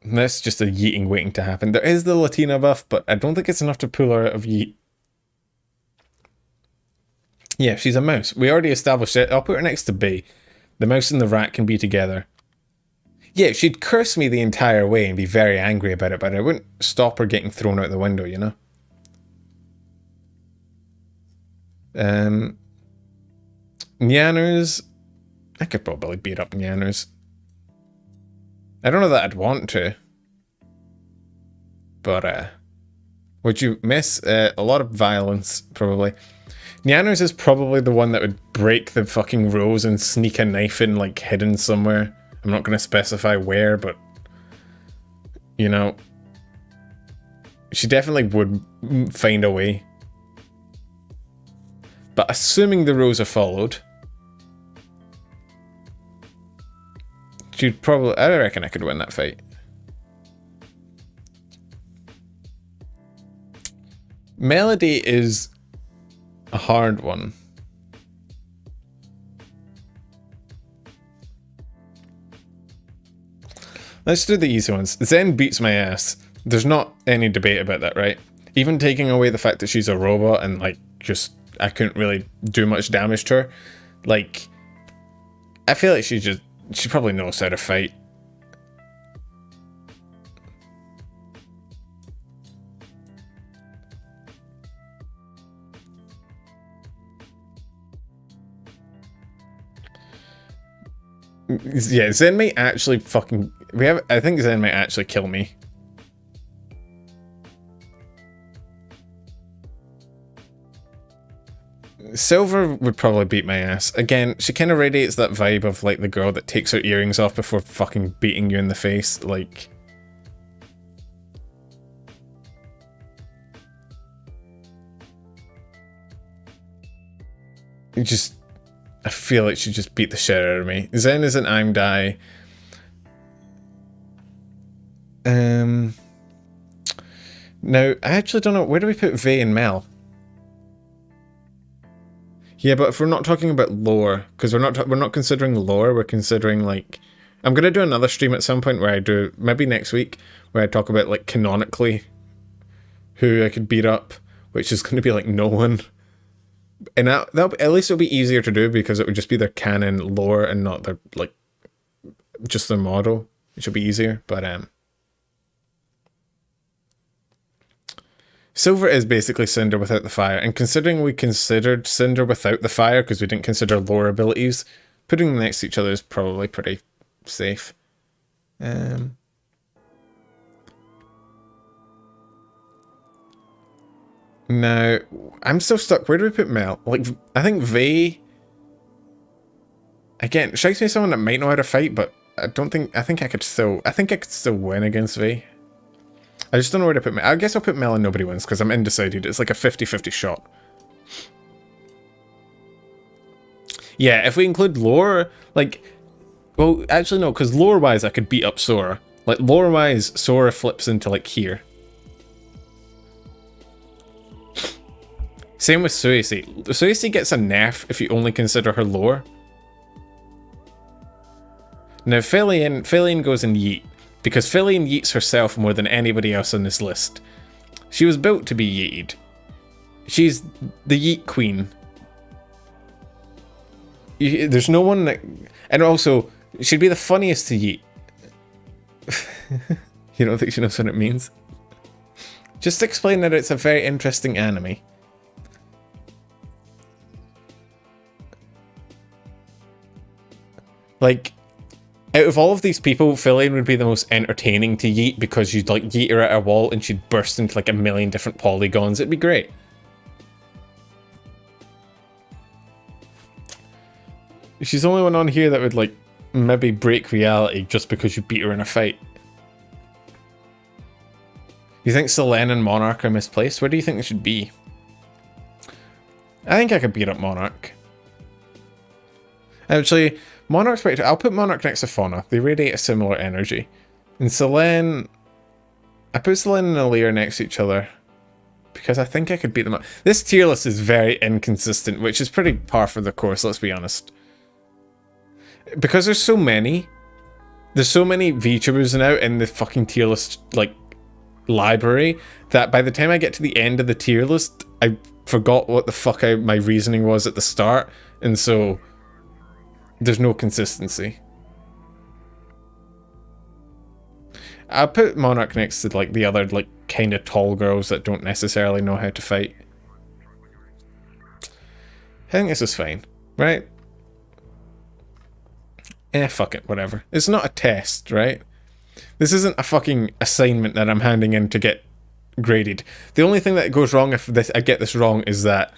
That's just a yeeting waiting to happen. There is the Latina buff, but I don't think it's enough to pull her out of yeet. Yeah, she's a mouse. We already established it. I'll put her next to B. The mouse and the rat can be together. Yeah, she'd curse me the entire way and be very angry about it, but I wouldn't stop her getting thrown out the window, you know? Nyanners. I could probably beat up Nyanners. I don't know that I'd want to. But, Would you miss? A lot of violence, probably. Nyanner's is probably the one that would break the fucking rules and sneak a knife in, like, hidden somewhere. I'm not going to specify where, but... You know... She definitely would find a way. But assuming the rules are followed... She'd probably... I reckon I could win that fight. Melody is a hard one. Let's do the easy ones. Zen beats my ass. There's not any debate about that, right? Even taking away the fact that she's a robot and, like, just... I couldn't really do much damage to her. Like... I feel like she probably knows how to fight. Yeah, Zen might actually fucking... I think Zen might actually kill me. Silver would probably beat my ass. Again, she kind of radiates that vibe of, like, the girl that takes her earrings off before fucking beating you in the face. Like... You just... I feel like she just beat the shit out of me. Zen is an I'm die. Now, I actually don't know. Where do we put Vay and Mel? Yeah, but if we're not talking about lore, because we're not considering lore, we're considering, like... I'm going to do another stream at some point where I do... Maybe next week, where I talk about, like, canonically who I could beat up, which is going to be, like, no one. And that'll at least it'll be easier to do because it would just be their canon lore and not their, like, just their model, which will be easier. But Silver is basically Cinder without the fire, and considering we considered Cinder without the fire because we didn't consider lore abilities, putting them next to each other is probably pretty safe. Now, I'm still stuck. Where do we put Mel? Like, I think Vay... Again, strikes me as someone that might know how to fight, but I think I could still win against Vay. I just don't know where to put Mel. I guess I'll put Mel and nobody wins, because I'm undecided. It's like a 50-50 shot. Yeah, if we include lore, like... Well, actually no, because lore-wise I could beat up Sora. Like, lore-wise, Sora flips into, like, here. Same with Suicide. Suicide gets a nerf if you only consider her lore. Now, Filian goes in Yeet, because Filian yeets herself more than anybody else on this list. She was built to be yeeted. She's the Yeet Queen. There's no one that... And also, she'd be the funniest to yeet. You don't think she knows what it means? Just explain that it's a very interesting anime. Like, out of all of these people, Filian would be the most entertaining to yeet because you'd, like, yeet her at a wall and she'd burst into, like, a million different polygons. It'd be great. She's the only one on here that would, like, maybe break reality just because you beat her in a fight. You think Selene and Monarch are misplaced? Where do you think they should be? I think I could beat up Monarch. Actually... Monarch's pretty... I'll put Monarch next to Fauna. They radiate a similar energy. And Selene... I put Selene and Alear next to each other. Because I think I could beat them up. This tier list is very inconsistent, which is pretty par for the course, let's be honest. Because there's so many... There's so many VTubers now in the fucking tier list, like, library, that by the time I get to the end of the tier list, I forgot what the fuck my reasoning was at the start. And so... There's no consistency. I'll put Monarch next to, like, the other, like, kind of tall girls that don't necessarily know how to fight. I think this is fine, right? Fuck it, whatever. It's not a test, right? This isn't a fucking assignment that I'm handing in to get graded. The only thing that goes wrong if I get this wrong is that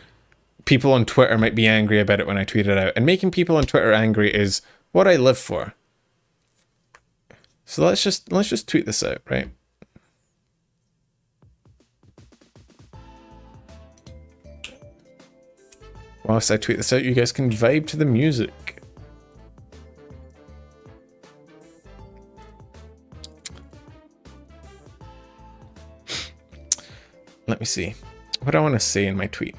people on Twitter might be angry about it when I tweet it out. And making people on Twitter angry is what I live for. So let's just tweet this out, right? Whilst I tweet this out, you guys can vibe to the music. Let me see. What do I want to say in my tweet?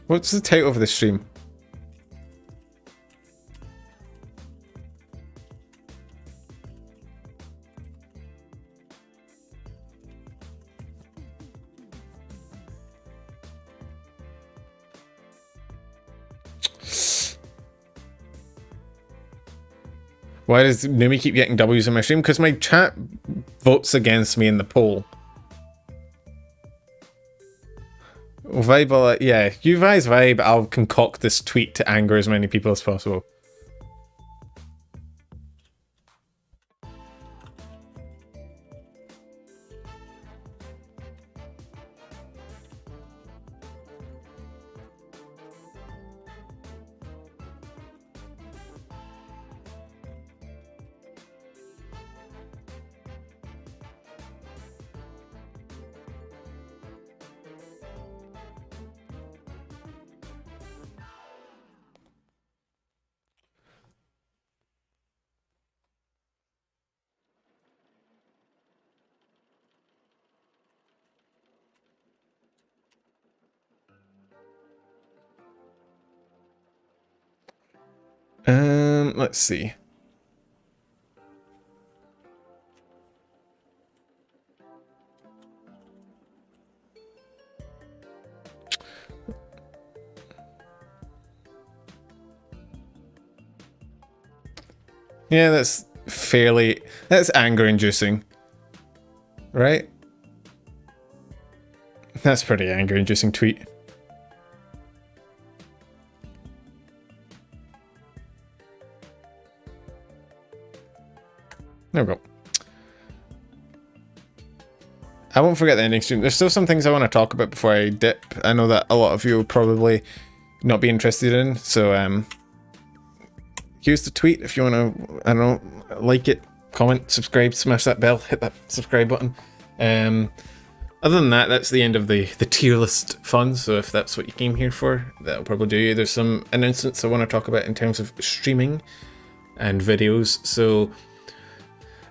What's the title of the stream? Why does Numi keep getting W's in my stream? Because my chat votes against me in the poll. Vibe, yeah, you guys vibe, I'll concoct this tweet to anger as many people as possible. Let's see. Yeah, that's anger inducing. Right? That's pretty anger inducing tweet. There we go. I won't forget the ending stream. There's still some things I want to talk about before I dip. I know that a lot of you will probably not be interested in, so here's the tweet if you want to, I don't know, like it, comment, subscribe, smash that bell, hit that subscribe button. Other than that, that's the end of the tier list fun, so if that's what you came here for, that'll probably do you. There's some announcements I want to talk about in terms of streaming and videos. So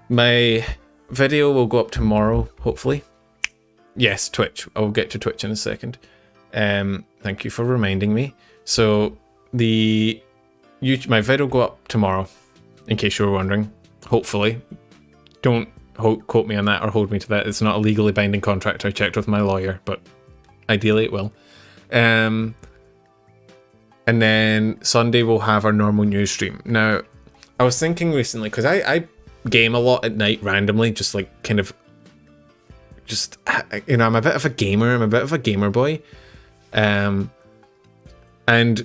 my video will go up tomorrow, hopefully. Yes, Twitch. I'll get to Twitch in a second. Thank you for reminding me. So my video will go up tomorrow, in case you were wondering. Hopefully. Don't quote me on that or hold me to that. It's not a legally binding contract. I checked with my lawyer, but ideally it will. And then Sunday we'll have our normal news stream. Now, I was thinking recently, because I game a lot at night randomly, just like kind of, just, you know, I'm a bit of a gamer. I'm a bit of a gamer boy. And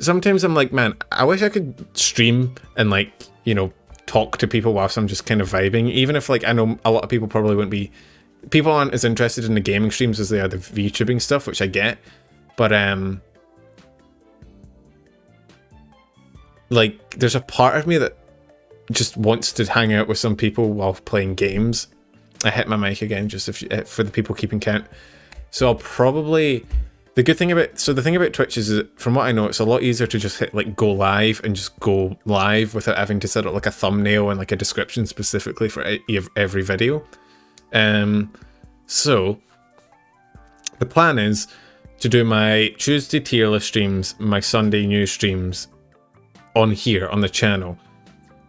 sometimes I'm like, man, I wish I could stream and, like, you know, talk to people whilst I'm just kind of vibing. Even if, like, I know a lot of people probably wouldn't be, people aren't as interested in the gaming streams as they are the VTubing stuff, which I get. But, like, there's a part of me that just wants to hang out with some people while playing games. I hit my mic again, just for the people keeping count. So I'll probably, the thing about Twitch is that, from what I know, it's a lot easier to just hit like go live and just go live without having to set up like a thumbnail and like a description specifically for every video. So the plan is to do my Tuesday tier list streams, my Sunday news streams on here on the channel.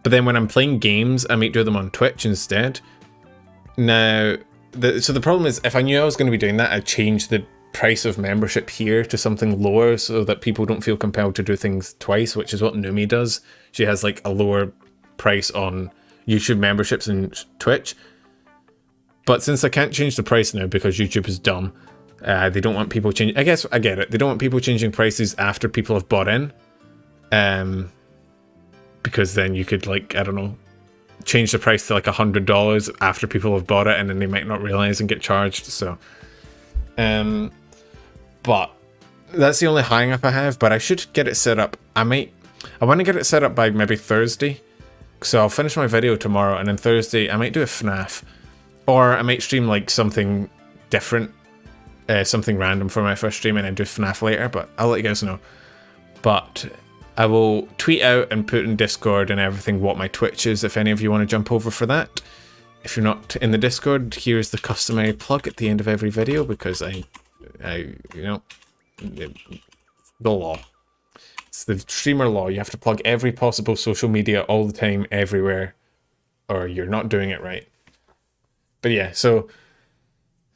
But then when I'm playing games, I might do them on Twitch instead. Now, so the problem is, if I knew I was going to be doing that, I'd change the price of membership here to something lower so that people don't feel compelled to do things twice, which is what Numi does. She has like a lower price on YouTube memberships and Twitch. But since I can't change the price now because YouTube is dumb, they don't want people changing. I guess I get it. They don't want people changing prices after people have bought in. because then you could, like, I don't know, change the price to like $100 after people have bought it, and then they might not realize and get charged. So but that's the only hang up I have, but I should get it set up. I want to get it set up by maybe Thursday, so I'll finish my video tomorrow, and then Thursday I might do a FNAF, or I might stream like something different, something random for my first stream, and then do FNAF later, but I'll let you guys know. But I will tweet out and put in Discord and everything what my Twitch is, if any of you want to jump over for that. If you're not in the Discord, here's the customary plug at the end of every video, because I you know, the law. It's the streamer law. You have to plug every possible social media all the time, everywhere, or you're not doing it right. But yeah, so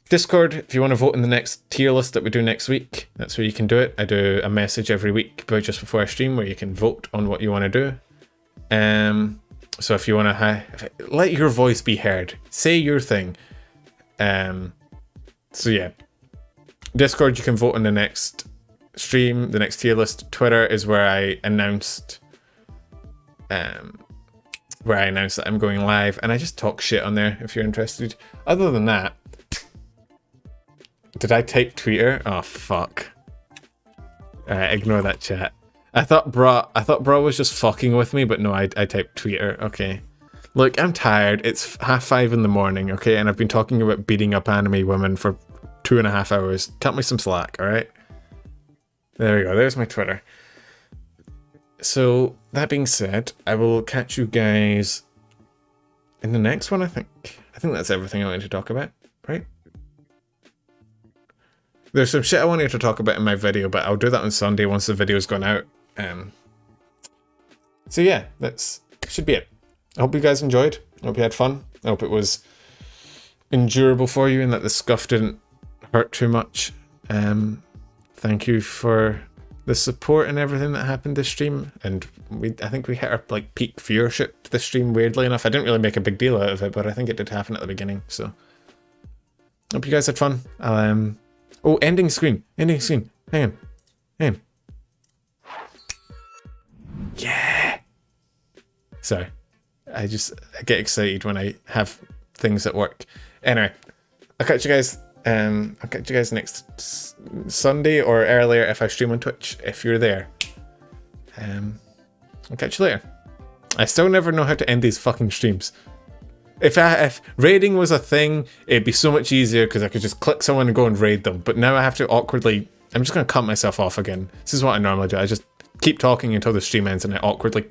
Discord, if you want to vote in the next tier list that we do next week, that's where you can do it. I do a message every week, but just before I stream, where you can vote on what you want to do. So if you want to let your voice be heard, say your thing. So yeah, Discord, you can vote on the next stream, the next tier list. Twitter is where I announced that I'm going live, and I just talk shit on there if you're interested. Other than that, did I type Twitter? Oh fuck. Ignore that chat. I thought bro was just fucking with me, but no, I typed Twitter. Okay. Look, I'm tired. It's 5:30 in the morning, okay, and I've been talking about beating up anime women for 2.5 hours. Cut me some slack, alright? There we go, there's my Twitter. So, that being said, I will catch you guys in the next one, I think. I think that's everything I wanted to talk about, right? There's some shit I wanted to talk about in my video, but I'll do that on Sunday once the video's gone out. So yeah, that should be it. I hope you guys enjoyed. I hope you had fun. I hope it was endurable for you and that the scuff didn't hurt too much. Thank you for the support and everything that happened this stream. And I think we hit our like peak viewership this stream, weirdly enough. I didn't really make a big deal out of it, but I think it did happen at the beginning. So hope you guys had fun. Oh, ending screen. Ending screen. Hang on. Yeah. Sorry. I get excited when I have things at work. Anyway, I'll catch you guys next Sunday or earlier if I stream on Twitch, if you're there. I'll catch you later. I still never know how to end these fucking streams. If raiding was a thing, it'd be so much easier because I could just click someone and go and raid them. But now I have to awkwardly... I'm just going to cut myself off again. This is what I normally do. I just keep talking until the stream ends and I awkwardly